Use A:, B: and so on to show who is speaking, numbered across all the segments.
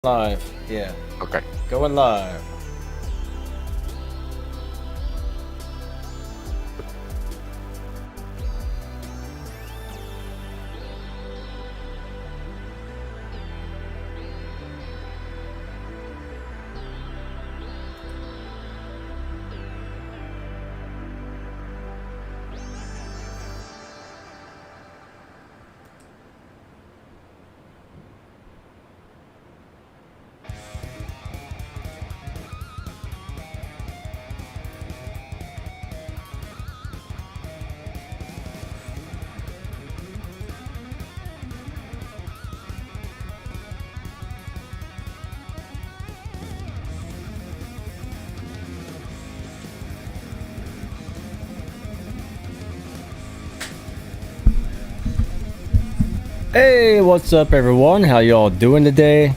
A: Live, yeah.
B: Okay.
A: Going live. Hey, what's up everyone? How y'all doing today?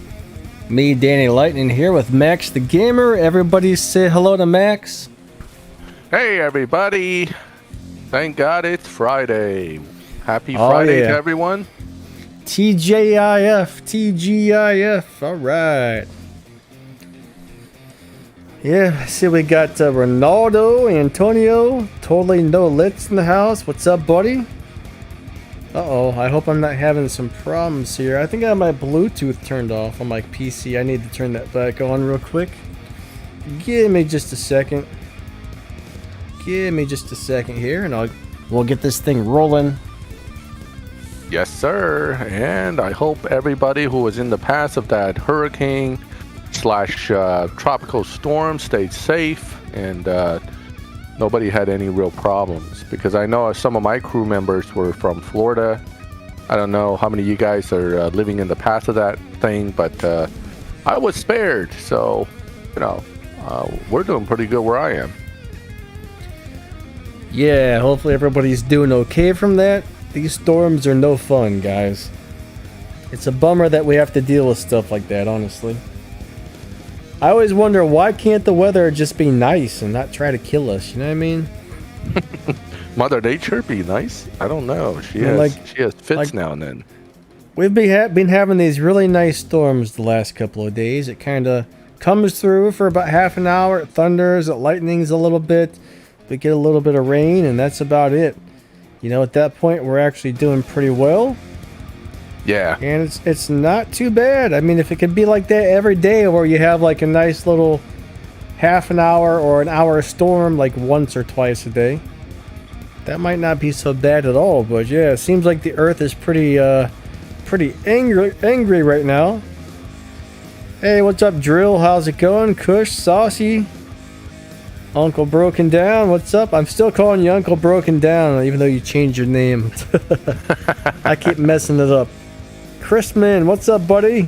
A: Me, Danny Lightning here with Max the Gamer. Everybody say hello to Max.
B: Hey everybody. Thank God it's Friday. Happy Friday to everyone.
A: TJIF, TGIF. All right. Yeah, I see we got Ronaldo, Antonio, totally no lits in the house. What's up, buddy? Uh-oh, I hope I'm not having some problems here. I think I have my Bluetooth turned off on my PC. I need to turn that back on real quick. Give me just a second. Give me just a second here, and we'll get this thing rolling.
B: Yes, sir. And I hope everybody who was in the path of that hurricane / tropical storm stayed safe and nobody had any real problems, because I know some of my crew members were from Florida. I don't know how many of you guys are living in the path of that thing, but I was spared, so you know, we're doing pretty good where I am.
A: Yeah, hopefully everybody's doing okay from that. These storms are no fun, guys. It's a bummer that we have to deal with stuff like that, honestly. I always wonder, why can't the weather just be nice and not try to kill us? You know what I mean?
B: Mother Nature be nice? I don't know. She has fits now and then.
A: We've been having these really nice storms the last couple of days. It kind of comes through for about half an hour. It thunders, it lightnings a little bit. We get a little bit of rain, and that's about it. You know, at that point, we're actually doing pretty well.
B: Yeah.
A: And it's not too bad. I mean, if it could be like that every day, where you have like a nice little half an hour or an hour storm like once or twice a day, that might not be so bad at all. But yeah, it seems like the earth is pretty angry right now. Hey, what's up, Drill? How's it going? Kush, Saucy, Uncle Broken Down, what's up? I'm still calling you Uncle Broken Down, even though you changed your name. I keep messing it up. Chrisman, what's up, buddy?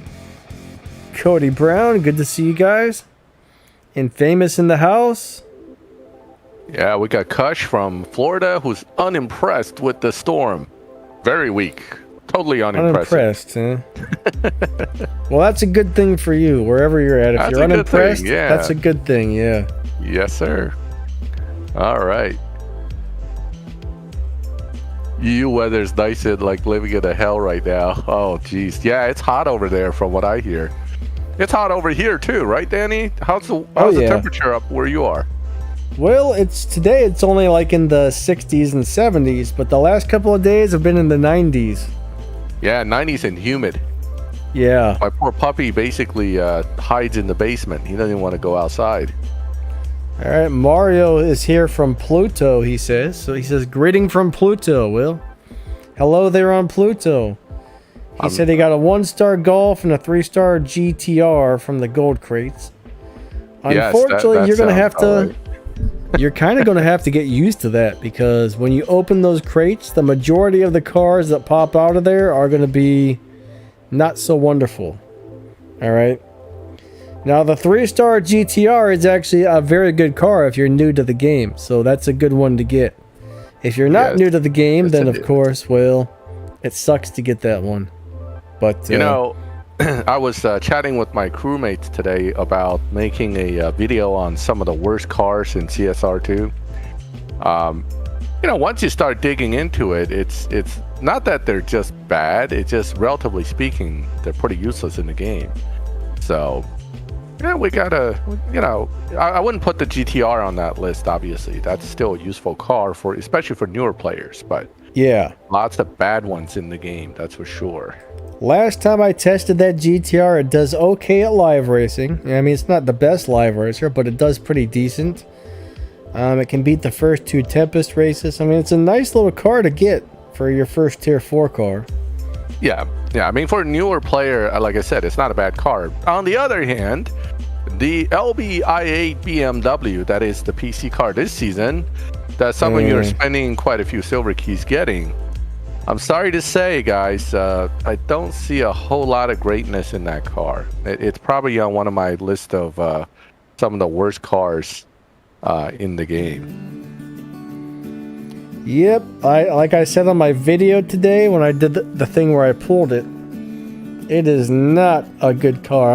A: Cody Brown, good to see you guys. Infamous in the house.
B: Yeah, we got Kush from Florida, who's unimpressed with the storm. Very weak. Totally unimpressed.
A: Huh? Well, that's a good thing for you, wherever you're at. If you're unimpressed, that's a good thing, yeah.
B: Yes, sir. All right. You weather's nice and like living in a hell right now. Oh, geez. Yeah, it's hot over there from what I hear. It's hot over here too, right, Danny? How's the temperature up where you are?
A: Well, today it's only like in the 60s and 70s, but the last couple of days have been in the 90s.
B: Yeah, 90s and humid.
A: Yeah.
B: My poor puppy basically hides in the basement. He doesn't even want to go outside.
A: All right, Mario is here from Pluto, he says. So he says, greeting from Pluto, Will. Hello there on Pluto. He said he got a 1-star golf and a 3-star GTR from the gold crates. Unfortunately, you're going to have to... You're kind of going to have to get used to that, because when you open those crates, the majority of the cars that pop out of there are going to be not so wonderful. All right. Now, the 3-star GTR is actually a very good car if you're new to the game, so that's a good one to get. If you're not new to the game, then of course, well, it sucks to get that one. But
B: you know, I was chatting with my crewmates today about making a video on some of the worst cars in CSR2. You know, once you start digging into it, it's not that they're just bad. It's just, relatively speaking, they're pretty useless in the game. So, yeah, we gotta, you know, I wouldn't put the GTR on that list, obviously. That's still a useful car, especially for newer players, but
A: Yeah.
B: lots of bad ones in the game, that's for sure.
A: Last time I tested that GTR, it does okay at live racing. I mean, it's not the best live racer, but it does pretty decent. It can beat the first 2 Tempest races. I mean, it's a nice little car to get for your first tier 4 car.
B: Yeah. I mean, for a newer player, like I said, it's not a bad car. On the other hand, the LB i8 BMW, that is the PC car this season, that some of you are spending quite a few silver keys getting. I'm sorry to say, guys, I don't see a whole lot of greatness in that car. It's probably on one of my list of some of the worst cars in the game.
A: Yep, like I said on my video today when I did the thing where I pulled it, it is not a good car.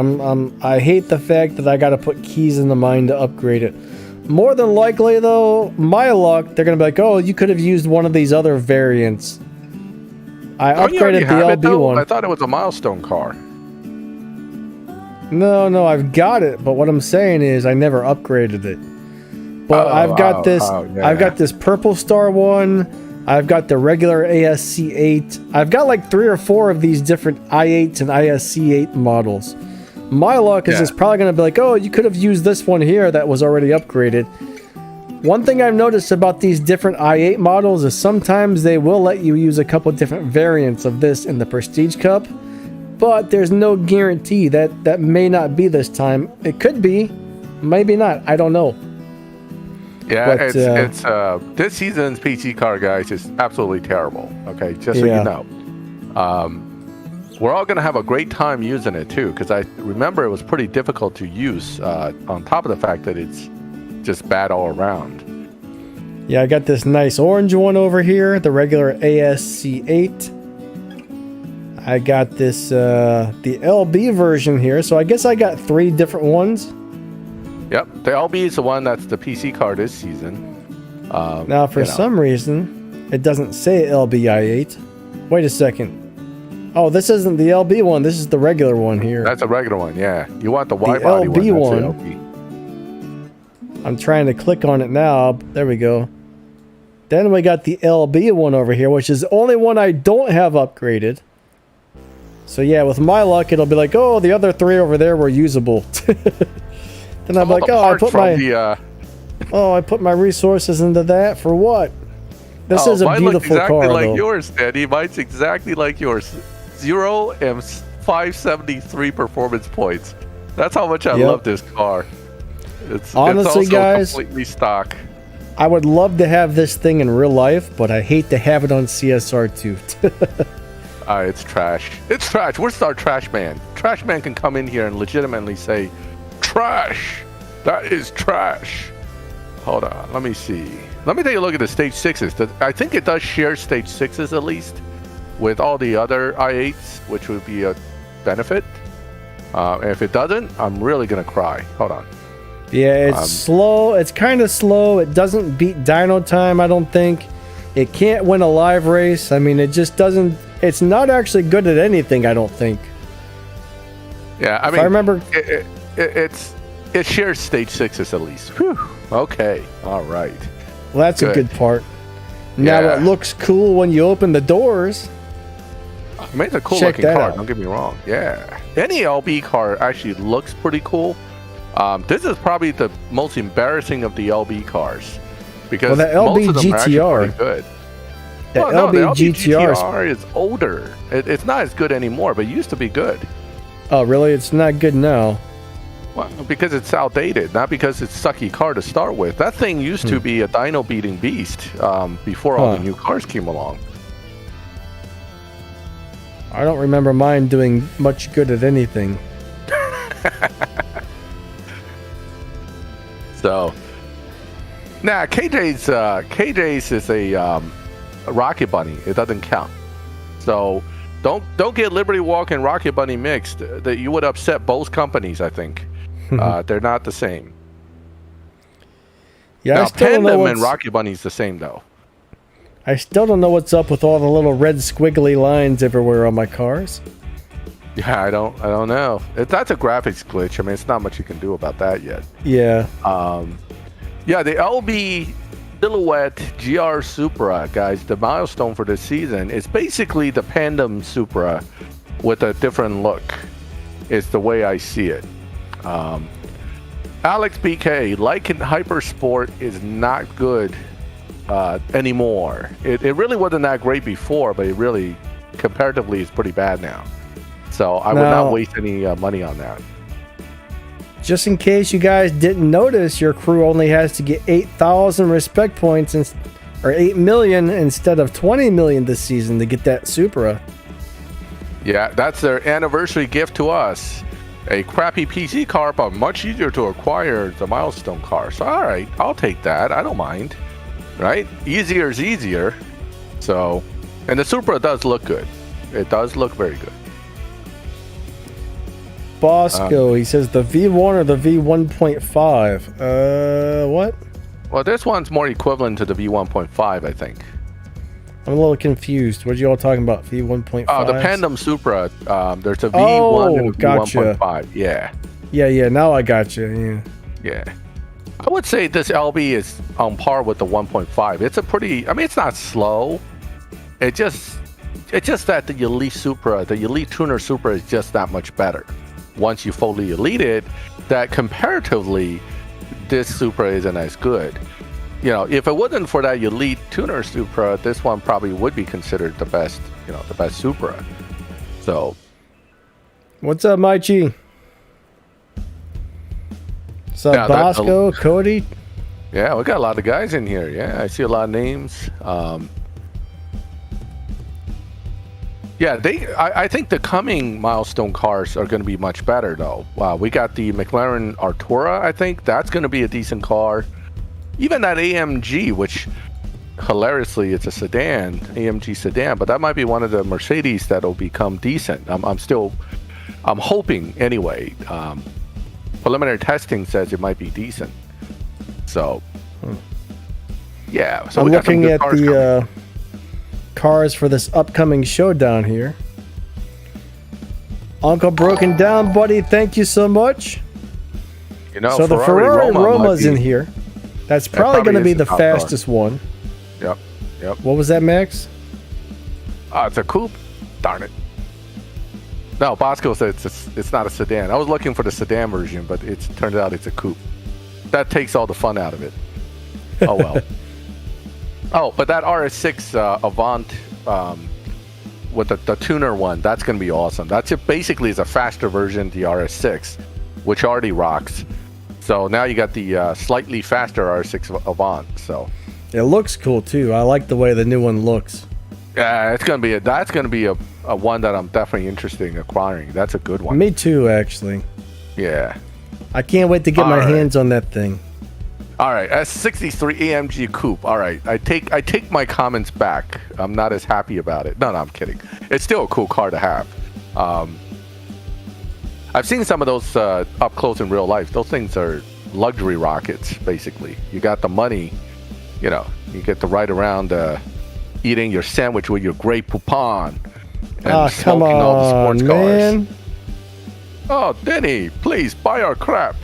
A: I hate the fact that I got to put keys in the mine to upgrade it. More than likely, though, my luck, they're gonna be like, "Oh, you could have used one of these other variants." I upgraded the LB one.
B: I thought it was a Milestone car.
A: No, I've got it, but what I'm saying is I never upgraded it. But I've got this purple star one. I've got the regular ASC8. I've got like 3 or 4 of these different i8s and ISC8 models. My luck is it's probably going to be like, oh, you could have used this one here that was already upgraded. One thing I've noticed about these different i8 models is sometimes they will let you use a couple different variants of this in the Prestige Cup, but there's no guarantee that may not be this time. It could be, maybe not. I don't know.
B: Yeah, but, it's this season's PC car, guys, is absolutely terrible. Okay, just so you know. We're all going to have a great time using it, too, because I remember it was pretty difficult to use on top of the fact that it's just bad all around.
A: Yeah, I got this nice orange one over here, the regular ASC8. I got this, the LB version here, so I guess I got 3 different ones.
B: Yep, the LB is the one that's the PC car this season.
A: Now, for some reason, it doesn't say LBI8. Wait a second. Oh, this isn't the LB one. This is the regular one here.
B: That's a regular one, yeah. You want the wide body one.
A: LB one. I'm trying to click on it now. There we go. Then we got the LB one over here, which is the only one I don't have upgraded. So yeah, with my luck, it'll be like, oh, the other 3 over there were usable. And I'm like, oh, I put my resources into that for what? This is a beautiful car,
B: exactly like
A: though.
B: Yours, Daddy. Mine's exactly like yours. 0 and 573 performance points. That's how much I love this car.
A: Honestly,
B: it's also
A: guys,
B: completely stock.
A: I would love to have this thing in real life, but I hate to have it on CSR2.
B: It's trash. It's trash. Where's our trash man? Trash man can come in here and legitimately say, trash. That is trash. Hold on. Let me see. Let me take a look at the stage 6s. I think it does share stage 6s at least with all the other i8s, which would be a benefit. And if it doesn't, I'm really going to cry. Hold on.
A: Yeah, it's slow. It's kind of slow. It doesn't beat Dyno Time, I don't think. It can't win a live race. I mean, it just doesn't. It's not actually good at anything, I don't think.
B: Yeah, I mean,
A: I remember.
B: It shares stage 6s at least. Whew. Okay. All right.
A: Well, that's a good part. Now it looks cool when you open the doors.
B: I mean, it's a cool looking car. Don't get me wrong. Yeah. Any LB car actually looks pretty cool. This is probably the most embarrassing of the LB cars because
A: the LB
B: most of them
A: GTR,
B: are actually pretty good.
A: The LB
B: GTR is older. It's not as good anymore, but it used to be good.
A: Oh, really? It's not good now.
B: Well, because it's outdated, not because it's a sucky car to start with. That thing used to be a dyno beating beast before all the new cars came along.
A: I don't remember mine doing much good at anything.
B: So, nah, KJ's is a Rocket Bunny. It doesn't count. So, don't get Liberty Walk and Rocket Bunny mixed. That you would upset both companies, I think. They're not the same.
A: Yeah,
B: now, Pandem and Rocket Bunny's the same, though.
A: I still don't know what's up with all the little red squiggly lines everywhere on my cars.
B: Yeah, I don't know. That's a graphics glitch. I mean, it's not much you can do about that yet.
A: Yeah.
B: Yeah, the LB Silhouette GR Supra, guys, the milestone for this season is basically the Pandem Supra with a different look. Is the way I see it. Alex BK, like in Hypersport, is not good anymore. It really wasn't that great before, but it really, comparatively, is pretty bad now. So I would not waste any money on that.
A: Just in case you guys didn't notice, your crew only has to get 8,000 respect points, or 8 million instead of 20 million this season to get that Supra.
B: Yeah, that's their anniversary gift to us. A crappy PC car, but much easier to acquire the milestone car. So, all right, I'll take that. I don't mind. Right? Easier is easier. So, and the Supra does look good. It does look very good.
A: Bosco, he says the V1 or the V1.5. What?
B: Well, this one's more equivalent to the V1.5, I think.
A: I'm a little confused. What are you all talking about? V1.5?
B: Oh, the Pandem Supra. There's a V1 and a
A: gotcha.
B: V1.5. Yeah.
A: Yeah, now I got you.
B: Yeah. I would say this LB is on par with the 1.5. It's a pretty, I mean, it's not slow. It's just that the Elite Supra, the Elite Tuner Supra is just that much better. Once you fully elite it, that comparatively, this Supra isn't as good. You know, if it wasn't for that Elite Tuner Supra, this one probably would be considered the best, the best Supra. So.
A: What's up, Maichi? What's up, Bosco, Cody?
B: Yeah, we got a lot of guys in here. Yeah, I see a lot of names. Yeah, I think the coming milestone cars are going to be much better, though. Wow, we got the McLaren Artura, I think. That's going to be a decent car. Even that AMG, which, hilariously, it's a sedan, AMG sedan, but that might be one of the Mercedes that'll become decent. I'm hoping, anyway. Preliminary testing says it might be decent. So, yeah. So
A: I'm
B: we got
A: looking at the...
B: coming.
A: Cars for this upcoming showdown here. Uncle Broken Down, buddy, thank you so much. So the Ferrari Roma's in here. That's probably going to be the fastest one.
B: Yep.
A: What was that, Max?
B: It's a coupe. Darn it. No, Bosco said it's not a sedan. I was looking for the sedan version, but it turned out it's a coupe. That takes all the fun out of it. Oh well. Oh, but that RS6 Avant with the tuner one, that's going to be awesome. That's basically is a faster version of the RS6, which already rocks. So now you got the slightly faster RS6 Avant. So
A: it looks cool too. I like the way the new one looks.
B: Yeah, that's going to be a one that I'm definitely interested in acquiring. That's a good one.
A: Me too, actually.
B: Yeah.
A: I can't wait to get my hands on that thing.
B: All right, S63 AMG Coupe. All right, I take my comments back. I'm not as happy about it. No, I'm kidding. It's still a cool car to have. I've seen some of those up close in real life. Those things are luxury rockets, basically. You got the money, you get to ride around eating your sandwich with your Grey Poupon and smoking all the sports cars. Oh, Denny, please buy our crap.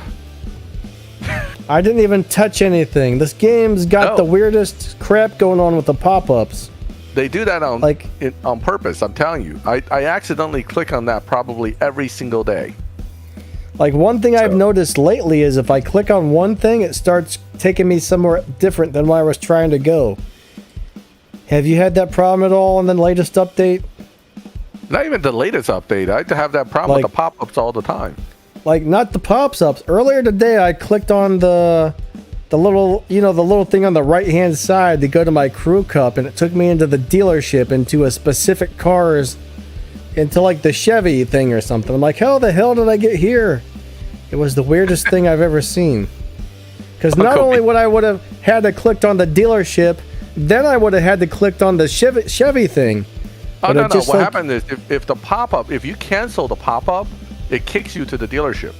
A: I didn't even touch anything. This game's got the weirdest crap going on with the pop-ups.
B: They do that on purpose, I'm telling you. I accidentally click on that probably every single day.
A: Like, one thing I've noticed lately is if I click on one thing, it starts taking me somewhere different than where I was trying to go. Have you had that problem at all in the latest update?
B: Not even the latest update. I have that problem with the pop-ups all the time.
A: Like, not the pop-ups. Earlier today, I clicked on the little, the little thing on the right-hand side to go to my crew cup, and it took me into the dealership, into a specific cars, into like the Chevy thing or something. I'm like, how the hell did I get here? It was the weirdest thing I've ever seen. Because not only would I would have had to click on the dealership, then I would have had to click on the Chevy thing.
B: Oh, no. What happened is if the pop-up, if you cancel the pop-up, it kicks you to the dealership.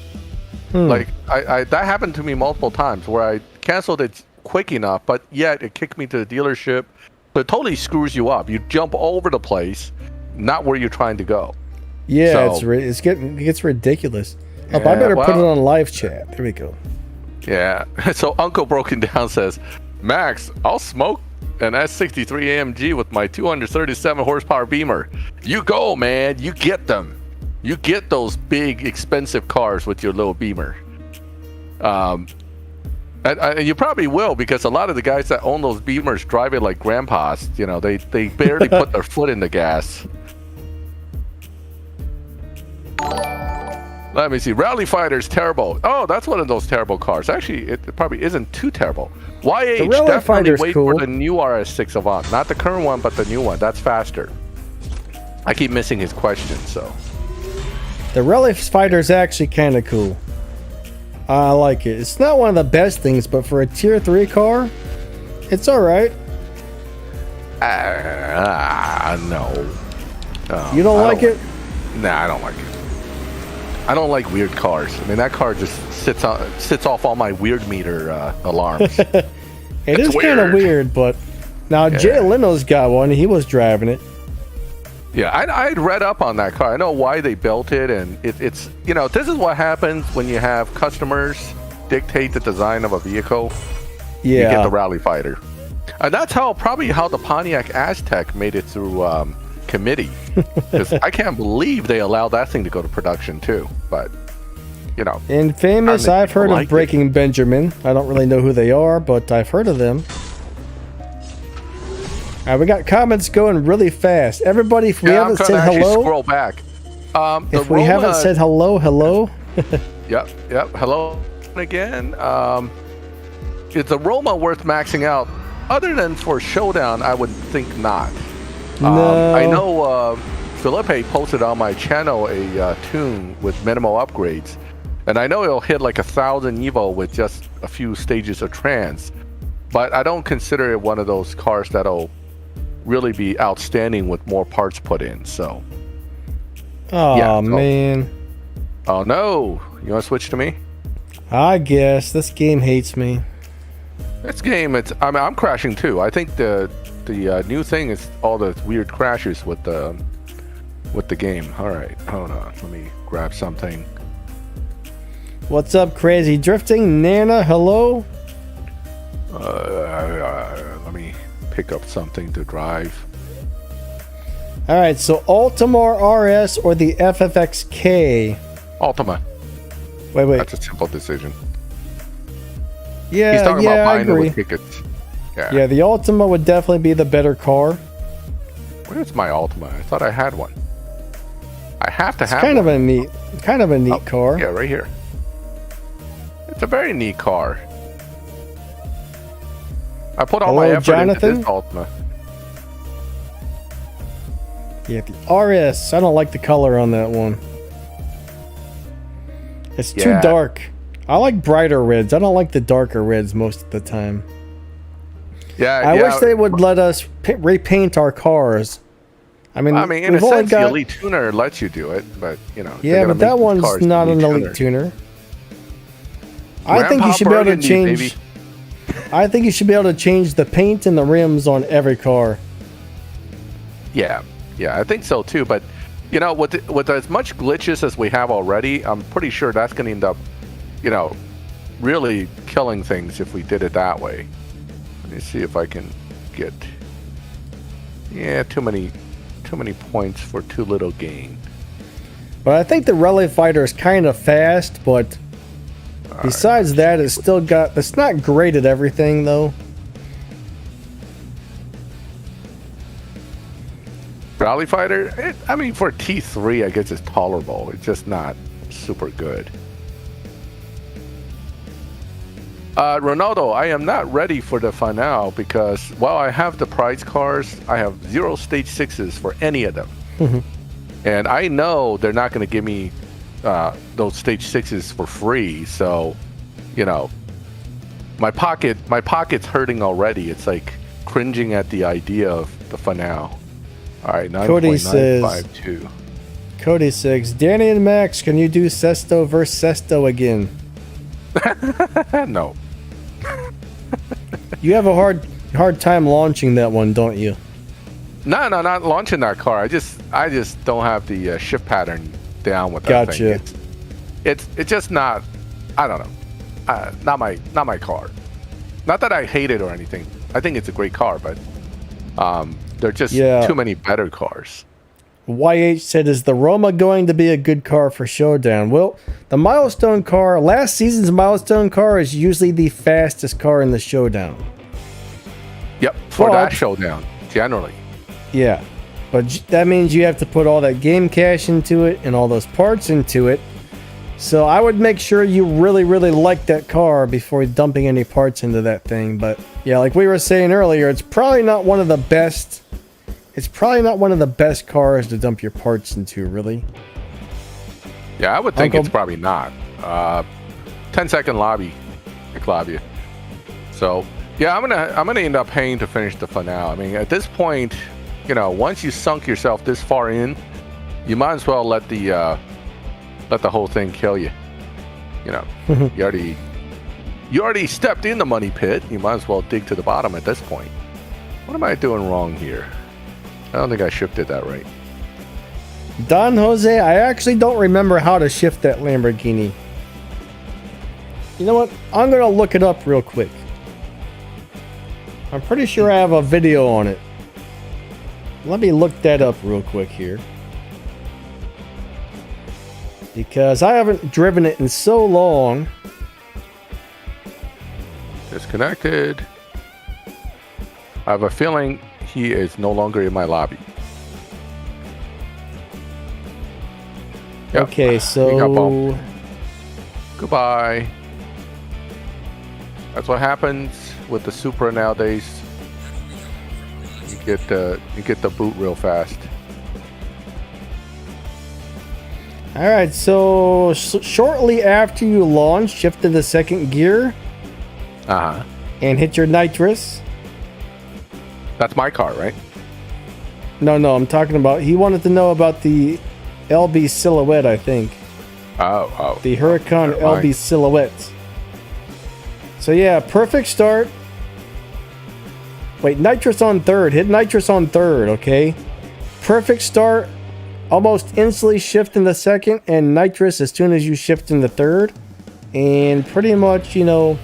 B: Like, that happened to me multiple times where I canceled it quick enough, but yet it kicked me to the dealership. So it totally screws you up. You jump over the place, not where you're trying to go.
A: Yeah,
B: So,
A: it gets ridiculous. Oh, but I better put it on live chat. There we go.
B: Yeah. So Uncle Broken Down says, Max, I'll smoke an S63 AMG with my 237 horsepower Beamer. You go, man. You get them. You get those big, expensive cars with your little Beamer. And you probably will, because a lot of the guys that own those Beamers drive it like grandpas. You know, they barely put their foot in the gas. Let me see. Rally Fighter's terrible. Oh, that's one of those terrible cars. Actually, it probably isn't too terrible. YH, definitely wait for the new RS6 Avant. Not the current one, but the new one. That's faster. I keep missing his question, so.
A: The Rally Fighter's actually kind of cool. I like it. It's not one of the best things, but for a tier 3 car, it's alright.
B: No.
A: You don't like it?
B: Nah, I don't like it. I don't like weird cars. I mean, that car just sits off all my weird meter alarms.
A: It is kind of weird, but now Jay Leno's got one. He was driving it.
B: Yeah, I'd read up on that car. I know why they built it, and it's you know, this is what happens when you have customers dictate the design of a vehicle. Yeah, you get the Rally Fighter, and that's probably how the Pontiac Aztec made it through committee. Because I can't believe they allowed that thing to go to production too. But you know,
A: Infamous, I've heard of Breaking Benjamin. I don't really know who they are, but I've heard of them. We got comments going really fast. Everybody, if we haven't said hello,
B: scroll back.
A: If we haven't said hello.
B: Yep. Hello again. Is the Roma worth maxing out? Other than for Showdown, I would think not.
A: No.
B: I know Felipe posted on my channel a tune with minimal upgrades, and I know it'll hit like 1,000 Evo with just a few stages of trans, but I don't consider it one of those cars that'll really be outstanding with more parts put in. So
A: man.
B: Oh no, you want to switch to me?
A: I guess this game hates me.
B: This game, I'm crashing too. I think the new thing is all the weird crashes with the game. All right, hold on, let me grab something.
A: What's up, Crazy Drifting? Nana, hello.
B: Let me pick up something to drive.
A: All right, so Altima RS or the FFXK?
B: Altima.
A: Wait.
B: That's a simple decision.
A: Yeah,
B: he's talking about buying
A: I agree.
B: it with tickets.
A: Yeah, the Altima would definitely be the better car.
B: Where's my Altima? I thought I had one. I have to have
A: kind
B: one.
A: Kind of a neat car.
B: Yeah, right here. It's a very neat car. I put all my effort into this Altima.
A: Yeah, the RS. I don't like the color on that one. It's too dark. I like brighter reds. I don't like the darker reds most of the time. I wish they would let us repaint our cars. I mean,
B: in a sense, the Elite Tuner lets you do it, but you know.
A: Yeah, but that one's not an Elite Tuner. I think you should be able to change. I think you should be able to change the paint and the rims on every car.
B: Yeah, I think so too. But you know, with as much glitches as we have already, I'm pretty sure that's going to end up, you know, really killing things if we did it that way. Let me see if I can get. Yeah, too many points for too little gain.
A: But I think the Rally Fighter is kind of fast, but besides that, it's not great at everything though.
B: Rally Fighter, for T3, I guess it's tolerable. It's just not super good. Ronaldo, I am not ready for the finale because while I have the prize cars, I have 0 stage 6s for any of them. And I know they're not going to give me those stage 6s for free. So, you know, my pocket's hurting already. It's like cringing at the idea of the finale. All right, 9.952.
A: Cody 6. Danny and Max, can you do Sesto versus Sesto again?
B: No.
A: You have a hard time launching that one, don't you?
B: No, not launching that car. I just don't have the shift pattern down with that
A: Gotcha.
B: thing. It's just not. I don't know. Not my car. Not that I hate it or anything. I think it's a great car, but there are just too many better cars.
A: YH said, is the Roma going to be a good car for Showdown? Well, the Milestone car, last season's Milestone car is usually the fastest car in the Showdown.
B: Yep, for that Showdown, generally.
A: Yeah, but that means you have to put all that game cash into it and all those parts into it. So I would make sure you really, really like that car before dumping any parts into that thing. But yeah, like we were saying earlier, it's probably not one of the best. It's probably not one of the best cars to dump your parts into, really.
B: Yeah, I would think it's probably not. 10-second lobby, Clavia. So yeah, I'm gonna end up paying to finish the finale. I mean, at this point, you know, once you sunk yourself this far in, you might as well let the whole thing kill you. You know, you already stepped in the money pit. You might as well dig to the bottom at this point. What am I doing wrong here? I don't think I shifted that right.
A: Don Jose, I actually don't remember how to shift that Lamborghini. You know what? I'm gonna look it up real quick. I'm pretty sure I have a video on it. Let me look that up real quick here. Because I haven't driven it in so long.
B: Disconnected. I have a feeling he is no longer in my lobby. Yep.
A: Okay, so
B: goodbye. That's what happens with the Supra nowadays. You get the boot real fast.
A: all right, so shortly after you launch, shift to the second gear. And hit your nitrous.
B: That's my car, right?
A: No, I'm talking about, he wanted to know about the LB Silhouette, I think.
B: Oh.
A: The Huracan LB Silhouette. So yeah, perfect start. Wait, nitrous on third. Hit nitrous on third, okay? Perfect start. Almost instantly shift in the second, and nitrous as soon as you shift in the third. And pretty much, you know,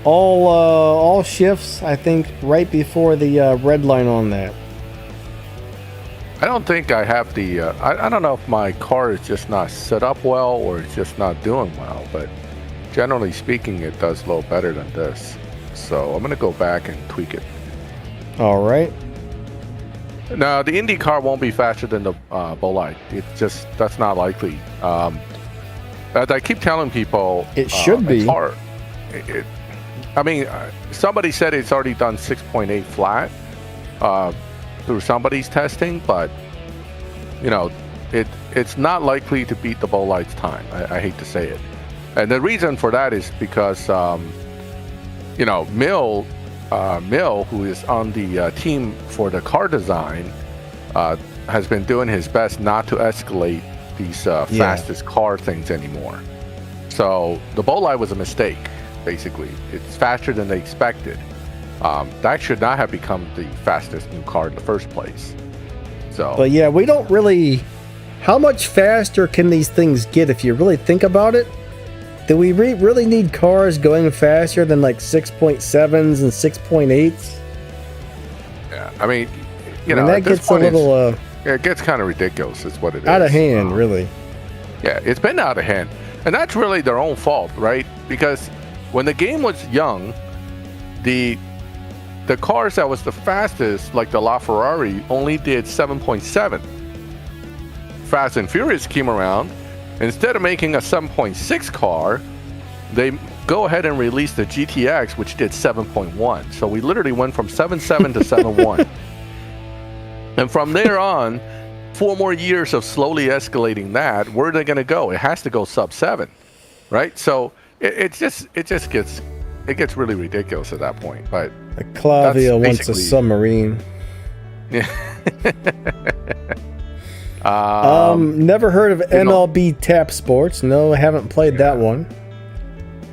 A: all shifts, I think, right before the red line on that.
B: I don't think I have the I don't know if my car is just not set up well or it's just not doing well, but generally speaking it does a little better than this. So I'm gonna go back and tweak it.
A: All right.
B: No, the Indy car won't be faster than the Bolide. That's not likely. As I keep telling people,
A: it should be.
B: It's hard. I mean, somebody said it's already done 6.8 flat through somebody's testing, but you know, it's not likely to beat the Bolide's time. I hate to say it, and the reason for that is because you know, Mill, who is on the team for the car design, has been doing his best not to escalate these fastest car things anymore. So the Bolide was a mistake. Basically, it's faster than they expected. That should not have become the fastest new car in the first place. So,
A: but yeah, we don't really. How much faster can these things get if you really think about it? Do we really need cars going faster than like 6.7s and 6.8s?
B: Yeah, I mean, you know,
A: that gets a little.
B: It gets kind of ridiculous. Is what it is.
A: Out of hand, really.
B: Yeah, it's been out of hand, and that's really their own fault, right? Because when the game was young, the cars that was the fastest, like the LaFerrari, only did 7.7. Fast and Furious came around. Instead of making a 7.6 car, they go ahead and release the GTX, which did 7.1. So we literally went from 7.7 to 7.1. And from there on, 4 more years of slowly escalating that. Where are they going to go? It has to go sub 7, right? So it gets really ridiculous at that point. But
A: Clavia wants a submarine.
B: Yeah.
A: Never heard of MLB Tap Sports. No, I haven't played that one.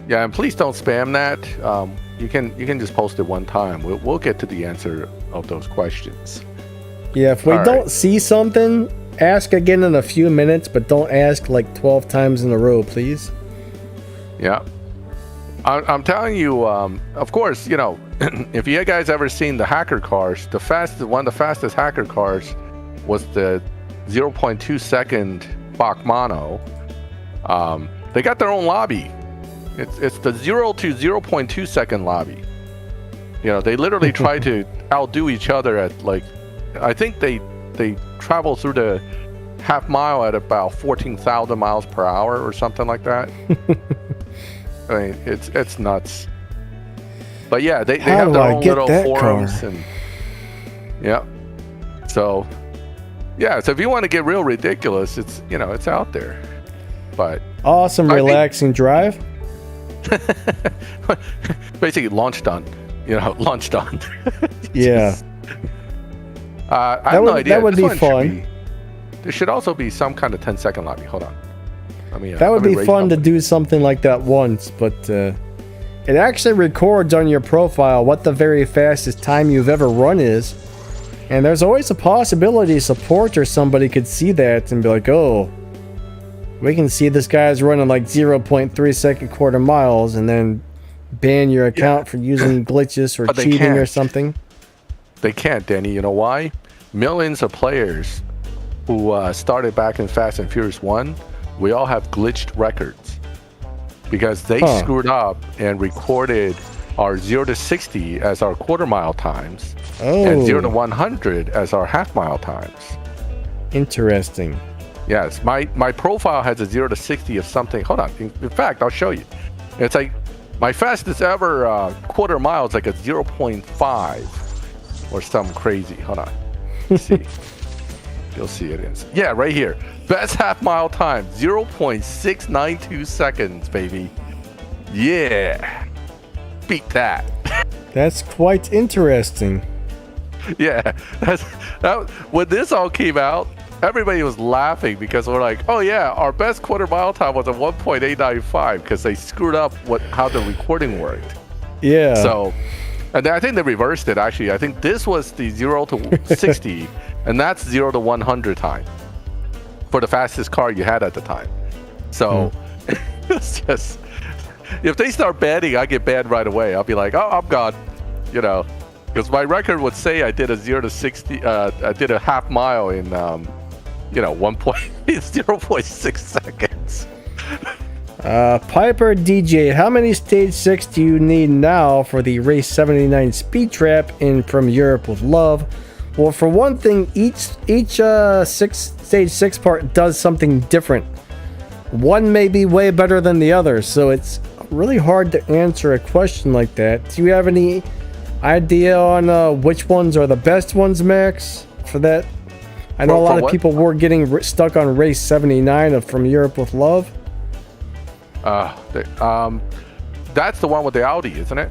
B: Yeah, and please don't spam that. You can just post it one time. We'll get to the answer of those questions.
A: Yeah, if we
B: All
A: don't
B: right.
A: see something, ask again in a few minutes, but don't ask like 12 times in a row, please.
B: Yeah. I'm telling you, of course, you know, if you guys ever seen the hacker cars, one of the fastest hacker cars was the 0.2 second Bach Mono. They got their own lobby. It's the 0 to 0.2 second lobby. You know, they literally try to outdo each other at like, I think they travel through the half mile at about 14,000 miles per hour or something like that. I mean, it's nuts. But yeah, they have their own little forums and yeah. So yeah, so if you want to get real ridiculous, it's, you know, it's out there. But
A: awesome, relaxing drive.
B: Basically launch done. You know, launch done.
A: Yeah.
B: I have no idea.
A: That would be fun.
B: There should also be some kind of 10-second lobby. Hold on.
A: That would be fun to do something like that once, but it actually records on your profile what the very fastest time you've ever run is. And there's always a possibility support or somebody could see that and be like, oh, we can see this guy's running like 0.3 second quarter miles, and then ban your account for using glitches or cheating or something.
B: They can't, Danny. You know why? Millions of players who started back in Fast and Furious 1, we all have glitched records because they screwed up and recorded our 0 to 60 as our quarter mile times and 0 to 100 as our half mile times.
A: Interesting.
B: Yes, my profile has a 0 to 60 of something. Hold on. In fact, I'll show you. It's like my fastest ever quarter mile is like a 0.5 or something crazy. Hold on. Let's see. You'll see it. Yeah, right here. Best half mile time, 0.692 seconds, baby. Yeah. Beat that.
A: That's quite interesting.
B: Yeah. When this all came out, everybody was laughing because we're like, oh yeah, our best quarter mile time was a 1.895 because they screwed up how the recording worked.
A: Yeah.
B: So, and I think they reversed it actually. I think this was the 0 to 60 and that's 0 to 100 time for the fastest car you had at the time. So it's just, if they start banning, I get banned right away. I'll be like, oh, I'm gone, you know, because my record would say I did a 0 to 60, I did a half mile in, you know, 0.6 seconds.
A: Piper DJ, how many stage 6 do you need now for the race 79 speed trap in From Europe with Love? Well, for one thing, each stage 6 part does something different. One may be way better than the other, so it's really hard to answer a question like that. Do you have any idea on which ones are the best ones, Max, for that? I know a lot of people were getting stuck on race 79 of From Europe with Love.
B: That's the one with the Audi, isn't it?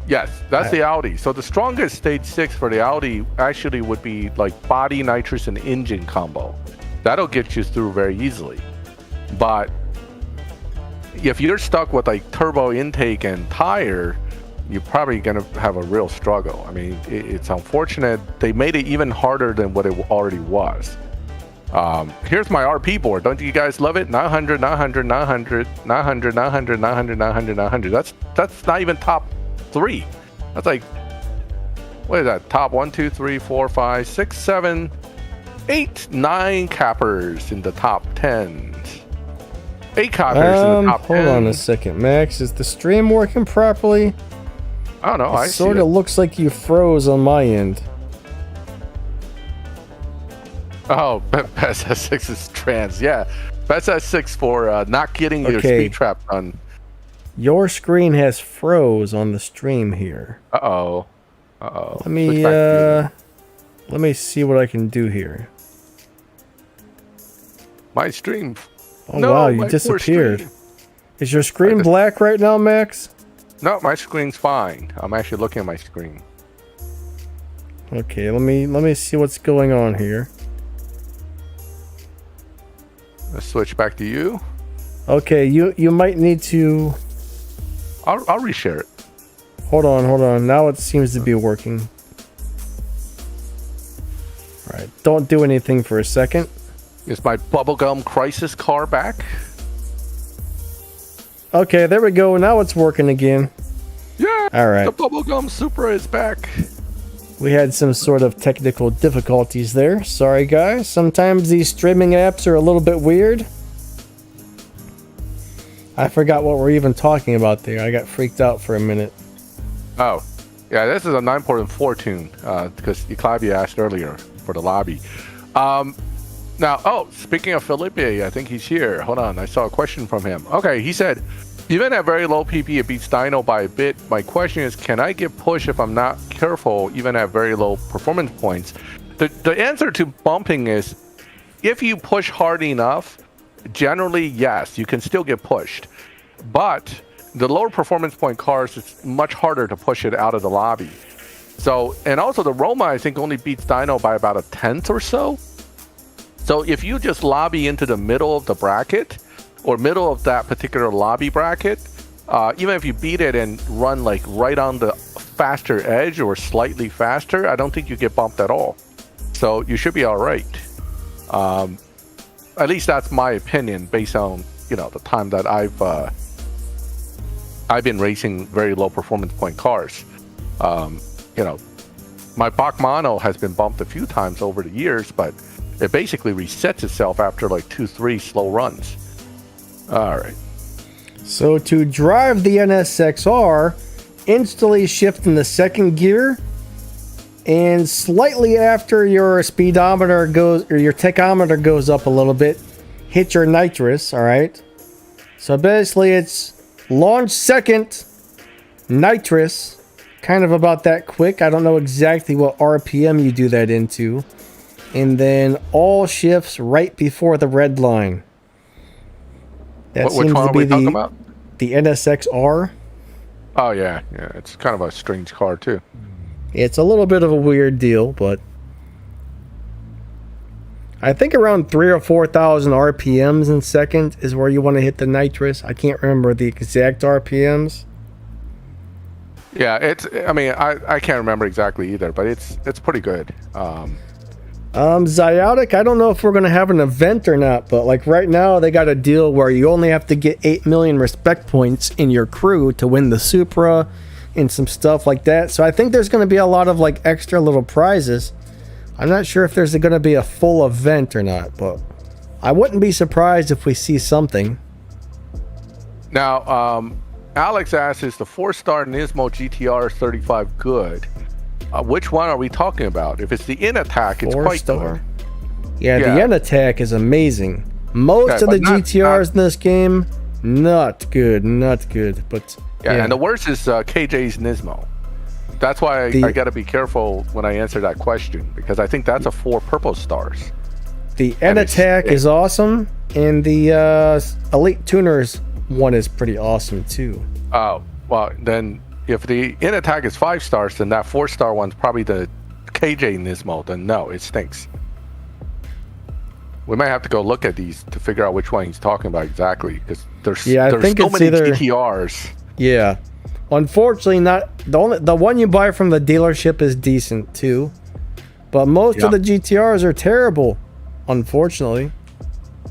B: Yes, that's the Audi. So the strongest stage 6 for the Audi actually would be like body, nitrous, and engine combo. That'll get you through very easily. But if you're stuck with like turbo intake and tire, you're probably going to have a real struggle. I mean, it's unfortunate. They made it even harder than what it already was. Here's my RP board. Don't you guys love it? 900, 900, 900, 900, 900, 900, 900, 900. That's not even top 3. That's like, what is that? Top 1, 2, 3, 4, 5, 6, 7, 8, 9 cappers in the top 10. 8 cappers in the top 10.
A: Hold on a second, Max. Is the stream working properly?
B: I don't know.
A: It sort of looks like you froze on my end.
B: Oh, Best S6 is trans. Yeah, Best S6 for not getting your speed trap done.
A: Your screen has froze on the stream here.
B: Uh-oh.
A: Let me see what I can do here.
B: My stream.
A: Oh no, wow, you disappeared. Is your screen black right now, Max?
B: No, my screen's fine. I'm actually looking at my screen.
A: Okay, let me see what's going on here.
B: Let's switch back to you.
A: Okay, you might need to.
B: I'll reshare it.
A: Hold on. Now it seems to be working. don't do anything for a second.
B: Is my bubblegum crisis car back?
A: Okay, there we go. Now it's working again.
B: Yeah.
A: All right.
B: The bubblegum Supra is back.
A: We had some sort of technical difficulties there. Sorry, guys. Sometimes these streaming apps are a little bit weird. I forgot what we're even talking about there. I got freaked out for a minute.
B: Oh, yeah, this is a 9.4 tune, because Eclavia asked earlier for the lobby. Now, speaking of Felipe, I think he's here. Hold on, I saw a question from him. Okay, he said, even at very low PP, it beats Dino by a bit. My question is, can I get push if I'm not careful, even at very low performance points? The answer to bumping is, if you push hard enough, generally, yes, you can still get pushed. But the lower performance point cars, it's much harder to push it out of the lobby. So, and also the Roma, I think, only beats Dino by about 1/10 or so. So if you just lobby into the middle of the bracket, or middle of that particular lobby bracket, even if you beat it and run like right on the faster edge or slightly faster, I don't think you get bumped at all. So you should be all right. At least that's my opinion based on, the time that I've been racing very low performance point cars. My Bach Mono has been bumped a few times over the years, but it basically resets itself after like 2-3 slow runs. All right.
A: So to drive the NSXR, instantly shift in the second gear, and slightly after your speedometer goes, or your tachometer goes up a little bit, hit your nitrous, all right? So basically it's launch second, nitrous, kind of about that quick. I don't know exactly what RPM you do that into. And then all shifts right before the red line. That
B: Which
A: seems
B: one
A: to
B: are
A: be
B: we talking about?
A: The NSXR.
B: Oh, yeah. It's kind of a strange car, too.
A: It's a little bit of a weird deal, but I think around 3,000 or 4,000 RPMs in second is where you want to hit the nitrous. I can't remember the exact RPMs.
B: Yeah, I can't remember exactly either, but it's pretty good.
A: Zyodic, I don't know if we're going to have an event or not, but like right now they got a deal where you only have to get 8 million respect points in your crew to win the Supra and some stuff like that. So I think there's going to be a lot of like extra little prizes. I'm not sure if there's going to be a full event or not, but I wouldn't be surprised if we see something.
B: Now, Alex asks, is the 4-star Nismo GTR 35 good? Which one are we talking about? If it's the in-attack, it's quite good.
A: Yeah, the in-attack is amazing. Most of the GTRs in this game, not good. But
B: yeah, and the worst is KJ's Nismo. That's why I got to be careful when I answer that question, because I think that's a 4 purple stars.
A: The in-attack is awesome, and the Elite Tuners one is pretty awesome too.
B: Oh, well, then if the in-attack is 5 stars, then that 4-star one's probably the KJ Nismo. Then no, it stinks. We might have to go look at these to figure out which one he's talking about exactly, because there's so many GTRs.
A: Yeah, unfortunately, not the one you buy from the dealership is decent too, but most of the GTRs are terrible, unfortunately.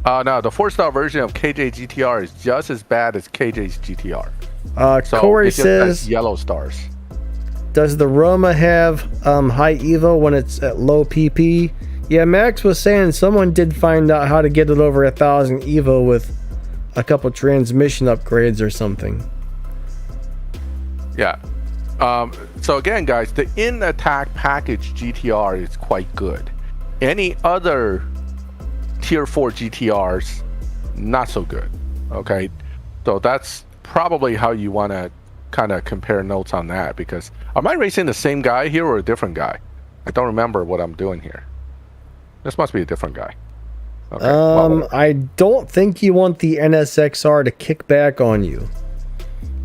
B: No, the 4-star version of KJ GTR is just as bad as KJ's GTR. So
A: Corey
B: it just
A: says
B: has yellow stars.
A: Does the Roma have high Evo when it's at low PP? Yeah, Max was saying someone did find out how to get it over 1,000 Evo with a couple transmission upgrades or something.
B: Yeah. So again, guys, the in-attack package GTR is quite good. Any other tier 4 GTRs, not so good. Okay, so that's probably how you want to kind of compare notes on that, because am I racing the same guy here or a different guy? I don't remember what I'm doing here. This must be a different guy. Okay,
A: I don't think you want the NSXR to kick back on you.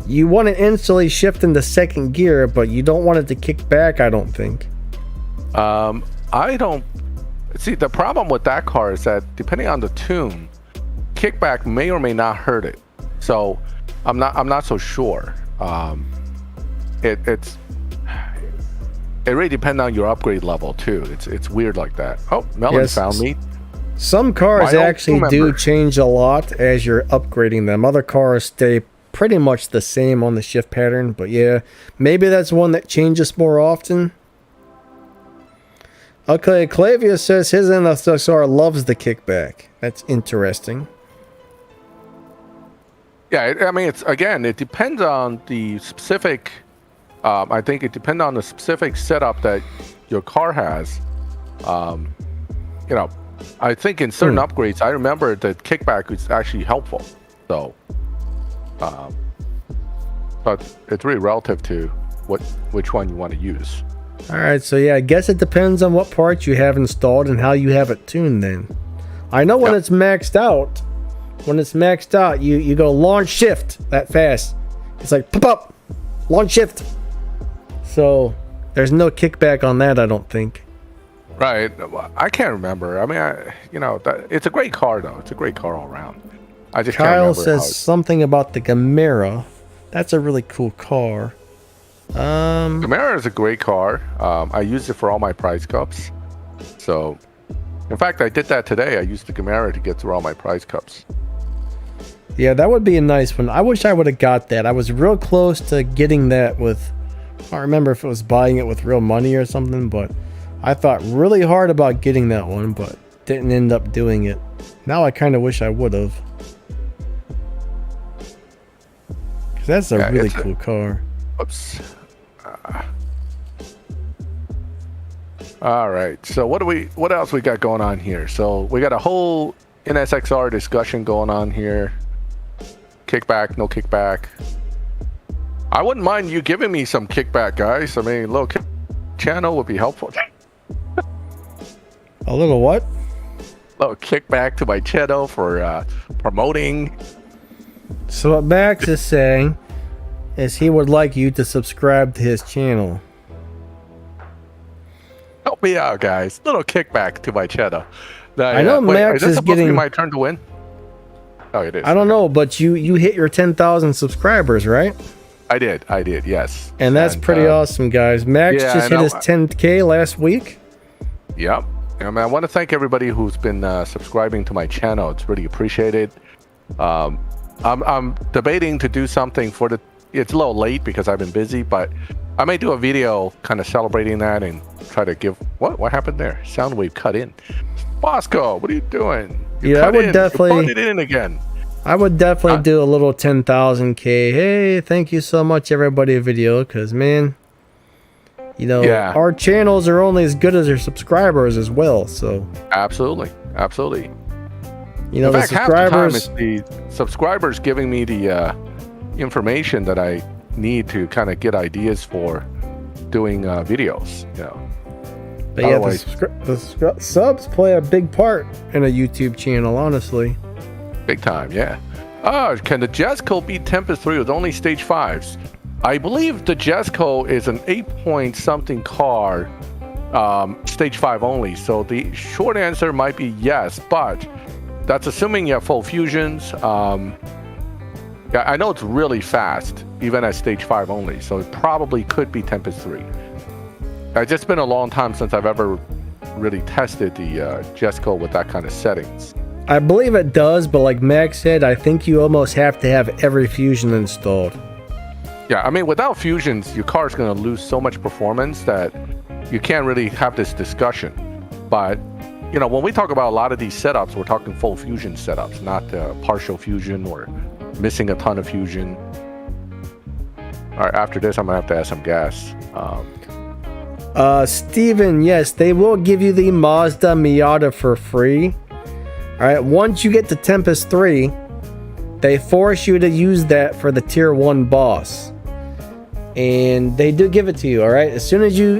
A: You want to instantly shift into second gear, but you don't want it to kick back, I don't think.
B: I don't see, the problem with that car is that depending on the tune, kickback may or may not hurt it. So I'm not so sure. It's it really depends on your upgrade level too. It's weird like that. Oh, Melon
A: Yes.
B: found me.
A: Some cars
B: My old
A: actually
B: crew
A: do
B: member.
A: change a lot as you're upgrading them. Other cars stay pretty much the same on the shift pattern, but yeah, maybe that's one that changes more often. Okay, Clavia says his NSXR loves the kickback. That's interesting.
B: Yeah, I mean, it depends on the specific. I think it depends on the specific setup that your car has. You know, I think in certain upgrades, I remember that kickback is actually helpful. So, but it's really relative to which one you want to use.
A: All right, so yeah, I guess it depends on what parts you have installed and how you have it tuned then. I know when it's maxed out, you go launch shift that fast. It's like pop up, launch shift. So there's no kickback on that, I don't think.
B: Right. I can't remember. I mean, it's a great car though. It's a great car all around. I just can't
A: Kyle
B: remember
A: says something about the Gamera. That's a really cool car.
B: Gamera is a great car. I used it for all my prize cups. So, in fact, I did that today. I used the Gamera to get through all my prize cups.
A: Yeah, that would be a nice one. I wish I would have got that. I was real close to getting that with... I don't remember if it was buying it with real money or something, but I thought really hard about getting that one, but didn't end up doing it. Now I kind of wish I would have. Because that's a really cool car.
B: Oops. All right. So what else we got going on here? So we got a whole NSXR discussion going on here. Kickback, no kickback. I wouldn't mind you giving me some kickback, guys. I mean, a little channel would be helpful.
A: A little what?
B: A little kickback to my channel for promoting.
A: So what Max is saying is he would like you to subscribe to his channel.
B: Help me out, guys. Little kickback to my channel.
A: I know Max is
B: supposed to
A: getting
B: be my turn to win. Oh, it is.
A: I don't know, but you hit your 10,000 subscribers, right?
B: I did, yes.
A: And that's pretty awesome, guys. Max just hit his 10K last week.
B: Yep. I mean, I want to thank everybody who's been subscribing to my channel. It's really appreciated. I'm debating to do something for the... It's a little late because I've been busy, but I may do a video kind of celebrating that and try to give... What happened there? Soundwave cut in. Bosco, what are you doing?
A: I would definitely...
B: You it in again.
A: I would definitely do a little 10,000K. Hey, thank you so much, everybody, video, because, man, our channels are only as good as their subscribers as well, so... Absolutely.
B: In fact, half the time it's the subscribers giving me the information that I need to kind of get ideas for doing videos,
A: But yeah, the subs play a big part in a YouTube channel, honestly.
B: Big time, yeah. Can the Jesco beat Tempest 3 with only stage 5s? I believe the Jesco is an 8-point something car, stage 5 only. So the short answer might be yes, but that's assuming you have full fusions. Yeah, I know it's really fast, even at stage 5 only. So it probably could be Tempest 3. It's just been a long time since I've ever really tested the Jesco with that kind of settings.
A: I believe it does, but like Max said, I think you almost have to have every fusion installed.
B: Yeah, I mean, without fusions, your car's going to lose so much performance that you can't really have this discussion. But, when we talk about a lot of these setups, we're talking full fusion setups, not partial fusion or missing a ton of fusion. All right, after this, I'm going to have to add some gas.
A: Steven, yes, they will give you the Mazda Miata for free. All right, once you get to Tempest 3, they force you to use that for the tier 1 boss. And they do give it to you, all right? As soon as you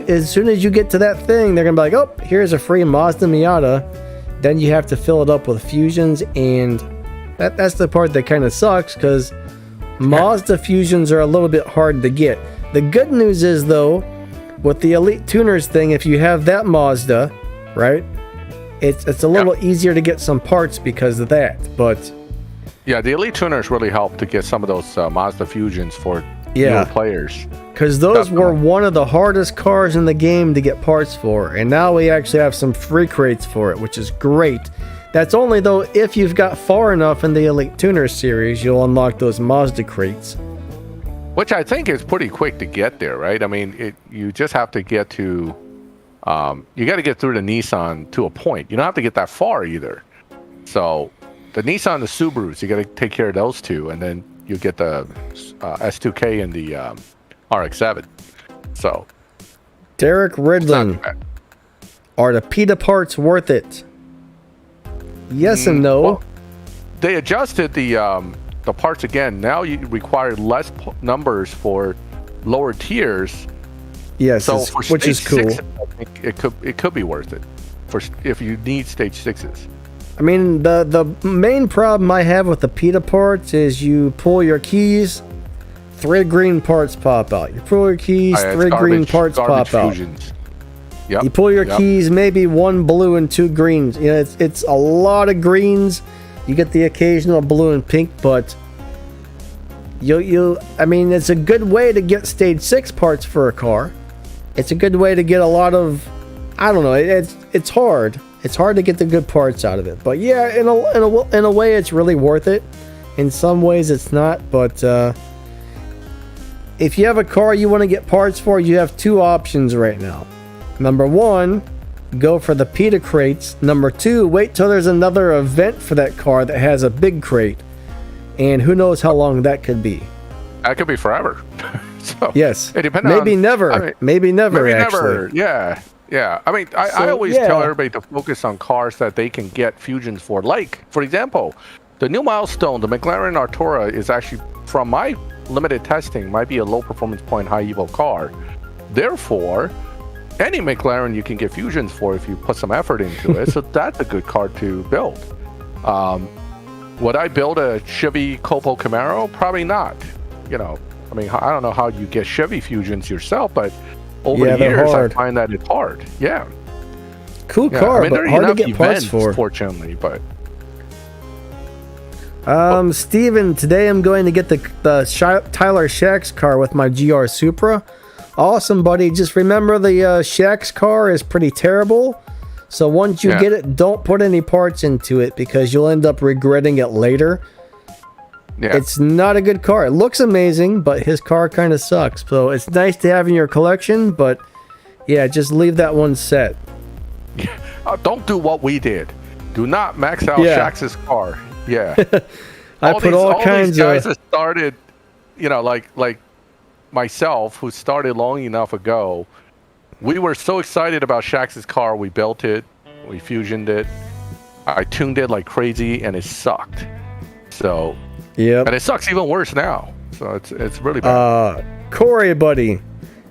A: get to that thing, they're going to be like, "Oh, here's a free Mazda Miata." Then you have to fill it up with fusions, and that's the part that kind of sucks cuz Mazda fusions are a little bit hard to get. The good news is though, with the Elite Tuners thing, if you have that Mazda, right? It's a little easier to get some parts because of that, but...
B: Yeah, the Elite Tuners really help to get some of those Mazda fusions for newer players.
A: Because those were one of the hardest cars in the game to get parts for, and now we actually have some free crates for it, which is great. That's only though if you've got far enough in the Elite Tuner series, you'll unlock those Mazda crates.
B: Which I think is pretty quick to get there, right? I mean, you just have to get to, you got to get through the Nissan to a point. You don't have to get that far either. So the Nissan, the Subarus, you got to take care of those two, and then you get the S2K and the RX-7. So,
A: Derek Ridlin, are the PETA parts worth it? Yes and no.
B: Well, they adjusted the parts again. Now you require less numbers for lower tiers.
A: Yes,
B: so for
A: which is cool.
B: 6, I think it could be worth it for if you need stage 6s.
A: I mean, the main problem I have with the PETA parts is you pull your keys, 3 green parts pop out. You pull your keys, 3 green parts pop
B: fusions.
A: out.
B: Yep.
A: You pull your keys, maybe 1 blue and 2 greens. You know, it's a lot of greens. You get the occasional blue and pink, but I mean, it's a good way to get stage 6 parts for a car. It's a good way to get a lot of, I don't know, it's hard. It's hard to get the good parts out of it. But yeah, in a way, it's really worth it. In some ways, it's not. But if you have a car you want to get parts for, you have 2 options right now. Number 1, go for the PETA crates. Number 2, wait till there's another event for that car that has a big crate. And who knows how long that could be.
B: That could be forever. So,
A: yes.
B: It depends
A: maybe
B: on,
A: never.
B: I mean,
A: maybe never, actually.
B: Never. Yeah. Yeah. I mean, I always tell everybody to focus on cars that they can get fusions for. Like, for example, the new Milestone, the McLaren Artura, is actually, from my limited testing, might be a low performance point, high evo car. Therefore, any McLaren you can get fusions for if you put some effort into it. So that's a good car to build. Would I build a Chevy Copo Camaro? Probably not. You know, I mean, I don't know how you get Chevy fusions yourself, but over the years, I find that it's hard. Yeah.
A: Cool car,
B: I mean,
A: but hard to get parts for.
B: Fortunately, but.
A: Steven, today I'm going to get the Tyler Shax car with my GR Supra. Awesome, buddy. Just remember the Shax car is pretty terrible. So once you get it, don't put any parts into it because you'll end up regretting it later. Yeah. It's not a good car. It looks amazing, but his car kind of sucks. So it's nice to have in your collection, but yeah, just leave that one set.
B: Don't do what we did. Do not max out Shax's car. Yeah.
A: I put all kinds
B: of guys that started, you know, like myself, who started long enough ago. We were so excited about Shax's car. We built it, we fusioned it, I tuned it like crazy, and it sucked. So, and it sucks even worse now. So it's really bad.
A: Corey, buddy,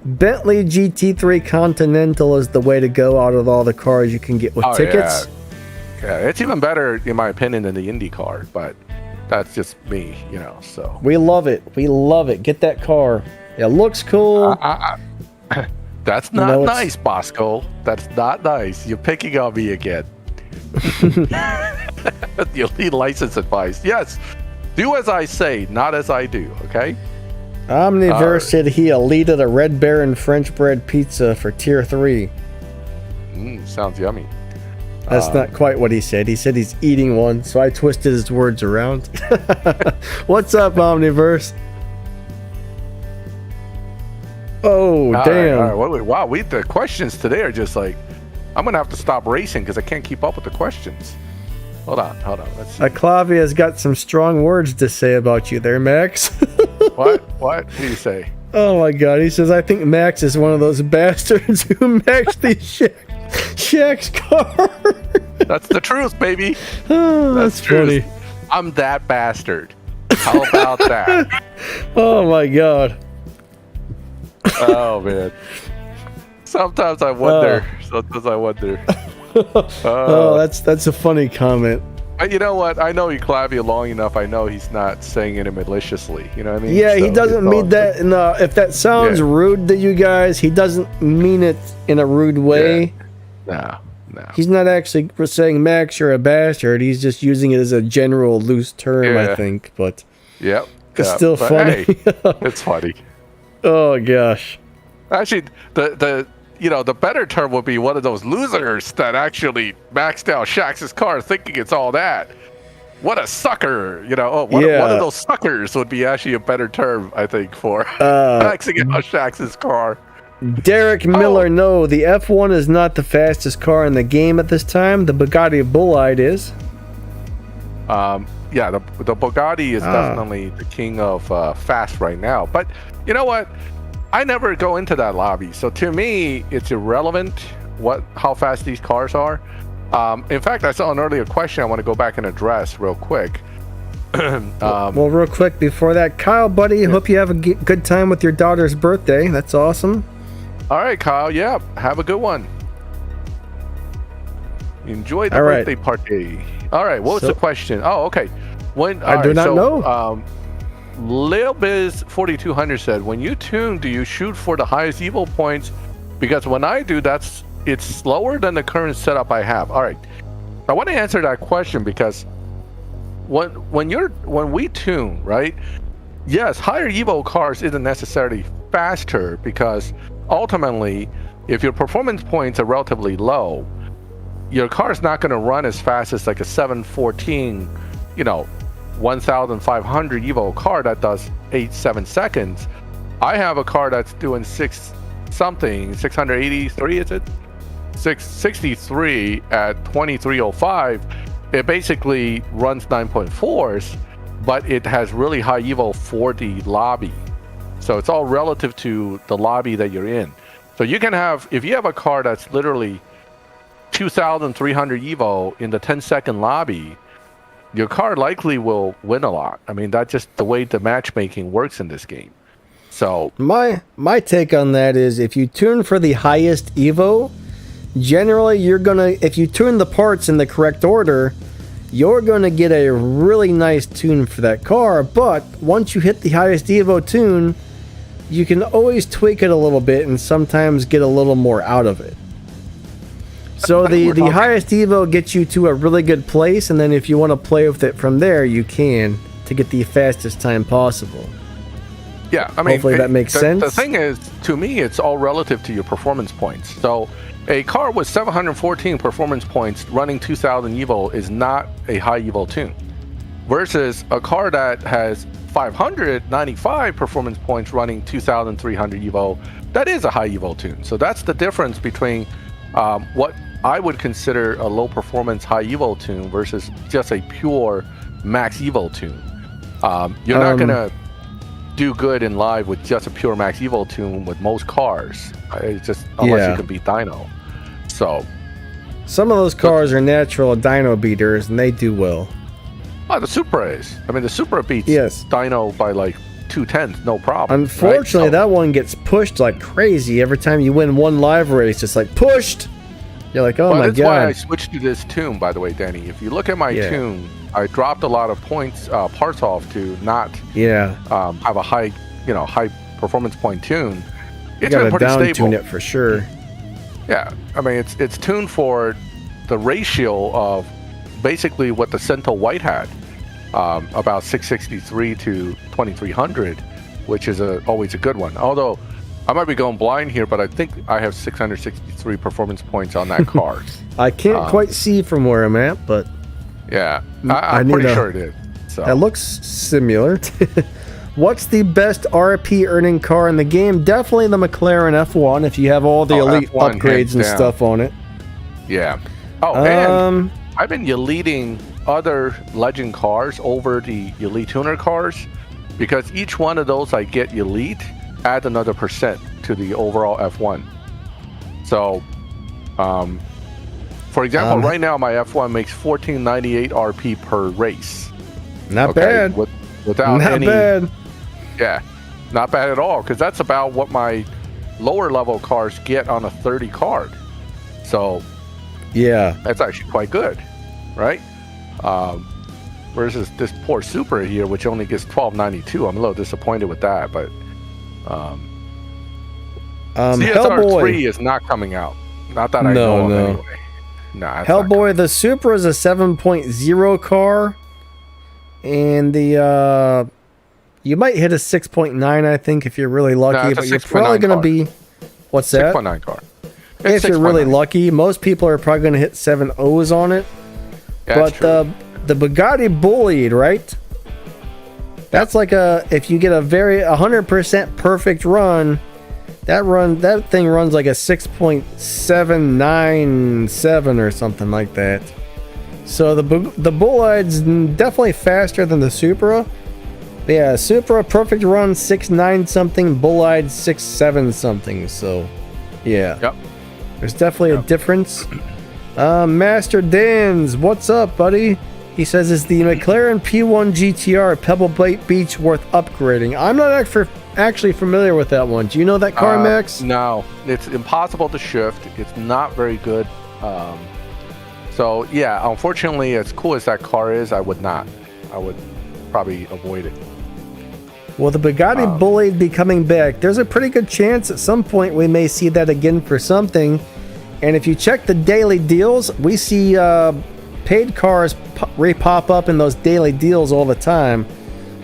A: Bentley GT3 Continental is the way to go out of all the cars you can get with tickets.
B: Yeah, it's even better in my opinion than the Indy car, but that's just me, you know. So
A: we love it. We love it. Get that car. It looks cool.
B: That's not nice, Bosco. That's not nice. You're picking on me again. You'll need license advice. Yes. Do as I say, not as I do, okay?
A: Omniverse said he eluded a Red Baron French bread pizza for tier 3.
B: Sounds yummy.
A: That's not quite what he said. He said he's eating one, so I twisted his words around. What's up, Omniverse? Oh, damn.
B: All right. Wow, the questions today are just like, I'm going to have to stop racing because I can't keep up with the questions. Hold on. Let's see.
A: Clavia's got some strong words to say about you there, Max.
B: What? What do you say?
A: Oh, my God. He says, I think Max is one of those bastards who maxed the Shaq's car.
B: That's the truth, baby.
A: Oh, that's funny.
B: I'm that bastard. How about that?
A: Oh, my God.
B: Oh man! Sometimes I wonder.
A: That's a funny comment.
B: But you know what? I know Clavia long enough. I know he's not saying it maliciously. You know what I mean?
A: Yeah, so he doesn't mean that. If that sounds rude to you guys, he doesn't mean it in a rude way.
B: Yeah. No.
A: He's not actually saying Max, you're a bastard. He's just using it as a general loose term, I think. But
B: it's
A: still funny.
B: Hey, it's funny.
A: Oh gosh.
B: Actually, the better term would be one of those losers that actually maxed out Shax's car thinking it's all that. What a sucker! One of those suckers would be actually a better term, I think, for maxing out Shax's car.
A: Derek Miller, no, the F1 is not the fastest car in the game at this time. The Bugatti Bullite is.
B: Yeah, the Bugatti is definitely the king of fast right now. But you know what? I never go into that lobby, so to me, it's irrelevant how fast these cars are. In fact, I saw an earlier question I want to go back and address real quick.
A: Well, real quick before that, Kyle, buddy, hope you have a good time with your daughter's birthday. That's awesome.
B: All right, Kyle. Yeah, have a good one. Enjoy the birthday party. All right, what was the question? Oh, okay.
A: I do not know.
B: Lil Biz 4200 said, when you tune, do you shoot for the highest evo points? Because when I do, it's slower than the current setup I have. All right, I want to answer that question because when we tune, right? Yes, higher evo cars isn't necessarily faster because ultimately, if your performance points are relatively low, your car is not going to run as fast as like a 714, 1,500 evo car that does 7 seconds. I have a car that's doing 683, is it? 663 at 2305. It basically runs 9.4s, but it has really high evo for the lobby. So it's all relative to the lobby that you're in. So you can have, if you have a car that's literally 2,300 evo in the 10-second lobby, your car likely will win a lot. I mean, that's just the way the matchmaking works in this game. So
A: my take on that is if you tune for the highest evo, generally you're gonna, if you tune the parts in the correct order, you're gonna get a really nice tune for that car. But once you hit the highest evo tune, you can always tweak it a little bit and sometimes get a little more out of it. So the highest evo gets you to a really good place, and then if you want to play with it from there, you can, to get the fastest time possible.
B: Yeah, I mean,
A: hopefully that makes sense.
B: The thing is, to me, it's all relative to your performance points. So a car with 714 performance points running 2,000 evo is not a high evo tune, versus a car that has 595 performance points running 2,300 evo, that is a high evo tune. So that's the difference between what I would consider a low performance high evo tune versus just a pure max evo tune. You're not gonna do good in live with just a pure max evo tune with most cars. It's just unless you can beat Dyno. So
A: some of those cars are natural dyno beaters and they do well.
B: The Supra is. I mean, the Supra beats Dyno by like 2/10, no problem.
A: Unfortunately, that one gets pushed like crazy every time you win one live race. It's like pushed. You're like, oh my god.
B: That's why I switched to this tune, by the way, Danny. If you look at my tune, I dropped a lot of points, parts off to not have a high, high performance point tune. It's been pretty stable.
A: Tune it for sure.
B: Yeah, I mean it's tuned for the ratio of basically what the Cento White had, about 663 to 2300, which is always a good one. Although I might be going blind here, but I think I have 663 performance points on that car.
A: I can't quite see from where I'm at, but
B: yeah, I'm pretty sure it is. So
A: that looks similar. What's the best RP earning car in the game? Definitely the McLaren F1 if you have all the elite F1, upgrades and stuff on it.
B: Yeah. And I've been eliting other legend cars over the elite tuner cars because each one of those I get elite add another % to the overall F1. So, for example, right now my F1 makes 1498 RP per race.
A: Not bad.
B: Without
A: not bad.
B: Yeah, not bad at all, because that's about what my lower level cars get on a 30 card. So, yeah, that's actually quite good, right? Versus this poor Supra here, which only gets 1292. I'm a little disappointed with that, but CSR2 is not coming out. Not that I know of anyway. Nah,
A: Hellboy, the Supra is a 7.0 car, and the You might hit a 6.9, I think, if you're really lucky,
B: it's a
A: but you're
B: 6.9
A: probably going to be... What's that?
B: 6.9 car.
A: If you're really lucky, most people are probably going to hit 7 O's on it.
B: Yeah,
A: but the Bugatti Bullied, right? That's like if you get a 100% perfect run, that thing runs like a 6.797 or something like that. So the Bullied's definitely faster than the Supra. Yeah, Supra perfect run 6.9 something, Bullied 6.7 something. So, yeah.
B: Yep.
A: There's definitely a difference. Master Dan's, what's up, buddy? He says, is the McLaren P1 GTR Pebble Beach worth upgrading? I'm not actually familiar with that one. Do you know that car, Max?
B: No, it's impossible to shift. It's not very good. So, yeah, unfortunately, as cool as that car is, I would probably avoid it.
A: Well, the Bugatti Bullied be coming back. There's a pretty good chance at some point we may see that again for something. And if you check the daily deals, we see paid cars re-pop up in those daily deals all the time.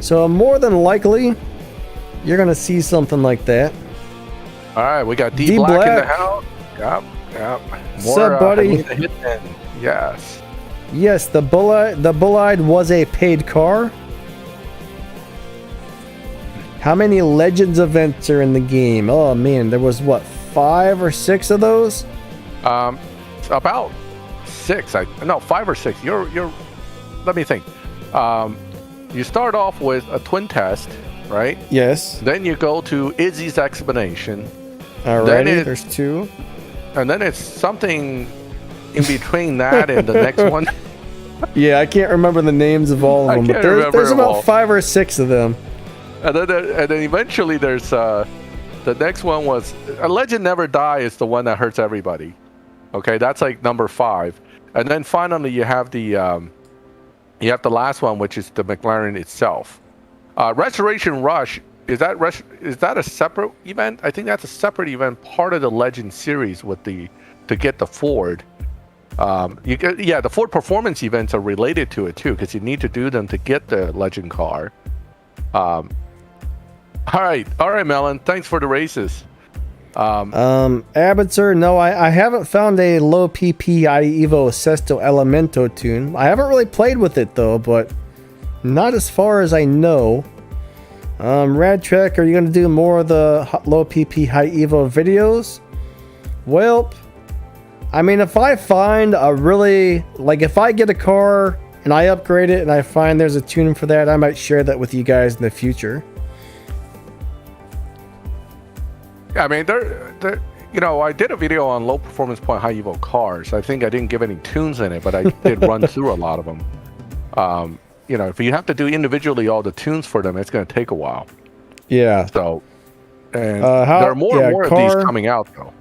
A: So more than likely, you're going to see something like that.
B: All right, we got D Black in the house. Yep.
A: What's up, buddy?
B: Yes.
A: Yes, the Bullied was a paid car. How many Legends events are in the game? Oh man, there was what, 5 or 6 of those?
B: About 6. 5 or 6. You're. Let me think. You start off with a twin test, right?
A: Yes.
B: Then you go to Izzy's explanation.
A: Alrighty, there's 2.
B: And then it's something in between that and the next one.
A: Yeah, I can't remember the names of all of them, but there's about 5 or 6 of them.
B: And then eventually there's the next one was A Legend Never Die is the one that hurts everybody. Okay, that's like number 5. And then finally you have the last one, which is the McLaren itself. Restoration Rush, is that a separate event? I think that's a separate event, part of the Legend series to get the Ford. The Ford performance events are related to it too, because you need to do them to get the Legend car. All right, Melon. Thanks for the races.
A: Abbotsir, no, I haven't found a low PPI Evo Sesto Elemento tune. I haven't really played with it though, but not as far as I know. Radtrek, are you going to do more of the low PP high Evo videos? Well, I mean, if I find if I get a car and I upgrade it and I find there's a tune for that, I might share that with you guys in the future.
B: I mean, I did a video on low performance point high evo cars. I think I didn't give any tunes in it, but I did run through a lot of them. If you have to do individually all the tunes for them, it's going to take a while.
A: Yeah.
B: So, and there are more and more of these coming out though.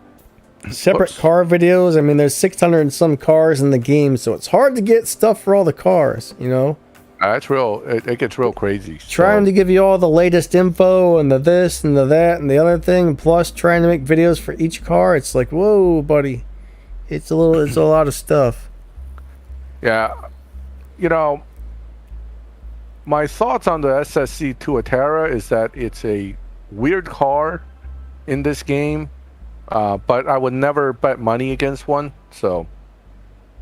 A: Separate car videos. I mean, there's 600 and some cars in the game, so it's hard to get stuff for all the cars,
B: That's real. It gets real crazy.
A: Trying to give you all the latest info and the this and the that and the other thing, plus trying to make videos for each car. It's like, whoa, buddy. It's a lot of stuff.
B: Yeah. My thoughts on the SSC Tuatara is that it's a weird car in this game, but I would never bet money against one. So,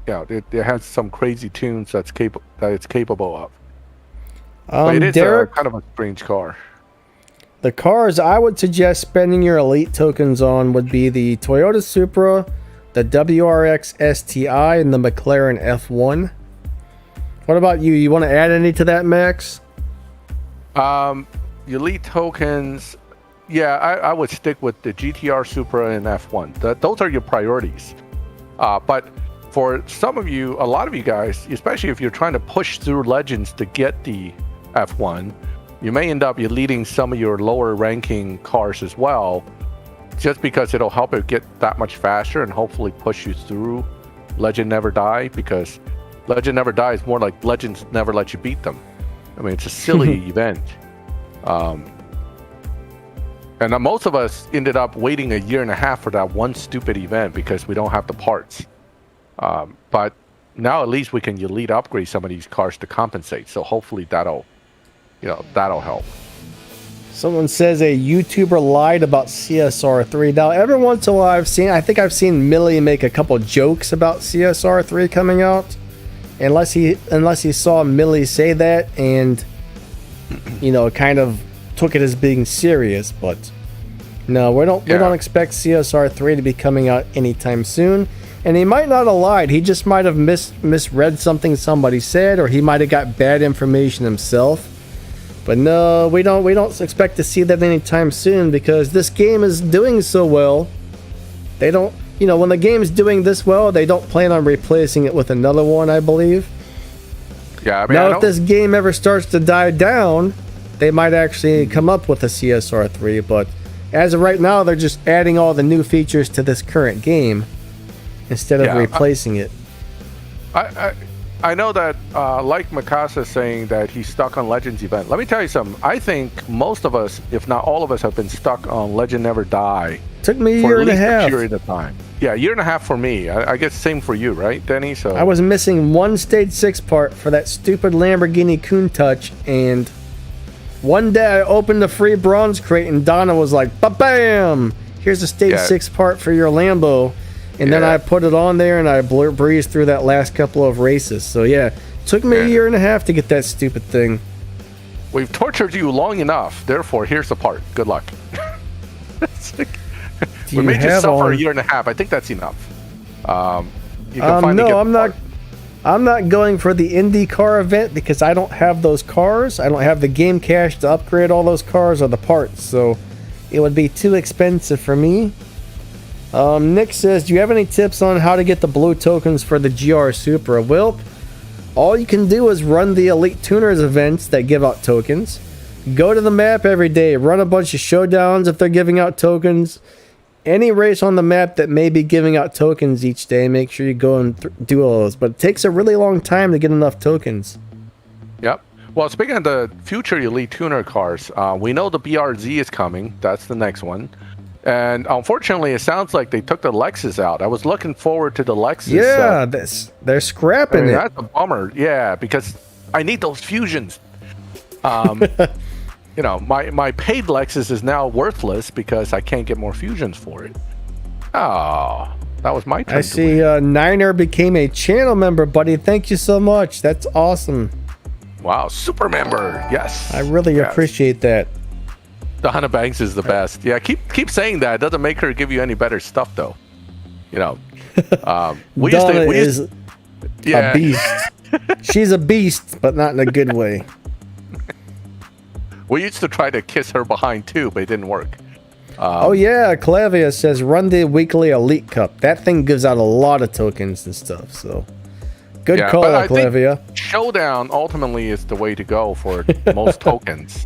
B: yeah, it has some crazy tunes that it's capable of. But it is
A: Derek,
B: kind of a strange car.
A: The cars I would suggest spending your elite tokens on would be the Toyota Supra, the WRX STI, and the McLaren F1. What about you? You want to add any to that, Max?
B: Elite tokens, yeah, I would stick with the GTR Supra and F1. Those are your priorities. But for a lot of you guys, especially if you're trying to push through Legends to get the F1, you may end up leading some of your lower ranking cars as well, just because it'll help it get that much faster and hopefully push you through Legend Never Die, because Legend Never Die is more like Legends never let you beat them. I mean, it's a silly event. And most of us ended up waiting a year and a half for that one stupid event because we don't have the parts. But now at least we can elite upgrade some of these cars to compensate. So hopefully that'll help.
A: Someone says a YouTuber lied about CSR3. Now, every once in a while, I think I've seen Millie make a couple jokes about CSR3 coming out. Unless he saw Millie say that and, kind of took it as being serious. But no, we don't expect CSR3 to be coming out anytime soon. And he might not have lied. He just might have misread something somebody said, or he might have got bad information himself. But no, we don't expect to see that anytime soon because this game is doing so well. They don't, when the game's doing this well, they don't plan on replacing it with another one, I believe.
B: Yeah,
A: now if this game ever starts to die down, they might actually come up with a CSR3. But as of right now, they're just adding all the new features to this current game instead of replacing it.
B: I know that, like Mikasa saying that he's stuck on Legends event. Let me tell you something. I think most of us, if not all of us, have been stuck on Legend Never Die.
A: Took me a year and a half.
B: A period of time. Yeah, a year and a half for me. I guess same for you, right, Denny? So
A: I was missing one Stage 6 part for that stupid Lamborghini Countach, and one day I opened the free bronze crate and Donna was like, "Ba-bam! Here's a Stage 6 part for your Lambo." And then I put it on there and I breezed through that last couple of races. So took me a year and a half to get that stupid thing.
B: We've tortured you long enough. Therefore, here's the part. Good luck. We made you suffer a year and a half. I think that's enough. You can finally get
A: I'm not going for the IndyCar event because I don't have those cars. I don't have the game cash to upgrade all those cars or the parts. So it would be too expensive for me. Nick says, do you have any tips on how to get the blue tokens for the GR Supra? Well, all you can do is run the Elite Tuners events that give out tokens. Go to the map every day. Run a bunch of showdowns if they're giving out tokens. Any race on the map that may be giving out tokens each day, make sure you go and do all those. But it takes a really long time to get enough tokens.
B: Yep. Well, speaking of the future Elite Tuner cars, we know the BRZ is coming. That's the next one. And unfortunately, it sounds like they took the Lexus out. I was looking forward to the Lexus.
A: Yeah, they're scrapping it.
B: That's a bummer. Yeah, because I need those fusions. My paid Lexus is now worthless because I can't get more fusions for it. Oh, that was my turn.
A: I see Niner became a channel member, buddy. Thank you so much. That's awesome.
B: Wow, super member. Yes.
A: I really appreciate that.
B: The Hannah Banks is the best. Yeah, keep saying that. It doesn't make her give you any better stuff, though. We used to
A: a beast. She's a beast, but not in a good way.
B: We used to try to kiss her behind, too, but it didn't work.
A: Clavia says, run the weekly Elite Cup. That thing gives out a lot of tokens and stuff, so... Good call, Clavia.
B: Showdown ultimately is the way to go for most tokens.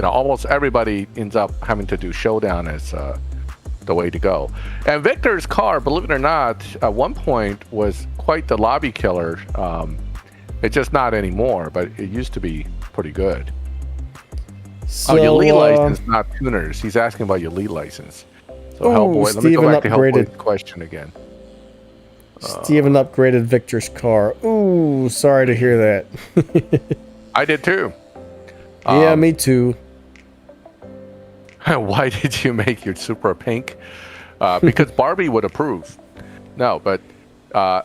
B: Almost everybody ends up having to do Showdown as the way to go. And Victor's car, believe it or not, at one point was quite the lobby killer. It's just not anymore, but it used to be pretty good.
A: So,
B: your lead license, not tuners. He's asking about your lead license. So Hellboy, let me go back to Hellboy's question again.
A: Steven upgraded Victor's car. Ooh, sorry to hear that.
B: I did too.
A: Yeah, me too.
B: Why did you make your Supra pink? Because Barbie would approve. No, but I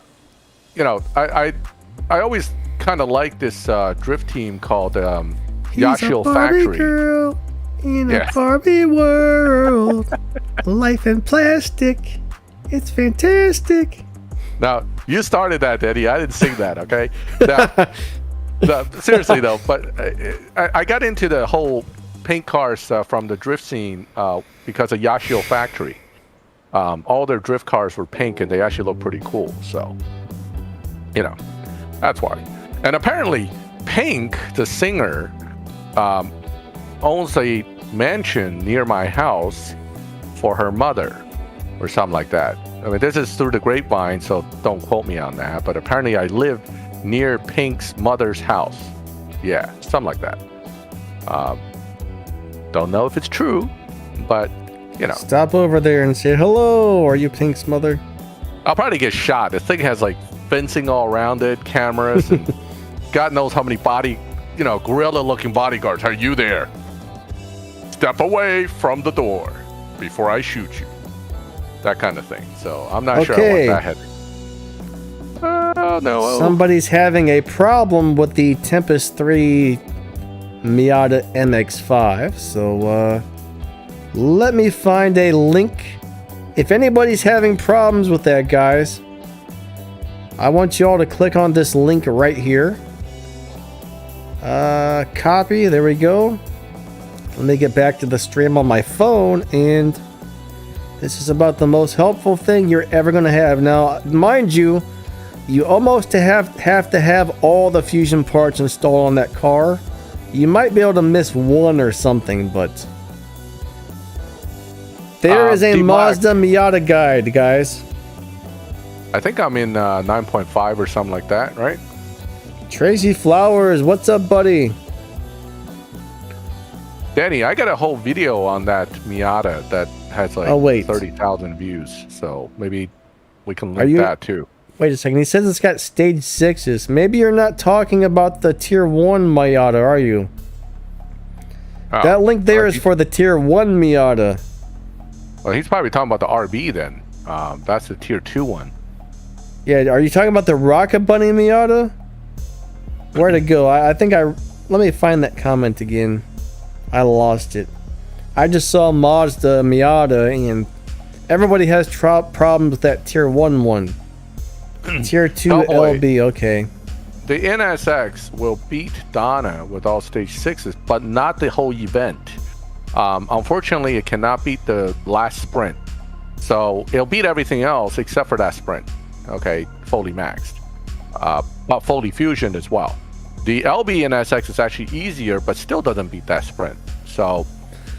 B: always kind of like this drift team called Yashio Factory.
A: Girl in a Barbie world. Life in plastic. It's fantastic.
B: Now, you started that, Eddie. I didn't sing that, okay? Now, seriously though, but I got into the whole paint cars from the drift scene because of Yashio Factory. All their drift cars were pink and they actually look pretty cool. So, that's why. And apparently, Pink, the singer, owns a mansion near my house for her mother or something like that. I mean, this is through the grapevine, so don't quote me on that. But apparently I live near Pink's mother's house. Yeah, something like that. Don't know if it's true, but,
A: Stop over there and say, hello, are you Pink's mother?
B: I'll probably get shot. This thing has, fencing all around it, cameras, and God knows how many gorilla-looking bodyguards. Are you there? step away from the door before I shoot you. That kind of thing. So I'm not sure I want that heading. No.
A: Somebody's having a problem with the Tempest 3 Miata MX-5. So let me find a link. If anybody's having problems with that, guys, I want you all to click on this link right here. Copy. There we go. Let me get back to the stream on my phone, and this is about the most helpful thing you're ever going to have. Now, mind you, you almost have to have all the fusion parts installed on that car. You might be able to miss one or something, but there is a Mazda Miata guide, guys.
B: I think I'm in 9.5 or something like that, right?
A: Tracy Flowers, what's up, buddy?
B: Danny, I got a whole video on that Miata that has like 30,000 views. So maybe we can link that too.
A: Wait a second. He says it's got stage 6s. Maybe you're not talking about the tier 1 Miata, are you? Oh, that link there is for the tier 1 Miata.
B: Well, he's probably talking about the RB then. That's the tier 2 one.
A: Yeah, are you talking about the Rocket Bunny Miata? Where'd it go? I think let me find that comment again. I lost it. I just saw Mazda Miata, and everybody has problems with that tier 1 one. Tier 2 LB, okay.
B: The NSX will beat Donna with all stage 6s, but not the whole event. Unfortunately, it cannot beat the last sprint. So it'll beat everything else except for that sprint. Okay, fully maxed. But fully fusioned as well. The LB NSX is actually easier, but still doesn't beat that sprint. So,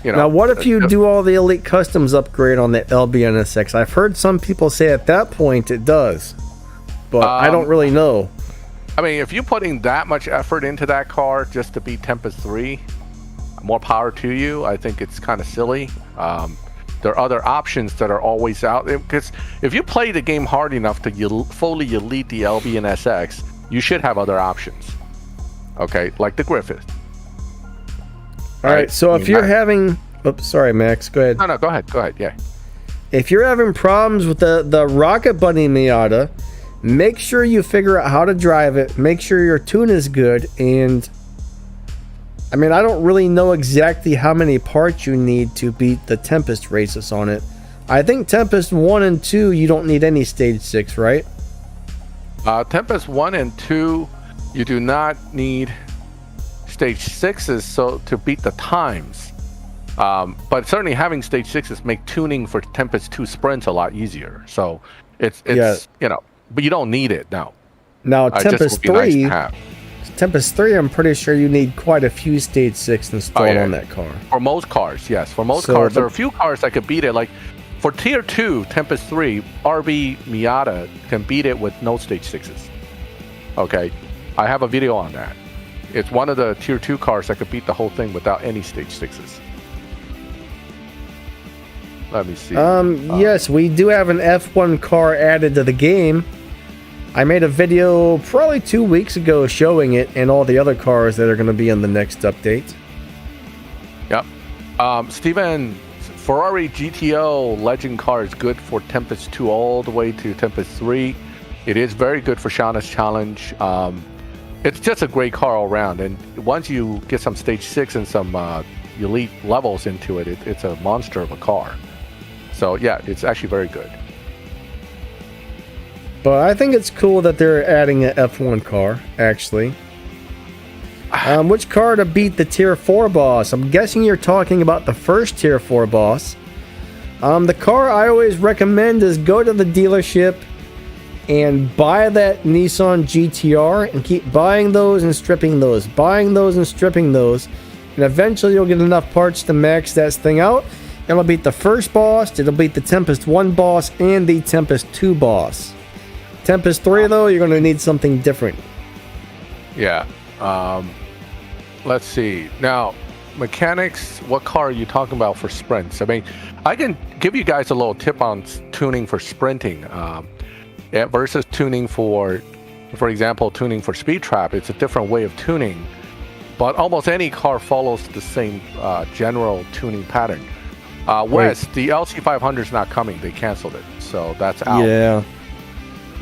A: Now, what if you do all the Elite Customs upgrade on the LB NSX? I've heard some people say at that point it does, but I don't really know.
B: I mean, if you're putting that much effort into that car just to beat Tempest 3, more power to you. I think it's kind of silly. There are other options that are always out. Because if you play the game hard enough to fully elite the LB and SX, you should have other options. Okay, like the Griffith.
A: All right, so if you're having... Oops, sorry, Max. Go ahead.
B: No, go ahead. Go ahead, yeah.
A: If you're having problems with the Rocket Bunny Miata, make sure you figure out how to drive it. Make sure your tune is good. And, I mean, I don't really know exactly how many parts you need to beat the Tempest races on it. I think Tempest 1 and 2, you don't need any stage 6, right?
B: Tempest 1 and 2... You do not need stage 6s to beat the times. But certainly having stage 6s make tuning for Tempest 2 sprints a lot easier. So it's but you don't need it now.
A: Now Tempest 3, Tempest 3, I'm pretty sure you need quite a few stage 6 installed on that car.
B: For most cars, yes. For most cars, there are a few cars that could beat it. Like for tier 2, Tempest 3, RB Miata can beat it with no stage 6s. Okay. I have a video on that. It's one of the tier 2 cars that could beat the whole thing without any stage 6s. Let me see.
A: Yes, we do have an F1 car added to the game. I made a video probably 2 weeks ago showing it and all the other cars that are going to be in the next update.
B: Yep. Steven, Ferrari GTO Legend car is good for Tempest 2 all the way to Tempest 3. It is very good for Shauna's Challenge. It's just a great car all around, and once you get some stage 6 and some elite levels into it, it's a monster of a car. So yeah, it's actually very good.
A: But I think it's cool that they're adding an F1 car, actually. Which car to beat the tier 4 boss? I'm guessing you're talking about the first tier 4 boss. The car I always recommend is go to the dealership and buy that Nissan GTR and keep buying those and stripping those, buying those and stripping those, and eventually you'll get enough parts to max that thing out. It'll beat the first boss, it'll beat the Tempest 1 boss, and the Tempest 2 boss. Tempest 3, though, you're going to need something different.
B: Yeah. Let's see. Now, mechanics, what car are you talking about for sprints? I mean, I can give you guys a little tip on tuning for sprinting. Versus tuning for example, tuning for speed trap. It's a different way of tuning. but almost any car follows the same general tuning pattern. Wes, the LC500 is not coming. They canceled it, so that's out.
A: Yeah.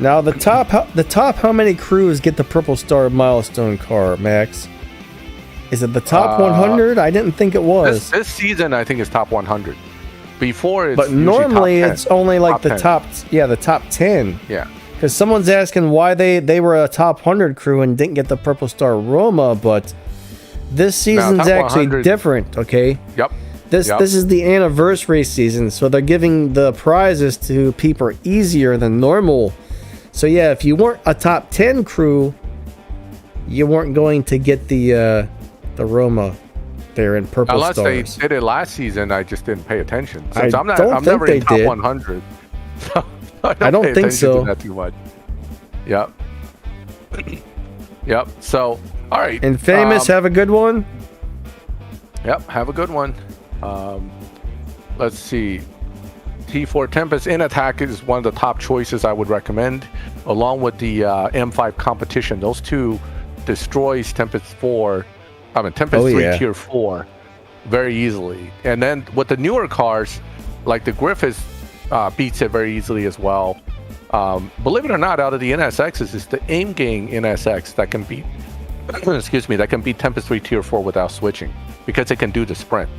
A: Now the top, how many crews get the Purple Star Milestone car, Max? Is it the top 100? I didn't think it was.
B: This season, I think it's top 100. Before it's
A: but normally it's only like the
B: 10.
A: the top 10.
B: Yeah.
A: Because someone's asking why they were a top 100 crew and didn't get the Purple Star Roma, but this season's actually different. Okay.
B: Yep.
A: This is the anniversary season, so they're giving the prizes to people easier than normal. So yeah, if you weren't a top 10 crew, you weren't going to get the Roma there in Purple
B: Unless
A: Stars.
B: they did it last season, I just didn't pay attention. Since I'm
A: think
B: never
A: they
B: in top
A: did.
B: 100. So
A: I don't
B: pay
A: think
B: attention
A: so.
B: to that too much. Yep. Yep. So, all right.
A: And Famous, have a good one.
B: Yep. Have a good one. Let's see. T4 Tempest in attack is one of the top choices I would recommend, along with the M5 competition. Those two destroys Tempest 3 tier 4 very easily. And then with the newer cars, like the Griffiths, beats it very easily as well. Believe it or not, out of the NSXs, it's the aim gang NSX that can beat that can beat Tempest 3 tier 4 without switching, because it can do the sprint.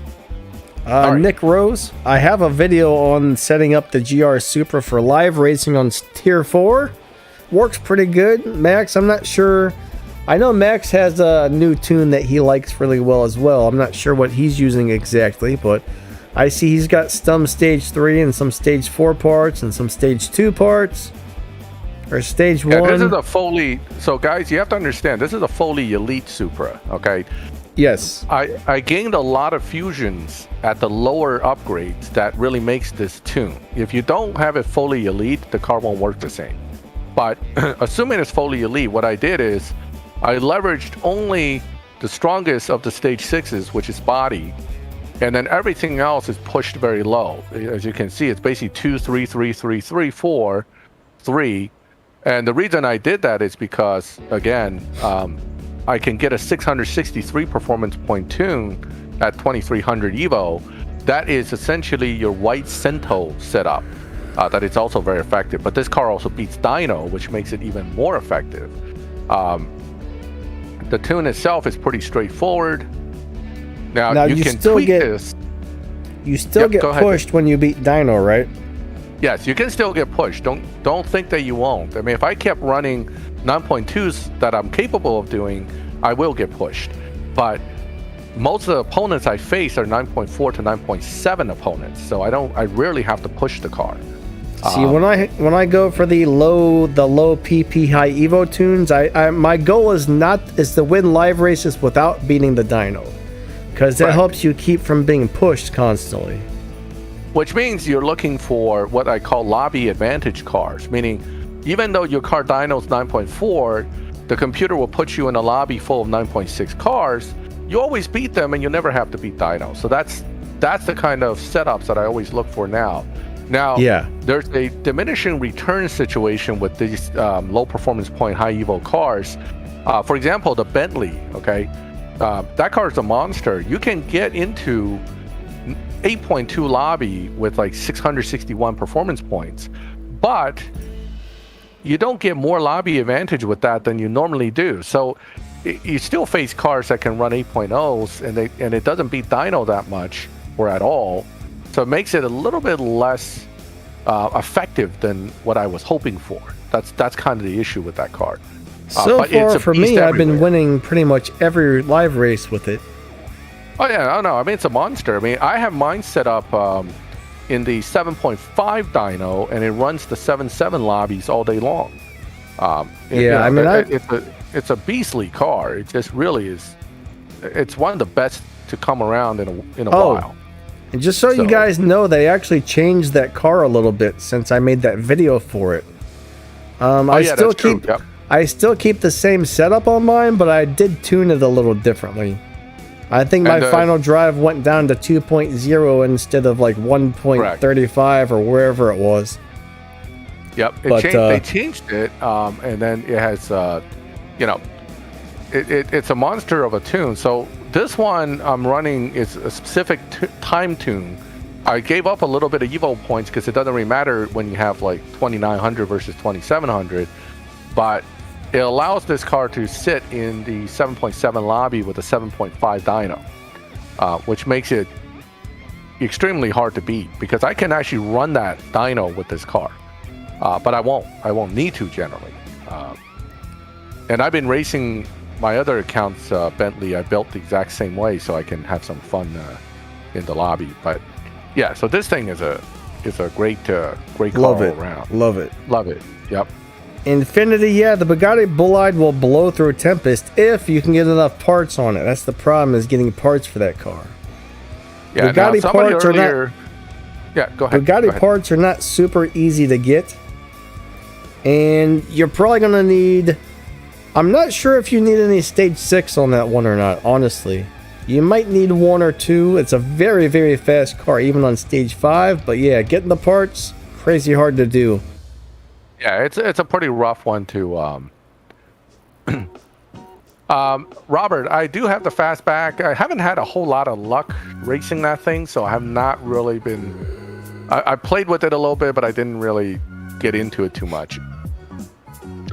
B: Right.
A: Nick Rose, I have a video on setting up the GR Supra for live racing on tier 4. Works pretty good. Max, I'm not sure. I know Max has a new tune that he likes really well as well. I'm not sure what he's using exactly, but I see he's got some stage 3 and some stage 4 parts and some stage 2 parts. Or stage 1.
B: This is a fully... So guys, you have to understand, this is a fully elite Supra, okay?
A: Yes.
B: I gained a lot of fusions at the lower upgrades that really makes this tune. If you don't have it fully elite, the car won't work the same. But assuming it's fully elite, what I did is I leveraged only the strongest of the stage 6s, which is body, and then everything else is pushed very low. As you can see, it's basically 2, 3, 3, 3, 3, 4, 3. And the reason I did that is because, again, I can get a 663 performance point tune at 2300 Evo. That is essentially your white Cento setup. That is also very effective. But this car also beats Dyno, which makes it even more effective. The tune itself is pretty straightforward. Now you can tweak this.
A: You still get pushed when you beat Dyno, right?
B: Yes, you can still get pushed. Don't think that you won't. I mean, if I kept running 9.2s that I'm capable of doing, I will get pushed. But most of the opponents I face are 9.4 to 9.7 opponents, so I rarely have to push the car.
A: See, when I go for the low PP high Evo tunes, my goal is to win live races without beating the dyno, because that helps you keep from being pushed constantly.
B: Which means you're looking for what I call lobby advantage cars, meaning even though your car dyno is 9.4, the computer will put you in a lobby full of 9.6 cars. You always beat them, and you never have to beat dyno. So that's the kind of setups that I always look for now. Now, there's a diminishing return situation with these low performance point high evo cars. For example, the Bentley, okay, that car is a monster. You can get into 8.2 lobby with like 661 performance points, but you don't get more lobby advantage with that than you normally do. So you still face cars that can run 8.0s, and it doesn't beat dyno that much or at all. So it makes it a little bit less effective than what I was hoping for. That's kind of the issue with that car.
A: So far for me, I've been winning pretty much every live race with it.
B: Oh yeah, no, I mean, it's a monster. I mean, I have mine set up in the 7.5 dyno, and it runs the 7.7 lobbies all day long. It's a beastly car. It just really is. It's one of the best to come around in a while.
A: And just so you guys know, they actually changed that car a little bit since I made that video for it. I still keep the same setup on mine, but I did tune it a little differently. I think my final drive went down to 2.0 instead of like 1.35 or wherever it was.
B: Yep, they changed it, and then it has, it's a monster of a tune. So this one I'm running is a specific time tune. I gave up a little bit of Evo points because it doesn't really matter when you have like 2900 versus 2700, but it allows this car to sit in the 7.7 lobby with a 7.5 dyno, which makes it extremely hard to beat because I can actually run that dyno with this car, but I won't need to generally. And I've been racing my other accounts, Bentley. I built the exact same way so I can have some fun in the lobby. But yeah, so this thing is a great car all around.
A: Love it.
B: Yep.
A: Infinity, yeah, the Bugatti Bolide will blow through Tempest if you can get enough parts on it. That's the problem, is getting parts for that car.
B: Yeah,
A: Bugatti parts are not.
B: Yeah, go ahead.
A: Bugatti parts are not super easy to get, and you're probably gonna need. I'm not sure if you need any stage 6 on that one or not. Honestly, you might need 1 or 2. It's a very, very fast car, even on stage 5. But yeah, getting the parts, crazy hard to do.
B: Yeah, it's a pretty rough one to. Robert, I do have the fastback. I haven't had a whole lot of luck racing that thing, so I have not really been. I played with it a little bit, but I didn't really get into it too much.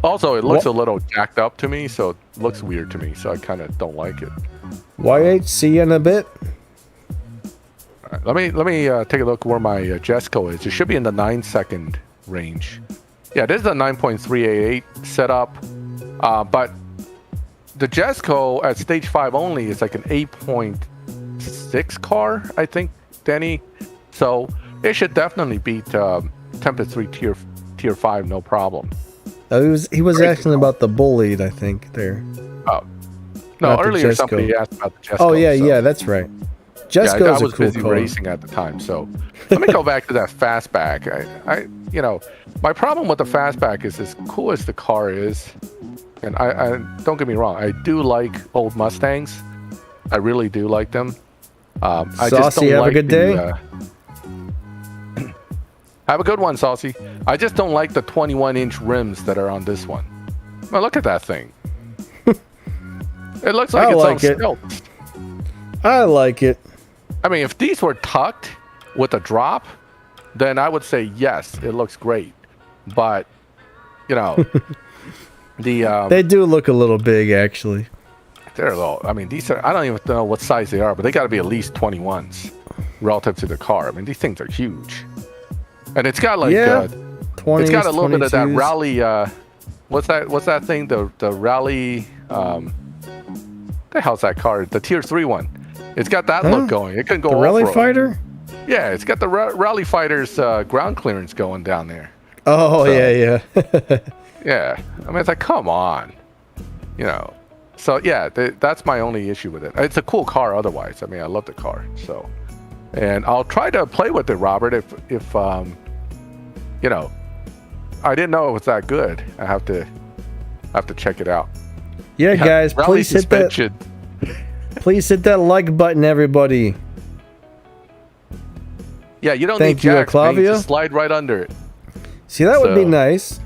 B: Also, it looks a little jacked up to me, so it looks weird to me, so I kind of don't like it.
A: YH, see you in a bit.
B: Right, let me take a look where my Jesco is. It should be in the 9-second range. Yeah, this is a 9.388 setup, but the Jesco at stage 5 only is like an 8.6 car, I think, Danny. So it should definitely beat Tempest 3 tier 5, no problem.
A: He was asking about the Bolide, I think, there.
B: Oh. No, earlier somebody asked about the Jesco.
A: Oh, yeah, yeah, that's right. Jesco's
B: I was
A: a cool
B: busy
A: car.
B: racing at the time, so let me go back to that fastback. I my problem with the fastback is, as cool as the car is, and I don't get me wrong, I do like old Mustangs. I really do like them. I just don't
A: have
B: like
A: a good day.
B: Have a good one, Saucy. I just don't like the 21-inch rims that are on this one. Well, look at that thing. It looks like it's on stilts.
A: I like it.
B: I mean, if these were tucked with a drop, then I would say yes, it looks great. But,
A: they do look a little big, actually.
B: They're low. I mean, these are, I don't even know what size they are, but they got to be at least 21s relative to the car. I mean, these things are huge. And it's got like,
A: 20s,
B: it's got a little
A: 22s.
B: bit of that rally, what's that thing? The rally, the hell's that car? The tier 3 one. It's got that look going. It can go off-road.
A: Rally Fighter?
B: Yeah, it's got the Rally Fighters ground clearance going down there.
A: Oh, so, yeah.
B: Yeah. I mean, it's like, come on. So, yeah, that's my only issue with it. It's a cool car otherwise. I mean, I love the car. So, and I'll try to play with it, Robert, if I didn't know it was that good. I have to check it out.
A: Yeah, guys, please hit that. Please hit that like button, everybody.
B: Yeah, you don't need jacks, man. You just slide right under it.
A: See, that would be nice,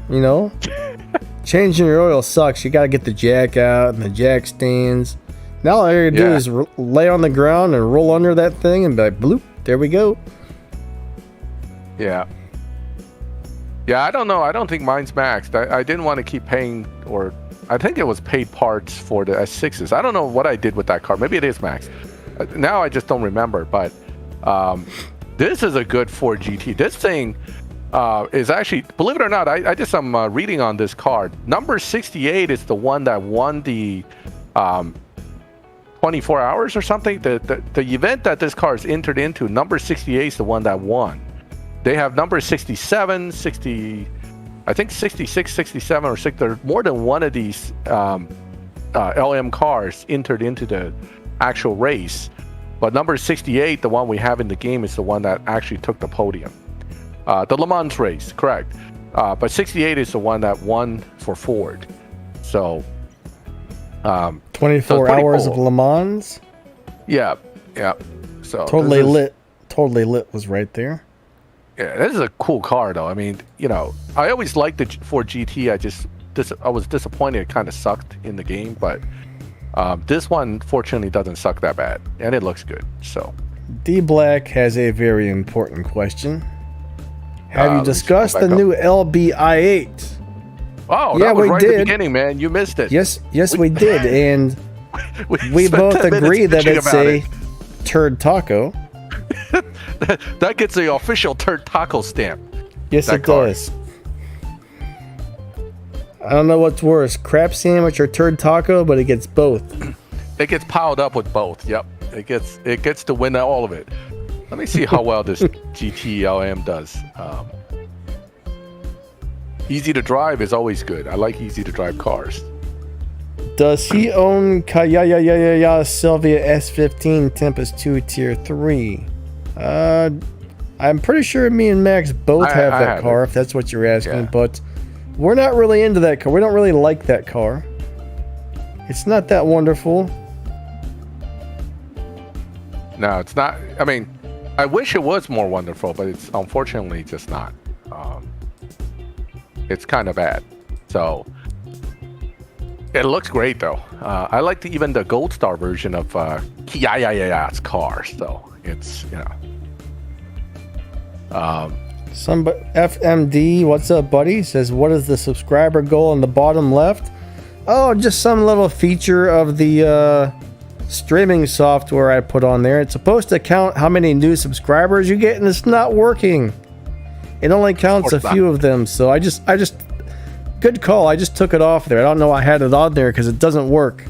A: Changing your oil sucks. You got to get the jack out and the jack stands. Now all you got to do is lay on the ground and roll under that thing and be like, bloop, there we go.
B: Yeah. Yeah, I don't know. I don't think mine's maxed. I didn't want to keep paying, or I think it was paid parts for the S6s. I don't know what I did with that car. Maybe it is maxed. Now I just don't remember, but this is a good Ford GT. This thing is actually, believe it or not, I did some reading on this car. Number 68 is the one that won the 24 hours or something. The event that this car is entered into, number 68 is the one that won. They have number 67, 60, I think 66, 67, or 6. There's more than one of these LM cars entered into the actual race. But number 68, the one we have in the game, is the one that actually took the podium. The Le Mans race, correct. But 68 is the one that won for Ford. So
A: 24 hours of Le Mans?
B: Yeah. So
A: Totally lit was right there.
B: Yeah, this is a cool car, though. I mean, I always liked the Ford GT. I was disappointed it kind of sucked in the game, but This one, fortunately, doesn't suck that bad, and it looks good. So,
A: D Black has a very important question. Have you
B: let's
A: discussed
B: go
A: the
B: back
A: new LBI8?
B: oh,
A: Yeah,
B: that was
A: we
B: right at the
A: did.
B: beginning, man. You missed it.
A: Yes, we did, and we
B: spent
A: both
B: 10 minutes
A: agree that
B: bitching
A: it's
B: about
A: a
B: it.
A: turd taco.
B: That gets the official turd taco stamp.
A: Yes,
B: That
A: it
B: car.
A: does. I don't know what's worse, crap sandwich or turd taco, but it gets both.
B: It gets piled up with both. Yep, it gets to win all of it. Let me see how well this GTLM does. Easy to drive is always good. I like easy to drive cars.
A: Does he own Kaya Sylvia S15 Tempest 2 Tier 3? I'm pretty sure me and Max both have
B: I
A: that
B: have
A: car,
B: it.
A: if that's what you're asking,
B: Yeah.
A: but we're not really into that car. We don't really like that car. It's not that wonderful.
B: No, it's not. I mean, I wish it was more wonderful, but it's unfortunately just not. It's kind of bad. So it looks great though. I like even the Gold Star version of Kiya's car. So it's
A: Somebody, FMD, what's up, buddy? Says, what is the subscriber goal on the bottom left? Oh, just some little feature of the streaming software I put on there. It's supposed to count how many new subscribers you get, and it's not working. It only counts a few of them, so I just, good call. I just took it off there. I don't know I had it on there because it doesn't work.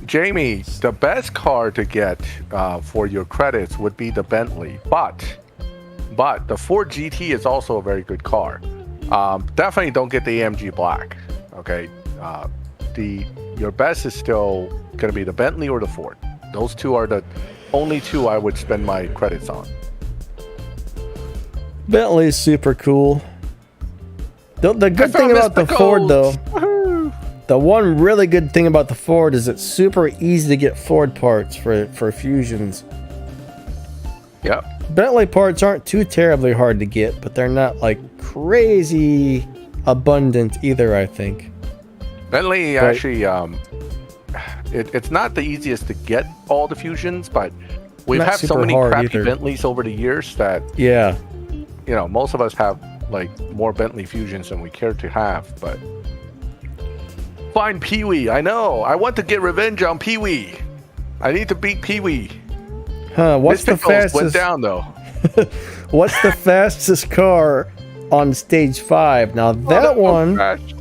B: Jamie, the best car to get for your credits would be the Bentley, but the Ford GT is also a very good car. Definitely don't get the AMG Black. Okay, your best is still going to be the Bentley or the Ford. Those two are the only two I would spend my credits on.
A: Bentley's super cool. The good thing about the Ford, though, the one really good thing about the Ford is it's super easy to get Ford parts for fusions.
B: Yep.
A: Bentley parts aren't too terribly hard to get, but they're not like crazy abundant either, I think.
B: Bentley
A: Right.
B: actually, it's not the easiest to get all the fusions, but we've
A: Not
B: had so
A: super
B: many
A: hard
B: crappy
A: either.
B: Bentleys over the years that
A: Yeah.
B: most of us have like more Bentley fusions than we care to have. But find Pee-wee. I know. I want to get revenge on Pee-wee. I need to beat Pee-wee.
A: Huh, what's the
B: Mysticals went
A: fastest
B: down though.
A: What's the fastest car on stage 5? Now that one
B: crashed.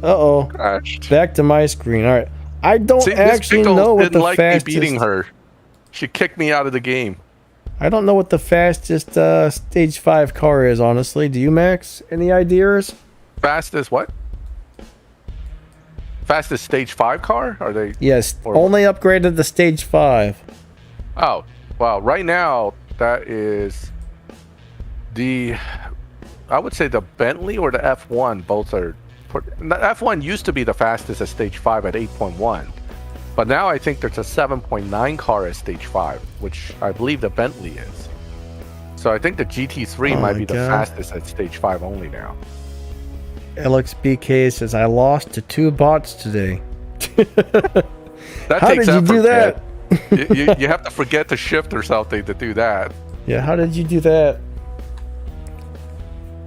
A: uh-oh.
B: Crashed.
A: Back to my screen. All right. I don't
B: See,
A: actually
B: Mysticals
A: know what
B: didn't
A: the
B: like
A: fastest
B: me beating her. She kicked me out of the game.
A: I don't know what the fastest stage 5 car is, honestly. Do you, Max? Any ideas?
B: Fastest what? Fastest stage 5 car? Are they?
A: Yes,
B: Or-
A: only upgraded to stage 5.
B: Oh, well, right now that is I would say the Bentley or the F1. Both are. The F1 used to be the fastest at stage 5 at 8.1, but now I think there's a 7.9 car at stage 5, which I believe the Bentley is. So I think the GT3
A: Oh
B: might
A: my
B: be the
A: God.
B: fastest at stage 5 only now.
A: LXBK says, I lost to 2 bots today.
B: That
A: How
B: takes
A: did you
B: effort,
A: do that?
B: kid. you have to forget to shift or something to do that.
A: Yeah, how did you do that?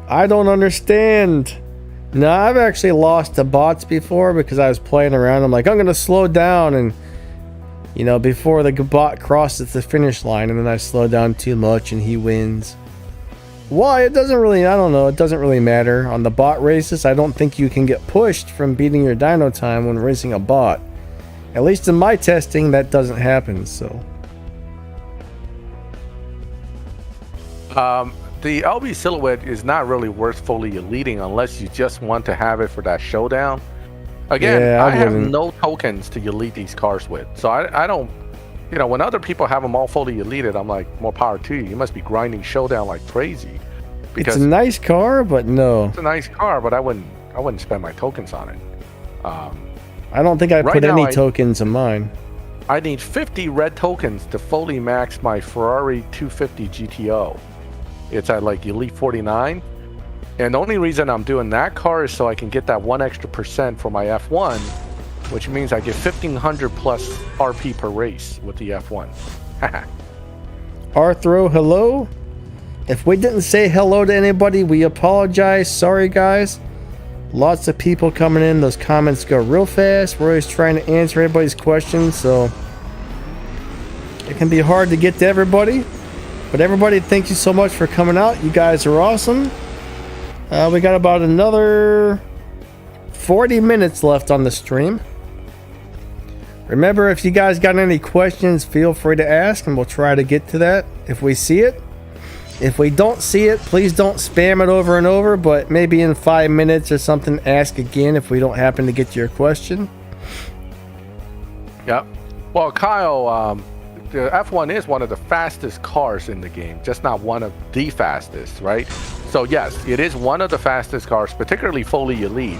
A: I don't understand. No, I've actually lost to bots before because I was playing around. I'm like, I'm going to slow down and, before the bot crosses the finish line, and then I slow down too much and he wins. Why? It doesn't really, I don't know. It doesn't really matter. On the bot races, I don't think you can get pushed from beating your dyno time when racing a bot. At least in my testing, that doesn't happen, so.
B: The LB silhouette is not really worth fully eliteing unless you just want to have it for that showdown. Again,
A: Yeah, I
B: I have
A: wouldn't.
B: no tokens to elite these cars with, so I don't. When other people have them all fully deleted, I'm like, more power to you. You must be grinding Showdown like crazy.
A: It's a nice car, but no.
B: It's a nice car, but I wouldn't spend my tokens on it.
A: I don't think I
B: Right
A: put
B: now,
A: any
B: I-
A: tokens in mine.
B: I need 50 red tokens to fully max my Ferrari 250 GTO. It's at like Elite 49. And the only reason I'm doing that car is so I can get that 1 extra % for my F1 which means I get 1,500 plus RP per race with the F1.
A: Arthro, hello. If we didn't say hello to anybody, we apologize. Sorry, guys. Lots of people coming in. Those comments go real fast. We're always trying to answer everybody's questions, so it can be hard to get to everybody. But everybody, thank you so much for coming out. You guys are awesome. We got about another 40 minutes left on the stream. Remember, if you guys got any questions, feel free to ask, and we'll try to get to that if we see it. If we don't see it, please don't spam it over and over, but maybe in 5 minutes or something, ask again if we don't happen to get to your question.
B: Yep. Well, Kyle, the F1 is one of the fastest cars in the game, just not one of the fastest, right? So yes, it is one of the fastest cars, particularly fully elite.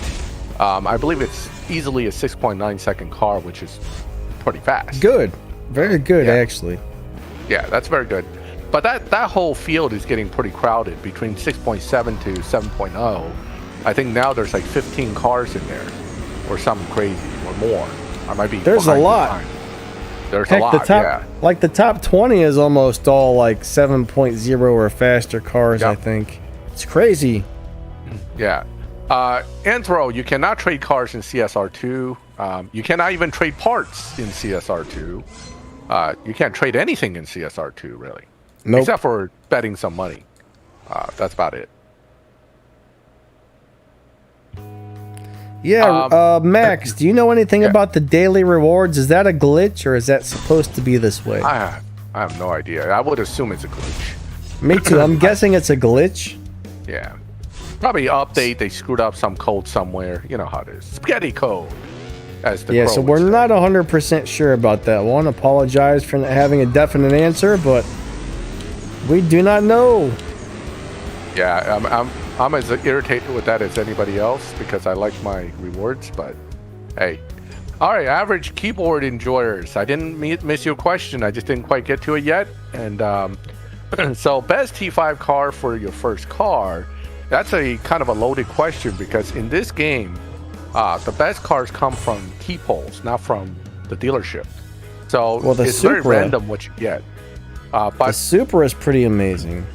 B: I believe it's easily a 6.9 second car, which is pretty fast.
A: Good. Very good, actually.
B: Yeah, that's very good. But that whole field is getting pretty crowded between 6.7 to 7.0. I think now there's like 15 cars in there or something crazy or more. I might be.
A: There's a lot.
B: There's
A: Heck,
B: a lot,
A: the top, like the top 20 is almost all like 7.0 or faster cars, I think. It's crazy.
B: Yeah. Anthro, you cannot trade cars in CSR2. You cannot even trade parts in CSR2. You can't trade anything in CSR2, really.
A: Nope.
B: Except for betting some money. That's about it.
A: Yeah, Max, do you know anything about the daily rewards? Is that a glitch, or is that supposed to be this way?
B: I have no idea. I would assume it's a glitch.
A: Me too. I'm guessing it's a glitch.
B: Yeah. Probably update. They screwed up some code somewhere. You know how it is. Spaghetti code. As the
A: So we're not 100% sure about that one. Apologize for not having a definite answer, but we do not know.
B: Yeah, I'm as irritated with that as anybody else because I like my rewards, but hey. All right, average keyboard enjoyers. I didn't miss your question. I just didn't quite get to it yet. And so best T5 car for your first car, that's a kind of a loaded question because in this game, the best cars come from key polls, not from the dealership. So it's very random what you get. But
A: the Supra is pretty amazing.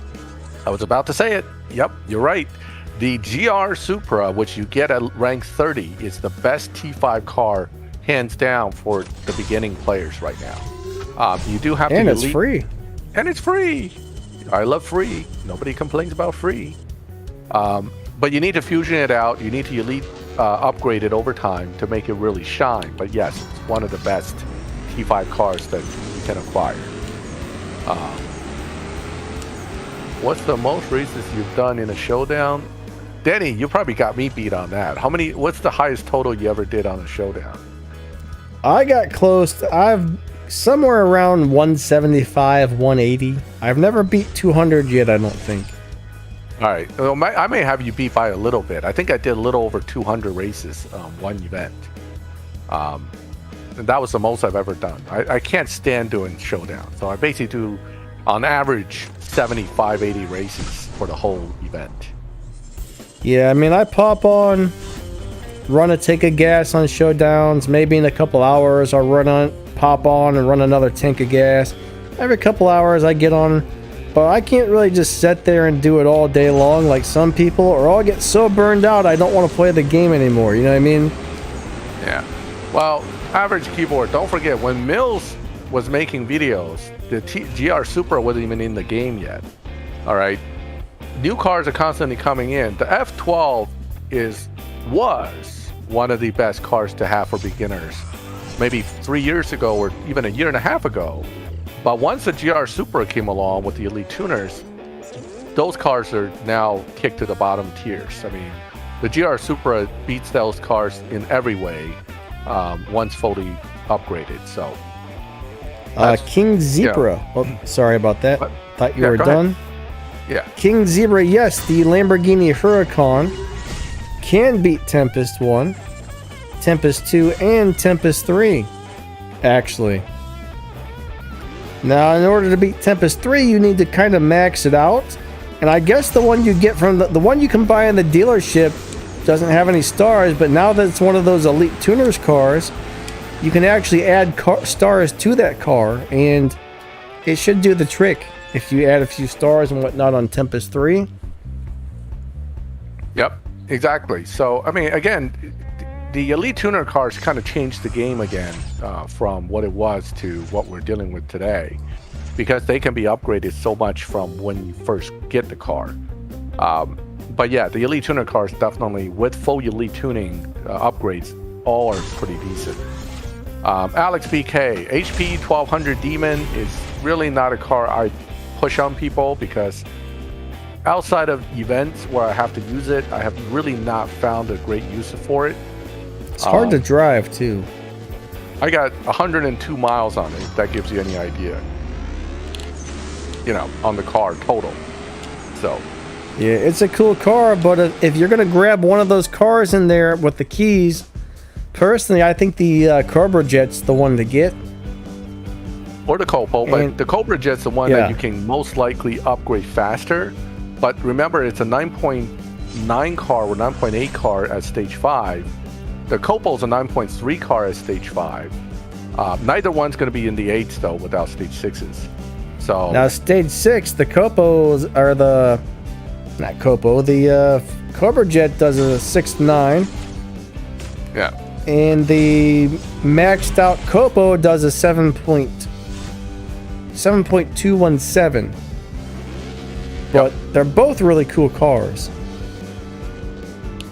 B: I was about to say it. Yep, you're right. The GR Supra, which you get at rank 30, is the best T5 car, hands down, for the beginning players right now. You do have to
A: And it's free.
B: And it's free. I love free. Nobody complains about free. But you need to fusion it out. You need to elite upgrade it over time to make it really shine. But yes, it's one of the best T5 cars that you can acquire. What's the most races you've done in a showdown? Denny, you probably got me beat on that. What's the highest total you ever did on a showdown?
A: I got close. I've somewhere around 175, 180. I've never beat 200 yet, I don't think.
B: All right. Well, I may have you beat by a little bit. I think I did a little over 200 races one event. And that was the most I've ever done. I can't stand doing showdown. So I basically do, on average, 75, 80 races for the whole event.
A: Yeah, I mean, I pop on, run a tank of gas on showdowns. Maybe in a couple hours, I'll pop on and run another tank of gas. Every couple hours, I get on. But I can't really just sit there and do it all day long like some people, or I'll get so burned out I don't want to play the game anymore. You know what I mean?
B: Yeah. Well, average keyboard, don't forget, when Mills was making videos, the GR Supra wasn't even in the game yet. All right. New cars are constantly coming in. The F12 was one of the best cars to have for beginners. Maybe 3 years ago or even a year and a half ago. But once the GR Supra came along with the Elite Tuners, those cars are now kicked to the bottom tiers. I mean, the GR Supra beats those cars in every way once fully upgraded. So,
A: King Zebra.
B: Yeah.
A: Oh, sorry about that. Thought you were done.
B: Yeah.
A: King Zebra, yes, the Lamborghini Huracan can beat Tempest 1, Tempest 2, and Tempest 3, actually. Now, in order to beat Tempest 3, you need to kind of max it out. And I guess the one you get from the one you can buy in the dealership doesn't have any stars, but now that it's one of those elite tuners cars, you can actually add stars to that car, and it should do the trick if you add a few stars and whatnot on Tempest 3.
B: Yep, exactly. So, I mean, again, the elite tuner cars kind of changed the game again from what it was to what we're dealing with today, because they can be upgraded so much from when you first get the car. But yeah, the elite tuner cars definitely, with full elite tuning upgrades, all are pretty decent. Alex BK, HP 1200 Demon is really not a car I push on people, because outside of events where I have to use it, I have really not found a great use for it.
A: It's hard to drive too.
B: I got 102 miles on it, if that gives you any idea. You know, on the car total. So
A: yeah, it's a cool car, but if you're gonna grab one of those cars in there with the keys, personally, I think the Cobra Jet's the one to get.
B: Or the Copo, but the Cobra Jet's the one that you can most likely upgrade faster. But remember, it's a 9.9 car or 9.8 car at stage 5. The Copo's a 9.3 car at stage 5. Neither one's going to be in the 8s though, without stage 6s. So
A: now stage 6, the Copos are the Cobra Jet does a 6.9.
B: Yeah.
A: And the maxed out Copo does a 7.217. But they're both really cool cars.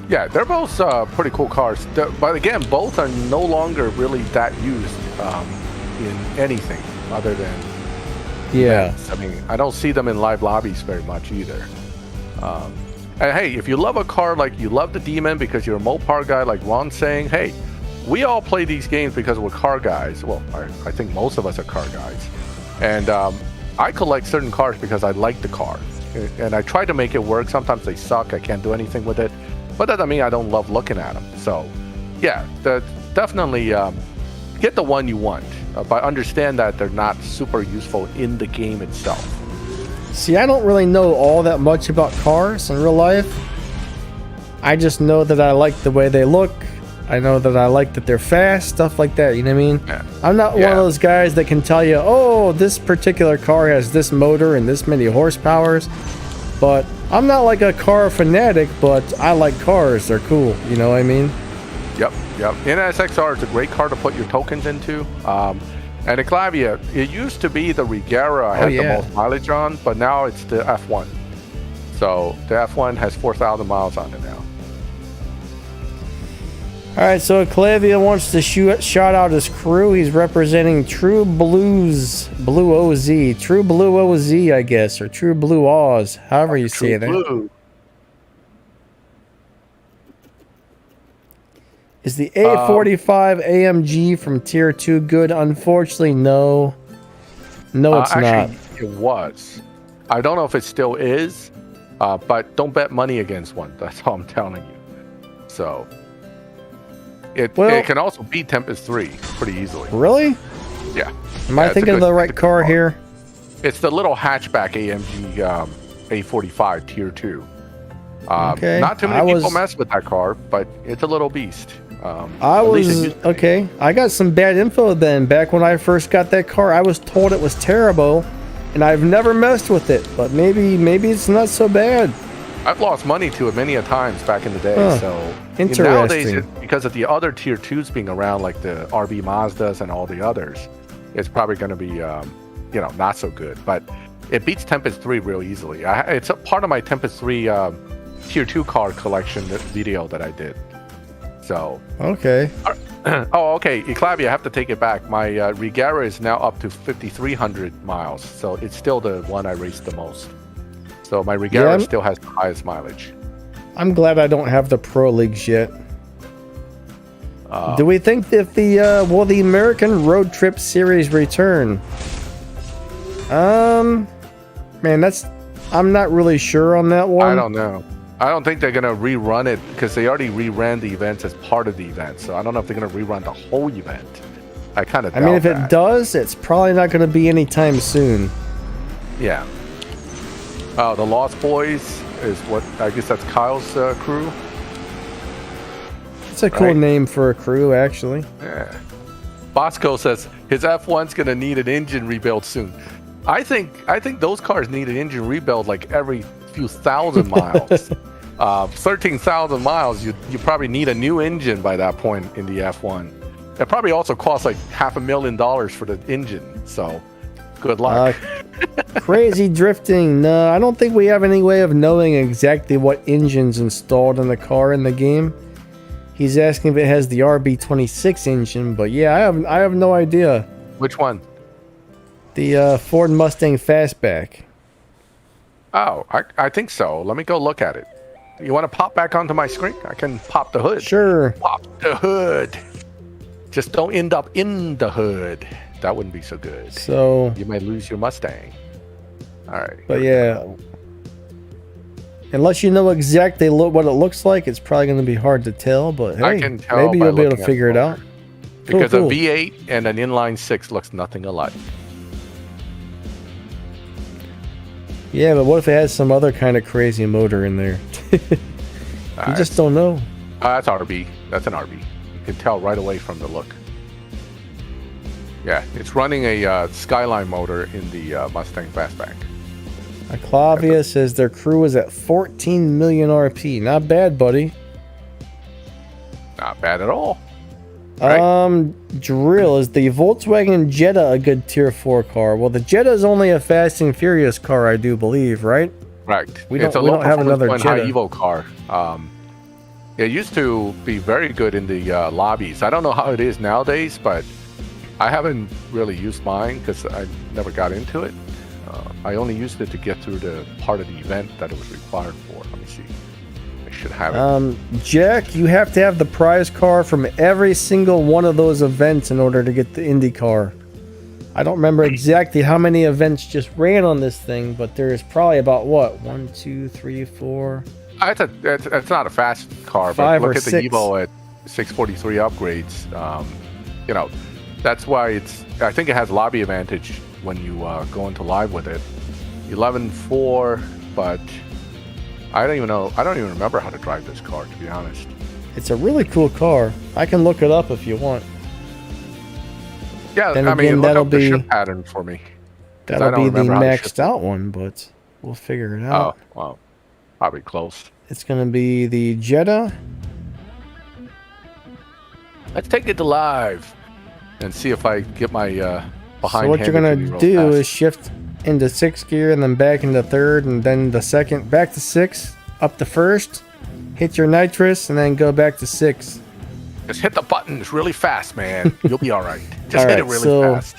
B: Yeah, they're both pretty cool cars. But again, both are no longer really that used in anything other than events. I mean, I don't see them in live lobbies very much either. And hey, if you love a car like you love the Demon because you're a Mopar guy, like Ron's saying, hey, we all play these games because we're car guys. Well, I think most of us are car guys. And I collect certain cars because I like the car. And I try to make it work. Sometimes they suck. I can't do anything with it. But that doesn't mean I don't love looking at them. So, yeah, definitely get the one you want. But understand that they're not super useful in the game itself.
A: See, I don't really know all that much about cars in real life. I just know that I like the way they look. I know that I like that they're fast, stuff like that, you know what I mean?
B: Yeah.
A: I'm not one of those guys that can tell you, oh, this particular car has this motor and this many horsepowers. But I'm not like a car fanatic, but I like cars. They're cool, you know what I mean?
B: Yep. NSXR is a great car to put your tokens into. And the Clavia, it used to be the Regera I had the most mileage on, but now it's the F1. So the F1 has 4,000 miles on it now.
A: Alright, so Clavia wants to shout out his crew. He's representing True Blue OZ, I guess, or True Blue Oz, however you say that. Is the A45 AMG from Tier 2 good? Unfortunately, no. No, it's
B: actually,
A: not.
B: It was. I don't know if it still is, but don't bet money against one. That's all I'm telling you. So it can also beat Tempest 3 pretty easily.
A: Really?
B: Yeah.
A: Am I thinking of the right car here?
B: It's the little hatchback AMG A45 Tier 2.
A: Okay.
B: Not too many people mess with that car, but it's a little beast.
A: Okay. I got some bad info then. Back when I first got that car, I was told it was terrible, and I've never messed with it. But maybe it's not so bad.
B: I've lost money to it many a times back in the day. So
A: interesting.
B: Nowadays, because of the other Tier 2s being around, like the RB Mazdas and all the others, it's probably going to be, not so good. But it beats Tempest 3 real easily. It's a part of my Tempest 3 Tier 2 car collection video that I did. So
A: okay.
B: Okay, Eclavia, I have to take it back. My Regera is now up to 5,300 miles, so it's still the one I raced the most. So my Regera still has the highest mileage.
A: I'm glad I don't have the Pro Leagues yet. Do we think that will the American Road Trip Series return? Man, I'm not really sure on that one.
B: I don't know. I don't think they're going to rerun it because they already reran the events as part of the event. So I don't know if they're going to rerun the whole event. I kind of doubt that. I mean, if it
A: does, it's probably not going to be anytime soon.
B: Yeah. The Lost Boys is what, I guess that's Kyle's crew.
A: It's a cool name for a crew, actually.
B: Yeah. Bosco says his F1's gonna need an engine rebuild soon. I think those cars need an engine rebuild like every few thousand miles. 13,000 miles, you probably need a new engine by that point in the F1. It probably also costs like $500,000 for the engine. So, good luck.
A: Crazy drifting. No, I don't think we have any way of knowing exactly what engine's installed in the car in the game. He's asking if it has the RB26 engine, but yeah, I have no idea.
B: Which one?
A: The Ford Mustang Fastback.
B: Oh, I think so. Let me go look at it. You want to pop back onto my screen? I can pop the hood.
A: Sure.
B: Pop the hood. Just don't end up in the hood. That wouldn't be so good.
A: So
B: you might lose your Mustang. All right.
A: But yeah, unless you know exactly what it looks like, it's probably going to be hard to tell. But hey,
B: I can tell
A: maybe you'll be able to figure it out.
B: Because a V8 and an inline 6 looks nothing alike.
A: Yeah, but what if it has some other kind of crazy motor in there? You just don't know.
B: That's RB. That's an RB. You can tell right away from the look. Yeah, it's running a Skyline motor in the Mustang Fastback.
A: Clavia says their crew is at 14 million RP. Not bad, buddy.
B: Not bad at all. Right?
A: Drill, is the Volkswagen Jetta a good tier 4 car? Well, the Jetta is only a Fast and Furious car, I do believe, right?
B: Right.
A: We don't have another Jetta.
B: High Evo car. It used to be very good in the lobbies. I don't know how it is nowadays, but I haven't really used mine because I never got into it. I only used it to get through the part of the event that it was required for. Let me see. I should have it.
A: Jack, you have to have the prize car from every single one of those events in order to get the Indy car. I don't remember exactly how many events just ran on this thing, but there's probably about, what, 1, 2, 3, 4...
B: It's not a fast car, but look at the Evo at 643 upgrades. You know, that's why I think it has lobby advantage when you go into live with it. 11.4, but I don't even remember how to drive this car, to be honest.
A: It's a really cool car. I can look it up if you want.
B: Yeah, then again, look up the shift pattern for me.
A: That'll be the maxed out one, but we'll figure it out.
B: Oh, well, probably close.
A: It's going to be the Jetta.
B: Let's take it to live and see if I get my behind.
A: So what you're going to do is shift into 6th gear and then back into 3rd and then the 2nd, back to 6th, up to 1st, hit your nitrous and then go back to 6th.
B: Just hit the buttons really fast, man. You'll be all right. Just hit it really fast.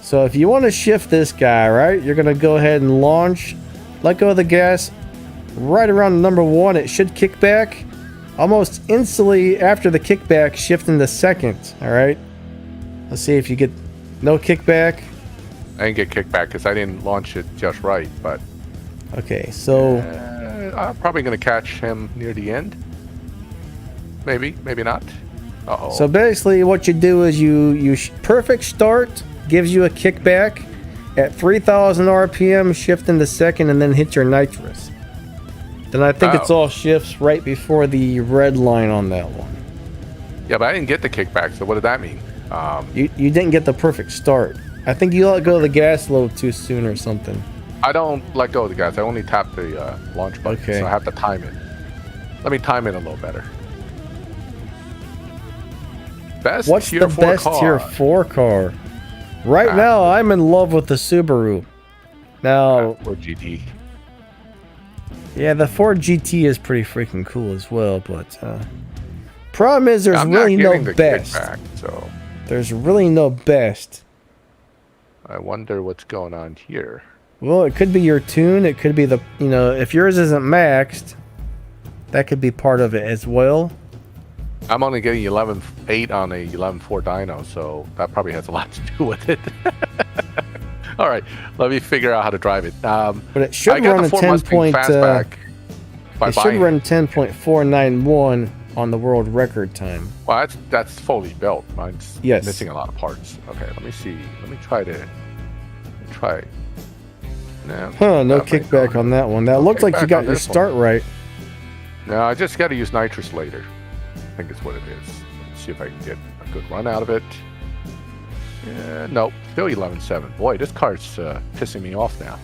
A: So if you want to shift this guy, right, you're going to go ahead and launch, let go of the gas. Right around number 1, it should kick back. Almost instantly after the kickback, shift into 2nd. All right. Let's see if you get no kickback.
B: I didn't get kickback because I didn't launch it just right, but.
A: Okay, so.
B: I'm probably going to catch him near the end. Maybe, maybe not. Uh-oh.
A: So basically what you do is you perfect start gives you a kickback at 3,000 RPM, shift into 2nd, and then hit your nitrous. Then I think it's all shifts right before the red line on that one.
B: Yeah, but I didn't get the kickback, so what did that mean?
A: You didn't get the perfect start. I think you let go of the gas a little too soon or something.
B: I don't let go of the gas. I only tap the launch button, so I have to time it. Let me time it a little better.
A: What's the best tier 4 car? Right now, I'm in love with the Subaru. Now,
B: Ford GT.
A: Yeah, the Ford GT is pretty freaking cool as well, but problem is there's really no best.
B: So
A: there's really no best.
B: I wonder what's going on here.
A: Well, it could be your tune. It could be the, if yours isn't maxed, that could be part of it as well.
B: I'm only getting 11.8 on a 11.4 dyno, so that probably has a lot to do with it. All right, let me figure out how to drive it.
A: But it should run a 10.491 on the world record time.
B: Well, that's fully built. Mine's missing a lot of parts. Okay, let me see. Let me try.
A: No kickback on that one. That looked like you got your start right.
B: No, I just got to use nitrous later. think is what it is. Let's see if I can get a good run out of it. Yeah, nope, still 11.7. Boy, this card's pissing me off now.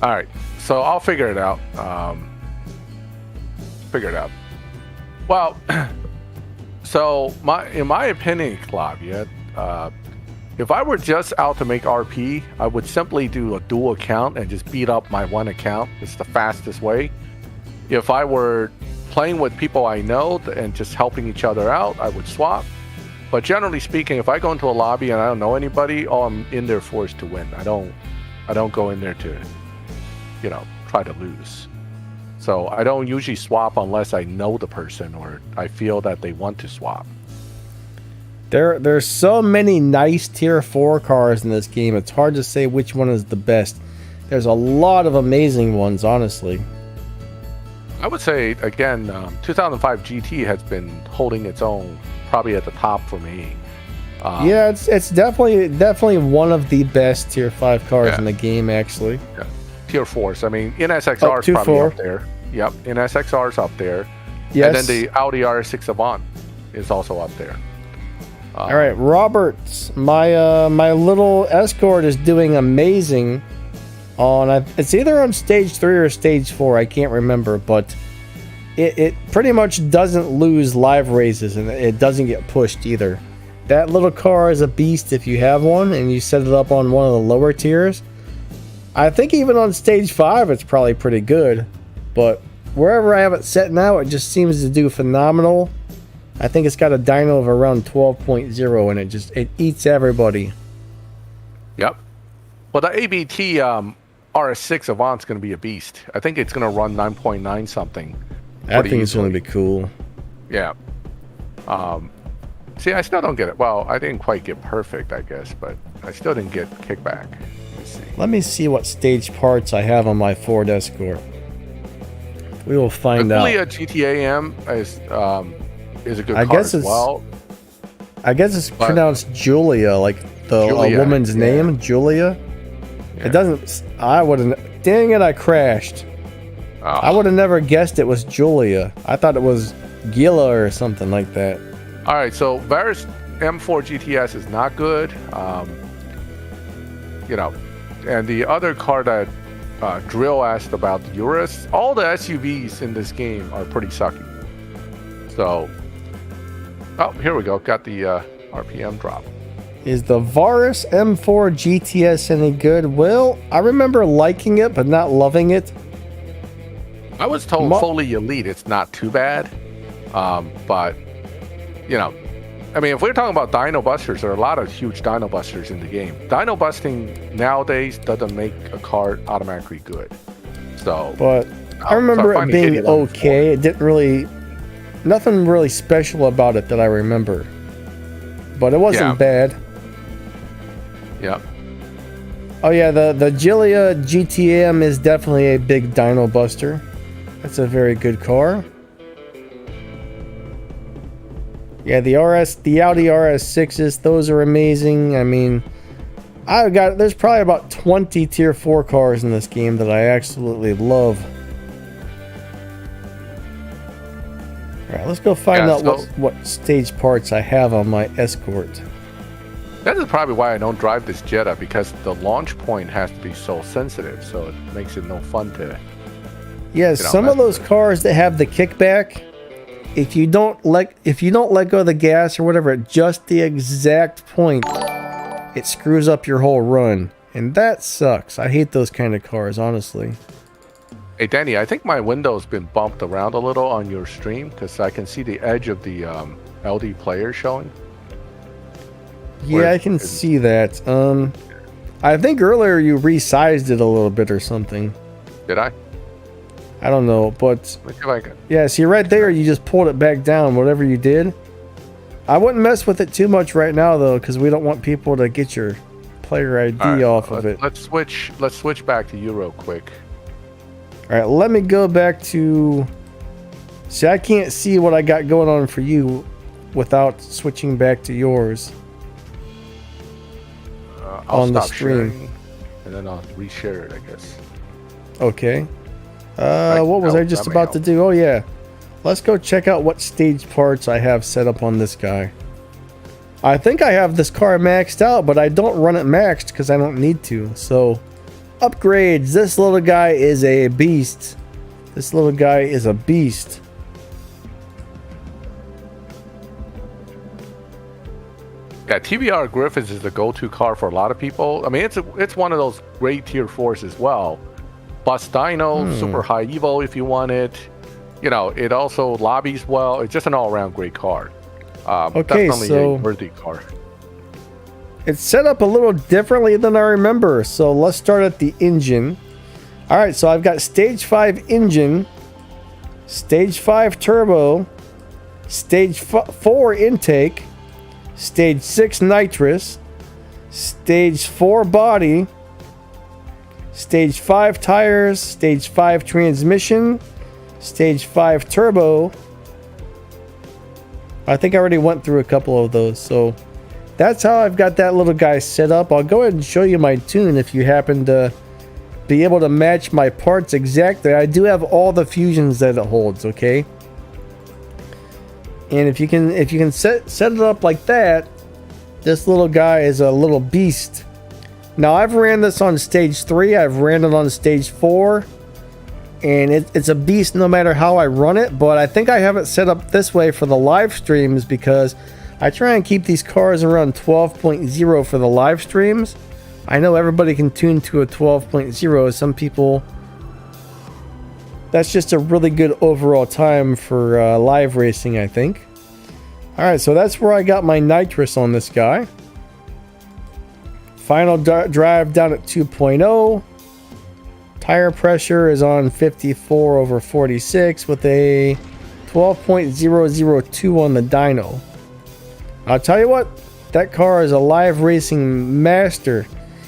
B: All right, so I'll figure it out. Well, so in my opinion, Clavia, if I were just out to make RP, I would simply do a dual account and just beat up my one account. It's the fastest way. If I were playing with people I know and just helping each other out, I would swap. But generally speaking, if I go into a lobby and I don't know anybody, all I'm in there for is to win. I don't go in there to, try to lose. So I don't usually swap unless I know the person or I feel that they want to swap.
A: There's so many nice tier 4 cars in this game. It's hard to say which one is the best. There's a lot of amazing ones, honestly.
B: I would say, again, 2005 GT has been holding its own, probably at the top for me.
A: Yeah, it's definitely one of the best tier 5 cars in the game, actually.
B: Yeah. Tier 4s. I mean, NSXR is probably up there. Yep, NSXR is up there.
A: Yes.
B: And then the Audi RS6 Avant is also up there.
A: All right, Roberts, my little Escort is doing amazing. It's either on stage 3 or stage 4. I can't remember, but it pretty much doesn't lose live races, and it doesn't get pushed either. That little car is a beast if you have one and you set it up on one of the lower tiers. I think even on stage 5 it's probably pretty good, but wherever I have it set now, it just seems to do phenomenal. I think it's got a dyno of around 12.0 and it eats everybody.
B: Yep. Well, the ABT RS6 Avant's going to be a beast. I think it's going to run 9.9 something.
A: I think it's going to be cool.
B: Yeah. See, I still don't get it. Well, I didn't quite get perfect, I guess, but I still didn't get kickback.
A: Let me see what stage parts I have on my Ford Escort. We will find out.
B: Hopefully a GTA M is a good car as well.
A: I guess it's pronounced Julia, like a woman's name, Julia. Yeah. It doesn't. I wouldn't. Dang it! I crashed. Oh. I would have never guessed it was Julia. I thought it was Gila or something like that.
B: All right, so Varus M4 GTS is not good. And the other car that Drill asked about, the Urus, all the SUVs in this game are pretty sucky. So, here we go. Got the RPM drop.
A: Is the Varus M4 GTS any good? Well, I remember liking it, but not loving it.
B: I was told fully elite, it's not too bad. But, I mean, if we're talking about dyno busters, there are a lot of huge dyno busters in the game. Dyno busting nowadays doesn't make a car automatically good. So,
A: but I remember it being okay. It didn't really, nothing really special about it that I remember. But it wasn't bad.
B: Yeah.
A: Oh yeah, the Gilia GTM is definitely a big dyno buster. That's a very good car. Yeah, the Audi RS6s, those are amazing. I mean, there's probably about 20 tier 4 cars in this game that I absolutely love. All right, let's go find out what stage parts I have on my Escort.
B: That is probably why I don't drive this Jetta, because the launch point has to be so sensitive, so it makes it no fun to.
A: Yeah, some of those cars that have the kickback, if you don't let go of the gas or whatever at just the exact point, it screws up your whole run, and that sucks. I hate those kind of cars, honestly.
B: Hey Danny, I think my window's been bumped around a little on your stream because I can see the edge of the LD player showing.
A: Yeah, I can see that. I think earlier you resized it a little bit or something.
B: Did I?
A: I don't know, but
B: like
A: yeah, see right there, you just pulled it back down, whatever you did. I wouldn't mess with it too much right now though, because we don't want people to get your player ID off of it.
B: Let's switch back to you real quick.
A: All right, let me go back to. See, I can't see what I got going on for you without switching back to yours.
B: I'll
A: on the
B: stop
A: stream,
B: sharing, and then I'll reshare it, I guess.
A: Okay. What was I just about to do? Oh yeah, let's go check out what stage parts I have set up on this guy. I think I have this car maxed out, but I don't run it maxed because I don't need to. So, upgrades. This little guy is a beast. This little guy is a beast.
B: Yeah, TBR Griffiths is the go-to car for a lot of people. I mean, it's one of those great tier 4s as well. Bus Dino, super high evo if you want it. You know, it also lobbies well. It's just an all-around great car.
A: Okay,
B: definitely
A: so
B: a worthy car.
A: it's set up a little differently than I remember. So let's start at the engine. All right, so I've got stage 5 engine, stage 5 turbo, stage 4 intake, stage 6 nitrous, stage 4 body, stage 5 tires, stage 5 transmission, stage 5 turbo. I think I already went through a couple of those, so that's how I've got that little guy set up. I'll go ahead and show you my tune if you happen to be able to match my parts exactly. I do have all the fusions that it holds, okay? And if you can set it up like that, this little guy is a little beast. Now I've ran this on stage 3, I've ran it on stage 4, and it's a beast no matter how I run it. But I think I have it set up this way for the live streams because I try and keep these cars around 12.0 for the live streams. I know everybody can tune to a 12.0. Some people, that's just a really good overall time for live racing, I think. Alright, so that's where I got my nitrous on this guy. Final drive down at 2.0. Tire pressure is on 54/46 with a 12.002 on the dyno. I'll tell you what, that car is a live racing master.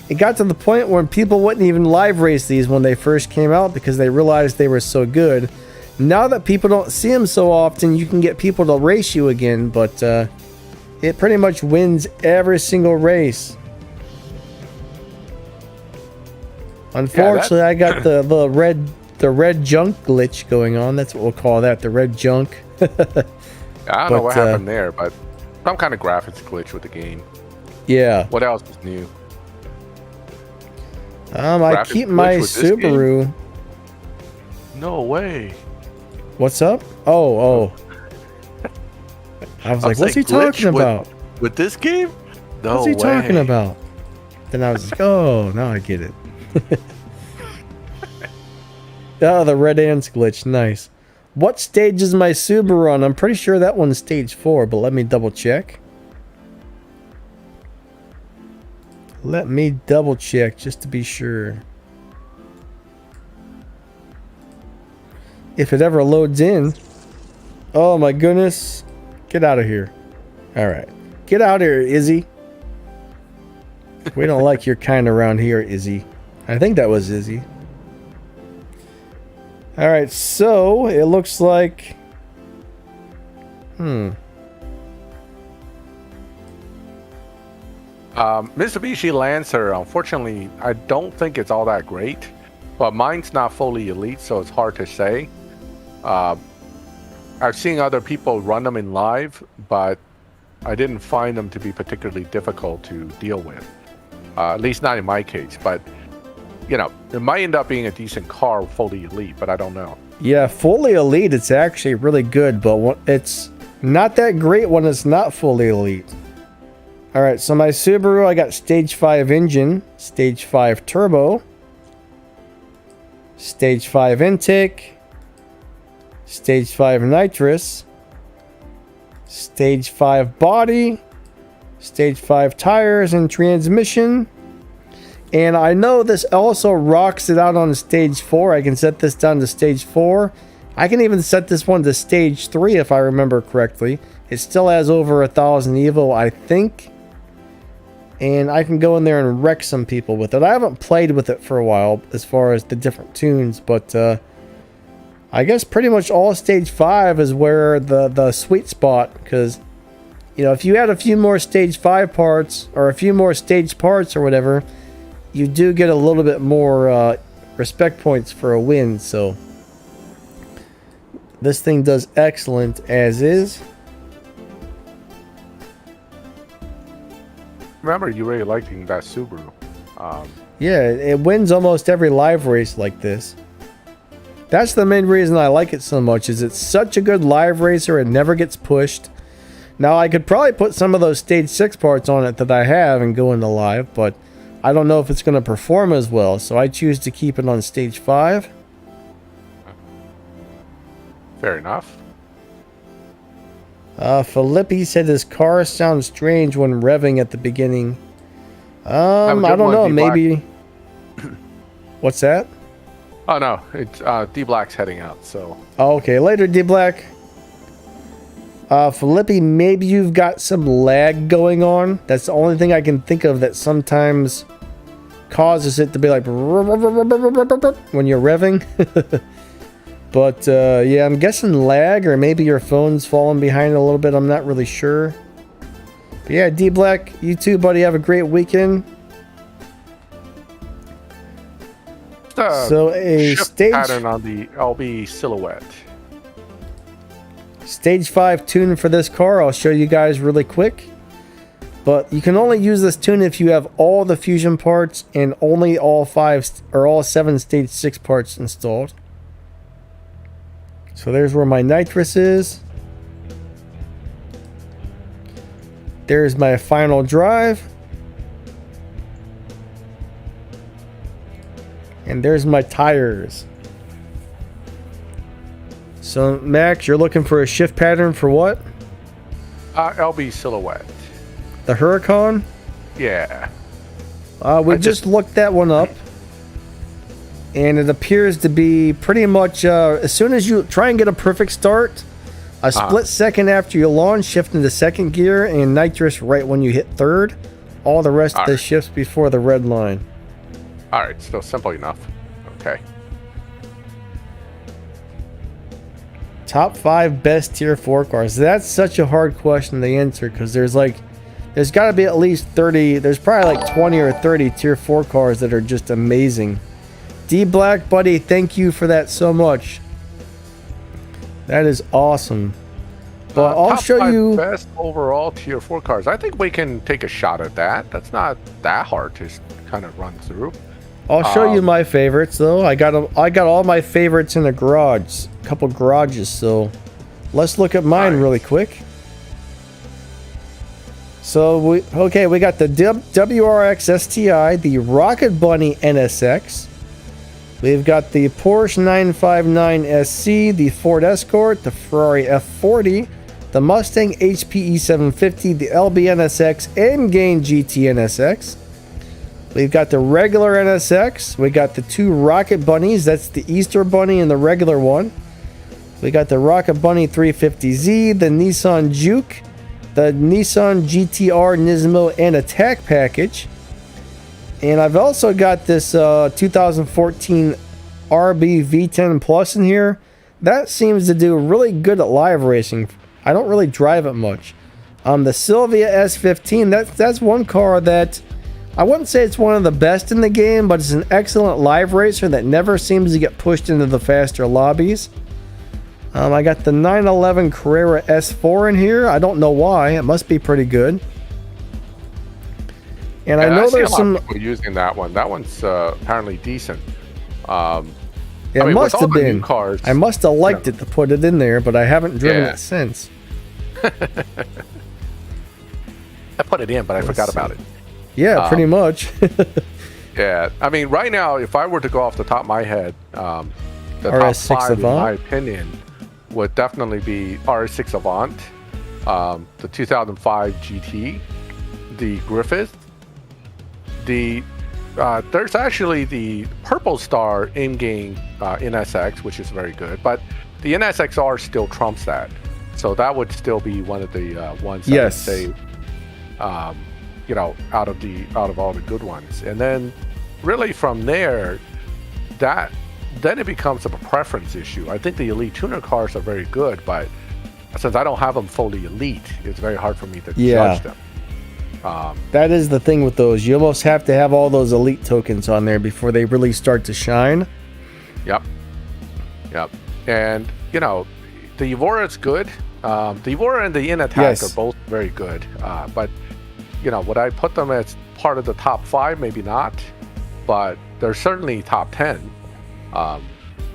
A: It got to the point where people wouldn't even live race these when they first came out because they realized they were so good. Now that people don't see them so often, you can get people to race you again, but it pretty much wins every single race. Unfortunately, I got the red junk glitch going on. That's what we'll call that, the red junk.
B: I don't know what happened there, but some kind of graphics glitch with the game.
A: Yeah.
B: What else is new?
A: I keep my Subaru.
B: No way.
A: What's up? Oh. I was like, what's he talking about?
B: With this game? No
A: What's he talking about? Then I was like, oh, now I get it. Oh, the red ants glitch. Nice. What stage is my Subaru on? I'm pretty sure that one's stage 4, but let me double check. Let me double check just to be sure. If it ever loads in. Oh my goodness. Get out of here. Alright. Get out of here, Izzy. We don't like your kind around here, Izzy. I think that was Izzy. Alright, so it looks like...
B: Mitsubishi Lancer, unfortunately, I don't think it's all that great. But mine's not fully elite, so it's hard to say. I've seen other people run them in live, but I didn't find them to be particularly difficult to deal with. At least not in my case, but you know, it might end up being a decent car fully elite, but I don't know.
A: Yeah, fully elite, it's actually really good, but it's not that great when it's not fully elite. Alright, so my Subaru, I got stage 5 engine, stage 5 turbo, stage 5 intake, stage 5 nitrous, stage 5 body, stage 5 tires and transmission. And I know this also rocks it out on stage 4. I can set this down to stage 4. I can even set this one to stage 3 if I remember correctly. It still has over 1,000 evo, I think. And I can go in there and wreck some people with it. I haven't played with it for a while as far as the different tunes, but I guess pretty much all stage 5 is where the sweet spot, because you know, if you add a few more stage 5 parts or a few more stage parts or whatever, you do get a little bit more respect points for a win. So This thing does excellent as is.
B: Remember, you really liking that Subaru.
A: Yeah, it wins almost every live race like this. That's the main reason I like it so much, is it's such a good live racer. It never gets pushed. Now, I could probably put some of those Stage 6 parts on it that I have and go into live, but I don't know if it's going to perform as well, so I choose to keep it on Stage 5.
B: Fair enough.
A: Filippi said his car sounds strange when revving at the beginning. I don't know, maybe... What's that?
B: Oh, no. It's D-Black's heading out, so...
A: Oh, okay, later, D-Black. Filippi, maybe you've got some lag going on. That's the only thing I can think of that sometimes causes it to be like... when you're revving. But, yeah, I'm guessing lag, or maybe your phone's falling behind a little bit. I'm not really sure. But yeah, D-Black, you too, buddy. Have a great weekend. So a stage
B: pattern on the LB silhouette.
A: Stage 5 tune for this car. I'll show you guys really quick. But you can only use this tune if you have all the fusion parts and only all 7 stage 6 parts installed. So there's where my nitrous is. There's my final drive. And there's my tires. So Max, you're looking for a shift pattern for what?
B: LB silhouette.
A: The Huracan?
B: Yeah.
A: We just looked that one up. And it appears to be pretty much, as soon as you try and get a perfect start, a split second after you launch, shift into second gear, and nitrous right when you hit third. All the rest of the shifts before the red line.
B: Alright, still simple enough. Okay.
A: Top 5 best tier 4 cars. That's such a hard question to answer, because there's got to be at least 30, there's probably like 20 or 30 tier 4 cars that are just amazing. D-Black, buddy, thank you for that so much. That is awesome. But I'll show you
B: best overall tier 4 cars. I think we can take a shot at that. That's not that hard to kind of run through.
A: I'll show you my favorites though. I got all my favorites in the garage, a couple garages. So let's look at mine really quick. So we got the WRX STI, the Rocket Bunny NSX. We've got the Porsche 959 SC, the Ford Escort, the Ferrari F40, the Mustang HPE 750, the LB NSX, and Gain GT NSX. We've got the regular NSX. We got the 2 Rocket Bunnies. That's the Easter Bunny and the regular one. We got the Rocket Bunny 350Z, the Nissan Juke, the Nissan GTR Nismo and Attack package. And I've also got this 2014 RB V10 Plus in here. That seems to do really good at live racing. I don't really drive it much. The Silvia S15, that's one car that I wouldn't say it's one of the best in the game, but it's an excellent live racer that never seems to get pushed into the faster lobbies. I got the 911 Carrera S4 in here. I don't know why. It must be pretty good. And I know there's some
B: people using that one. That one's apparently decent.
A: It must have been. Cars, I must have liked it to put it in there, but I haven't driven it since.
B: I put it in, but I forgot about it.
A: Yeah, pretty much.
B: Yeah, I mean, right now, if I were to go off the top of my head, the
A: RS6
B: top 5,
A: Avant,
B: in my opinion, would definitely be RS6 Avant, the 2005 GT, the Griffith, there's actually the Purple Star in-game NSX, which is very good, but the NSXR still trumps that. So that would still be one of the ones that I would say, out of all the good ones. And then really from there, then it becomes a preference issue. I think the Elite Tuner cars are very good, but since I don't have them fully elite, it's very hard for me to judge them.
A: That is the thing with those. You almost have to have all those elite tokens on there before they really start to shine.
B: Yep. And, the Evora is good. The Evora and the In Attack are both very good. But would I put them as part of the top 5? Maybe not. But they're certainly top 10.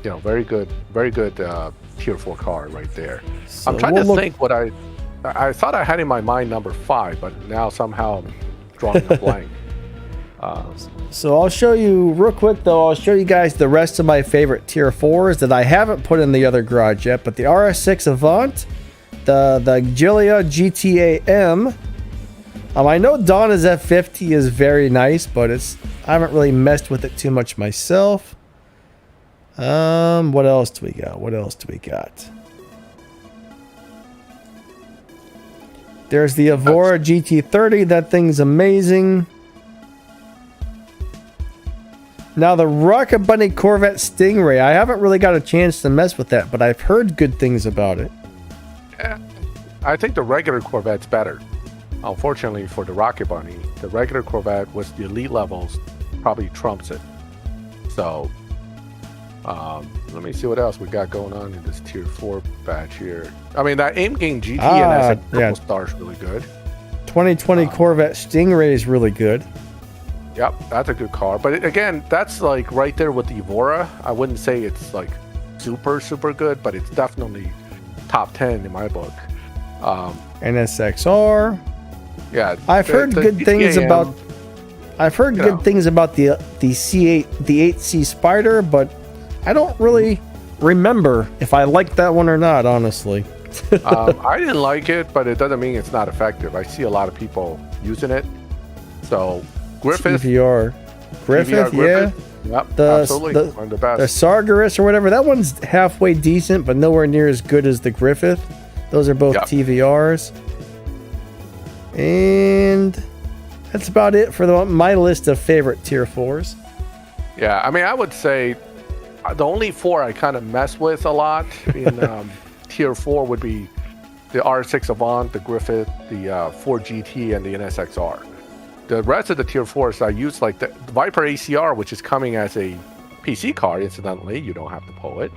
B: Very good tier 4 car right there. So I'm trying to think what I thought I had in my mind number 5, but now somehow I'm drawing a blank.
A: So I'll show you real quick though. I'll show you guys the rest of my favorite tier 4s that I haven't put in the other garage yet. But the RS6 Avant, the Giulia GTA-M. I know Donna's F50 is very nice, but I haven't really messed with it too much myself. What else do we got? There's the Evora GT30. That thing's amazing. Now the Rocket Bunny Corvette Stingray. I haven't really got a chance to mess with that, but I've heard good things about it.
B: Yeah, I think the regular Corvette's better. Unfortunately for the Rocket Bunny, the regular Corvette with the elite levels probably trumps it. So, let me see what else we got going on in this tier 4 batch here. I mean, that Aim King GT and SF Purple Star is really good. 2020
A: Corvette Stingray is really good.
B: Yep, that's a good car. But again, that's like right there with the Evora. I wouldn't say it's like super good, but it's definitely top 10 in my book.
A: NSXR.
B: Yeah,
A: I've heard good things about. I've heard good things about the C8, the 8C Spider, but I don't really remember if I liked that one or not. Honestly,
B: I didn't like it, but it doesn't mean it's not effective. I see a lot of people using it. So Griffith,
A: Griffith, yeah.
B: Yep, absolutely. One of the best.
A: The Sargeras or whatever, that one's halfway decent, but nowhere near as good as the Griffith. Those are both TVRs. And that's about it for my list of favorite tier 4s.
B: Yeah, I mean, I would say the only 4 I kind of mess with a lot in tier 4 would be the R6 Avant, the Griffith, the Ford GT, and the NSXR. The rest of the tier 4s I use, like the Viper ACR, which is coming as a PC car, incidentally. You don't have to pull it.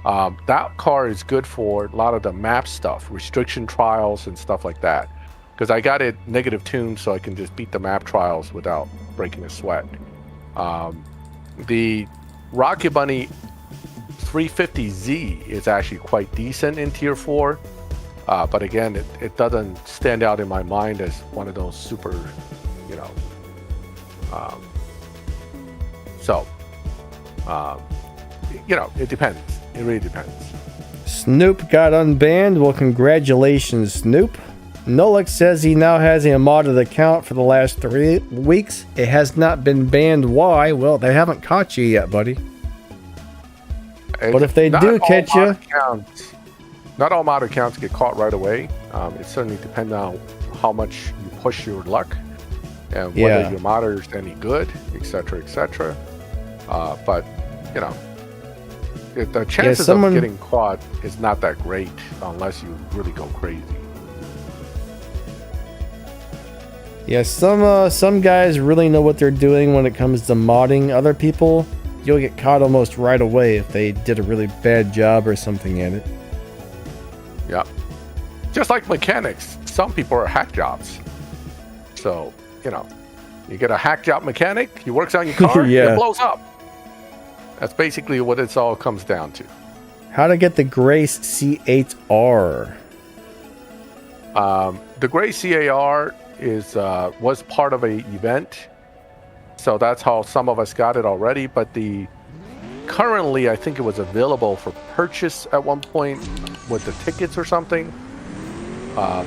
B: That car is good for a lot of the map stuff, restriction trials and stuff like that. Because I got it negative tuned so I can just beat the map trials without breaking a sweat. The Rocket Bunny 350Z is actually quite decent in tier 4. But again, it doesn't stand out in my mind as one of those super, it depends. It really depends.
A: Snoop got unbanned. Well, congratulations, Snoop. Nolik says he now has a modded account for the last 3 weeks. It has not been banned. Why? Well, they haven't caught you yet, buddy. But if they do catch you...
B: Not all mod accounts get caught right away. It certainly depends on how much you push your luck and whether your modder is any good, etc., etc. But, the chances of getting caught is not that great unless you really go crazy.
A: Yeah, some guys really know what they're doing when it comes to modding. Other people, you'll get caught almost right away if they did a really bad job or something at it.
B: Yeah. Just like mechanics, some people are hack jobs. So, you get a hack job mechanic, he works on your car, it blows up. That's basically what it all comes down to.
A: How to get the Grace C8R.
B: The Grace CAR was part of an event, so that's how some of us got it already. But currently, I think it was available for purchase at one point with the tickets or something,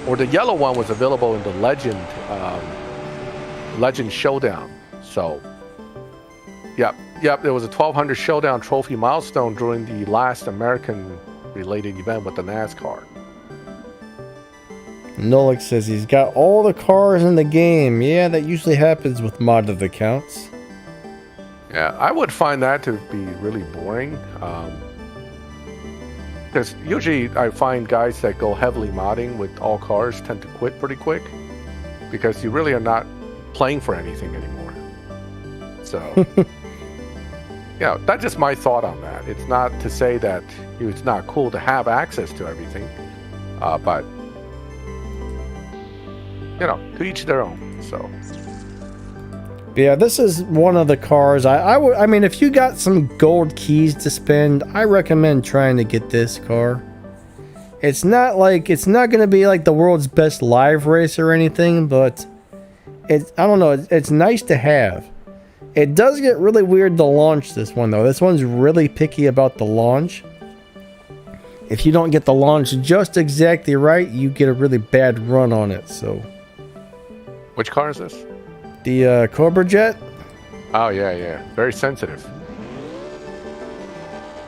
B: or the yellow one was available in the Legend Showdown. So, yep, there was a 1200 Showdown trophy milestone during the last American-related event with the NASCAR.
A: Nolik says he's got all the cars in the game. Yeah, that usually happens with modded accounts.
B: Yeah, I would find that to be really boring. Because usually I find guys that go heavily modding with all cars tend to quit pretty quick. Because you really are not playing for anything anymore. So, that's just my thought on that. It's not to say that it's not cool to have access to everything, but to each their own. So.
A: Yeah, this is one of the cars I mean, if you got some gold keys to spend, I recommend trying to get this car. It's not going to be like the world's best live race or anything, but I don't know, it's nice to have. It does get really weird to launch this one though. This one's really picky about the launch. If you don't get the launch just exactly right, you get a really bad run on it. So,
B: which car is this?
A: The Cobra Jet.
B: Oh yeah, very sensitive.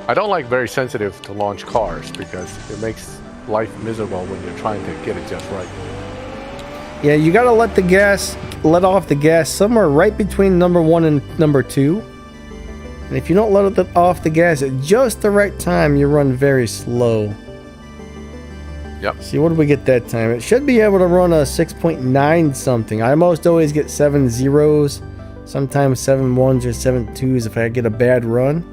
B: I don't like very sensitive to launch cars because it makes life miserable when you're trying to get it just right.
A: Yeah, you gotta let off the gas somewhere right between number 1 and number 2. And if you don't let it off the gas at just the right time, you run very slow.
B: Yep.
A: See, what did we get that time? It should be able to run a 6.9 something. I most always get 7 zeros, sometimes 7 ones or 7 twos if I get a bad run.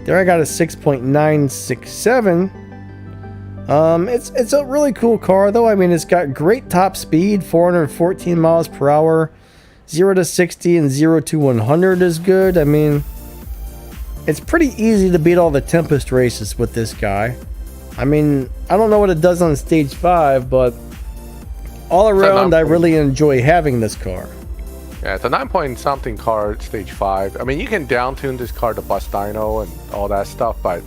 A: There I got a 6.967. It's a really cool car though. I mean, it's got great top speed, 414 miles per hour. 0 to 60 and 0 to 100 is good. I mean, it's pretty easy to beat all the Tempest races with this guy. I mean, I don't know what it does on stage 5, but all around I really enjoy having this car.
B: Yeah, it's a 9-point-something car at stage 5. I mean, you can down-tune this car to bust dyno and all that stuff, but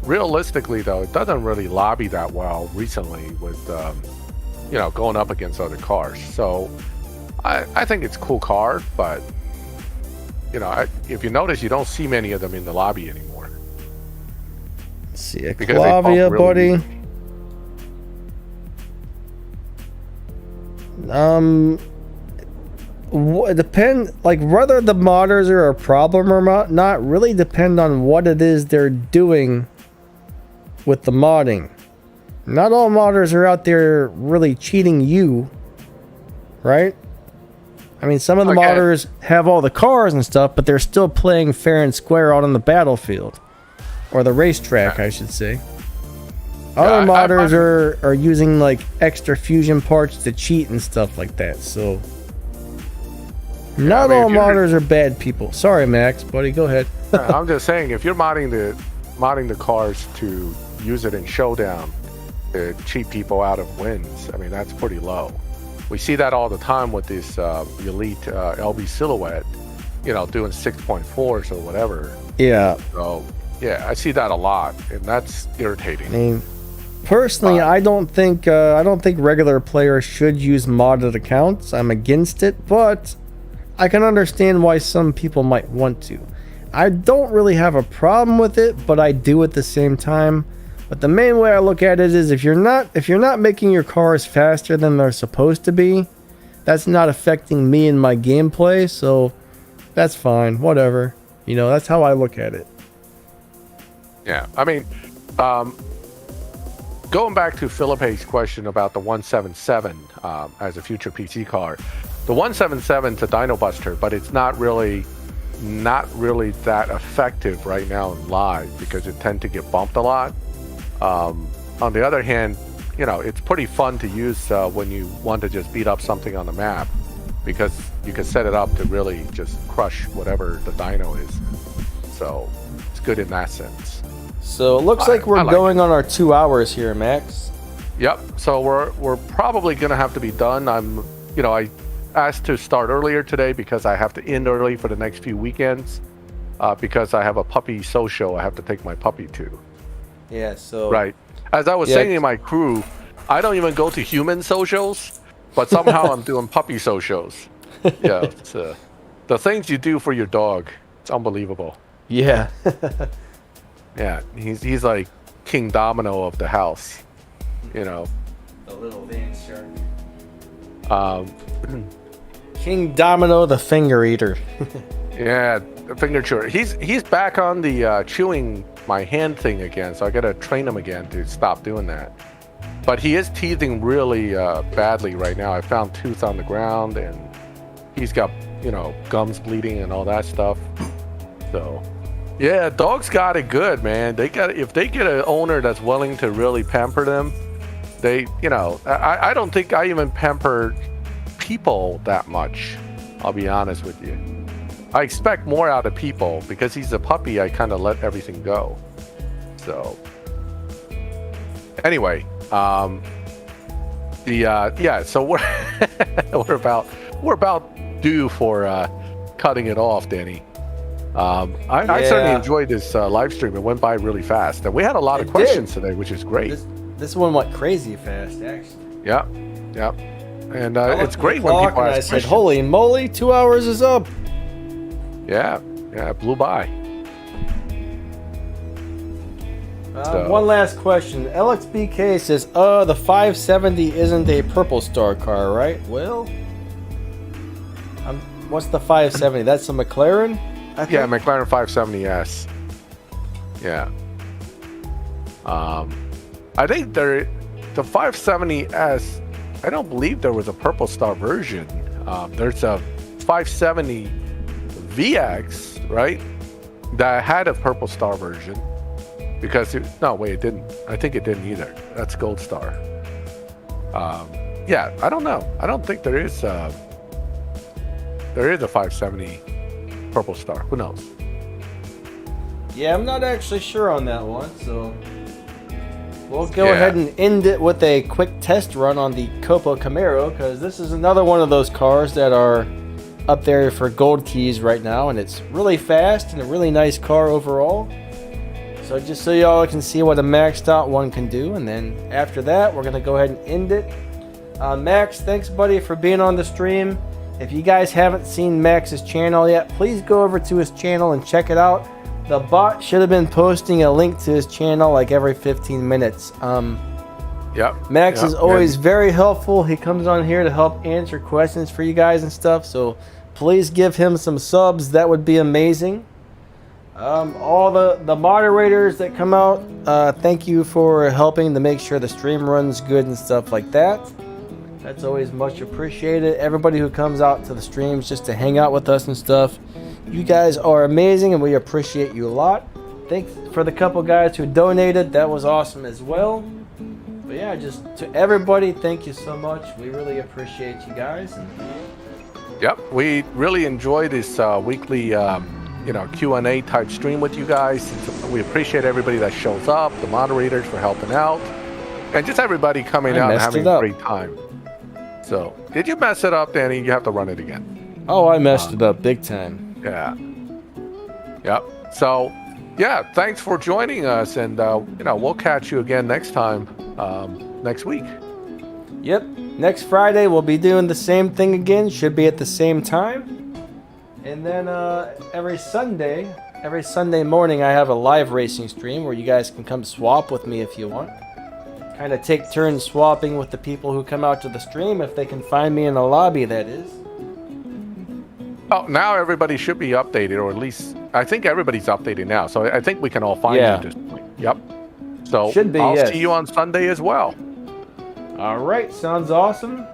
B: realistically, though, it doesn't really lobby that well recently with, going up against other cars. So I think it's a cool car, but, if you notice, you don't see many of them in the lobby anymore.
A: Let's see, a Clavia, buddy. Whether the modders are a problem or not really depend on what it is they're doing with the modding. Not all modders are out there really cheating you, right? I mean, some of the modders have all the cars and stuff, but they're still playing fair and square out on the battlefield. Or the racetrack, I should say. Other modders are using like extra fusion parts to cheat and stuff like that, so... Not all modders are bad people. Sorry, Max, buddy, go ahead.
B: I'm just saying, if you're modding the cars to use it in Showdown to cheat people out of wins, I mean, that's pretty low. We see that all the time with this elite LB silhouette, doing 6.4s or whatever.
A: Yeah.
B: So, yeah, I see that a lot, and that's irritating.
A: I mean, personally, I don't think regular players should use modded accounts. I'm against it, but I can understand why some people might want to. I don't really have a problem with it, but I do at the same time. But the main way I look at it is if you're not making your cars faster than they're supposed to be, that's not affecting me in my gameplay, so that's fine, whatever. That's how I look at it.
B: Yeah, I mean, going back to Felipe's question about the 177 as a future PC car, the 177 is a dyno buster, but it's not really that effective right now in live because it tends to get bumped a lot. On the other hand, it's pretty fun to use when you want to just beat up something on the map because you can set it up to really just crush whatever the dyno is. So it's good in that sense.
A: So it looks like we're going on our 2 hours here, Max.
B: Yep. So we're probably gonna have to be done. I asked to start earlier today because I have to end early for the next few weekends because I have a puppy social I have to take my puppy to.
A: Yeah. So.
B: Right. As I was saying in my crew, I don't even go to human socials, but somehow I'm doing puppy socials. Yeah. It's, the things you do for your dog, it's unbelievable.
A: Yeah.
B: Yeah, he's like King Domino of the house,
A: The little Van Shark. King Domino, the finger eater.
B: Yeah, the finger chewer. He's back on the chewing my hand thing again, so I gotta train him again to stop doing that. But he is teething really badly right now. I found tooth on the ground, and he's got gums bleeding and all that stuff. So, yeah, dogs got it good, man. If they get an owner that's willing to really pamper them, I don't think I even pamper people that much. I'll be honest with you. I expect more out of people because he's a puppy. I kind of let everything go. So, anyway, So we're about due for cutting it off, Danny. I certainly enjoyed this live stream. It went by really fast, and we had a lot of questions today, which is great.
A: This one went crazy fast, actually.
B: Yeah. And it's great when people ask
A: I said, "Holy moly, 2 hours is up."
B: Yeah, it blew by.
A: One last question. LXBK says, the 570 isn't a purple star car, right? Well, what's the 570? That's a McLaren?
B: Yeah, McLaren 570S. Yeah. I think the 570S, I don't believe there was a purple star version. There's a 570 VX, right? That had a purple star version. Because it didn't. I think it didn't either. That's Gold Star. I don't know. I don't think there is a 570 Purple Star. Who knows?
A: Yeah, I'm not actually sure on that one. So we'll go ahead and end it with a quick test run on the Copo Camaro, because this is another one of those cars that are up there for gold keys right now, and it's really fast and a really nice car overall. So just so y'all can see what a maxed out one can do, and then after that, we're going to go ahead and end it. Max, thanks buddy for being on the stream. If you guys haven't seen Max's channel yet, please go over to his channel and check it out. The bot should have been posting a link to his channel like every 15 minutes. Max is always very helpful. He comes on here to help answer questions for you guys and stuff, so please give him some subs. That would be amazing. All the moderators that come out, thank you for helping to make sure the stream runs good and stuff like that. That's always much appreciated. Everybody who comes out to the streams just to hang out with us and stuff, you guys are amazing and we appreciate you a lot. Thanks for the couple guys who donated. That was awesome as well. But yeah, just to everybody, thank you so much. We really appreciate you guys.
B: Yep, we really enjoy this weekly Q&A type stream with you guys. We appreciate everybody that shows up, the moderators for helping out, and just everybody coming out and having a great time. So, did you mess it up, Danny? You have to run it again.
A: Oh, I messed it up big time.
B: Yeah. Yep. So, thanks for joining us, and we'll catch you again next time, next week.
A: Yep. Next Friday we'll be doing the same thing again. Should be at the same time. And then every Sunday morning I have a live racing stream where you guys can come swap with me if you want. Kind of take turns swapping with the people who come out to the stream if they can find me in a lobby, that is.
B: Oh, now everybody should be updated, or at least I think everybody's updated now. So I think we can all find you at this point. Yep. So I'll see you on Sunday as well.
A: All right, sounds awesome.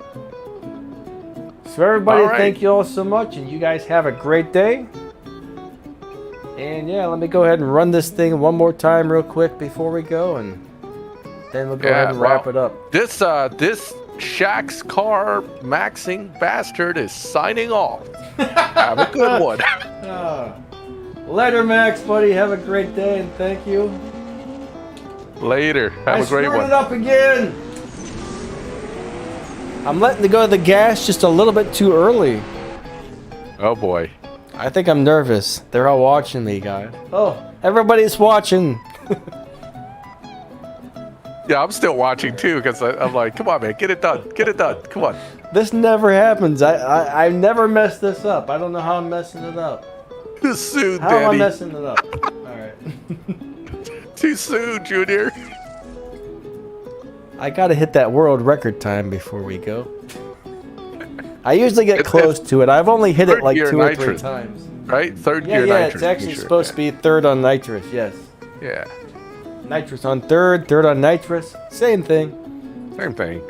A: So everybody, thank you all so much, and you guys have a great day. And let me go ahead and run this thing one more time real quick before we go, and then we'll go ahead and wrap it up.
B: This Shaq's car maxing bastard is signing off. Have a good one.
A: Later, Max, buddy. Have a great day, and thank you.
B: Later. Have a great one.
A: I screwed it up again. I'm letting go of the gas just a little bit too early.
B: Oh boy.
A: I think I'm nervous. They're all watching me, guys. Oh, everybody's watching.
B: Yeah, I'm still watching too, because I'm like, come on, man, get it done. Get it done. Come on.
A: This never happens. I never mess this up. I don't know how I'm messing it up.
B: Too soon,
A: How
B: Daddy.
A: am I messing it up? All right.
B: Too soon, Junior.
A: I gotta hit that world record time before we go. I usually get close to it. I've only hit it like 2 or 3 times.
B: Right? Third gear
A: nitrous. Yeah,
B: nitrous.
A: it's actually supposed to be third on nitrous, yes.
B: Yeah.
A: Nitrous on third on nitrous. Same thing.
B: Same thing.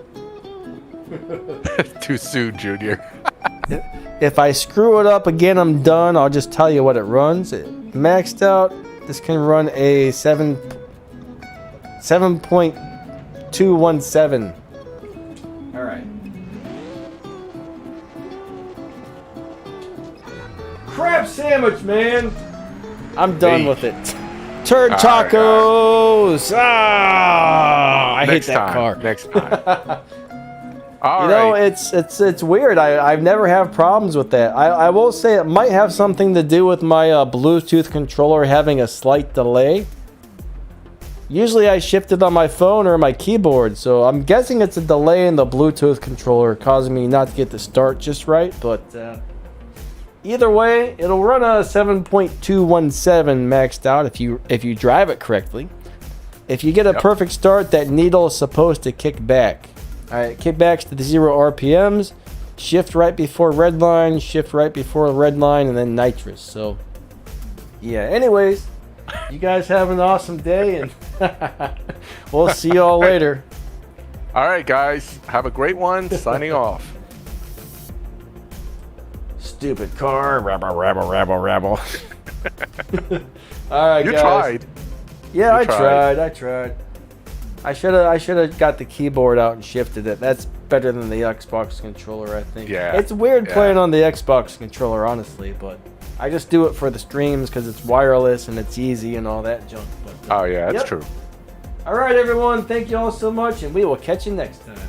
B: Too soon, Junior.
A: If I screw it up again, I'm done. I'll just tell you what it runs. Maxed out, this can run a 7.217. All right. Crab sandwich, man. I'm done with it. Turd tacos. I hate that car.
B: Next time.
A: You know, it's weird. I've never had problems with that. I will say it might have something to do with my Bluetooth controller having a slight delay. Usually I shift it on my phone or my keyboard, so I'm guessing it's a delay in the Bluetooth controller causing me not to get the start just right. But either way, it'll run a 7.217 maxed out if you drive it correctly. If you get a perfect start, that needle is supposed to kick back. Alright, kickbacks to the 0 RPMs, shift right before red line, shift right before red line, and then nitrous. So, yeah, anyways, you guys have an awesome day, and we'll see you all later.
B: Alright, guys, have a great one. Signing off.
A: Stupid car, rabble. Alright, guys.
B: You tried.
A: Yeah, I tried. I should have got the keyboard out and shifted it. That's better than the Xbox controller, I think.
B: Yeah.
A: It's weird playing on the Xbox controller, honestly, but I just do it for the streams because it's wireless and it's easy and all that junk. But,
B: oh yeah, that's true.
A: All right, everyone. Thank you all so much, and we will catch you next time.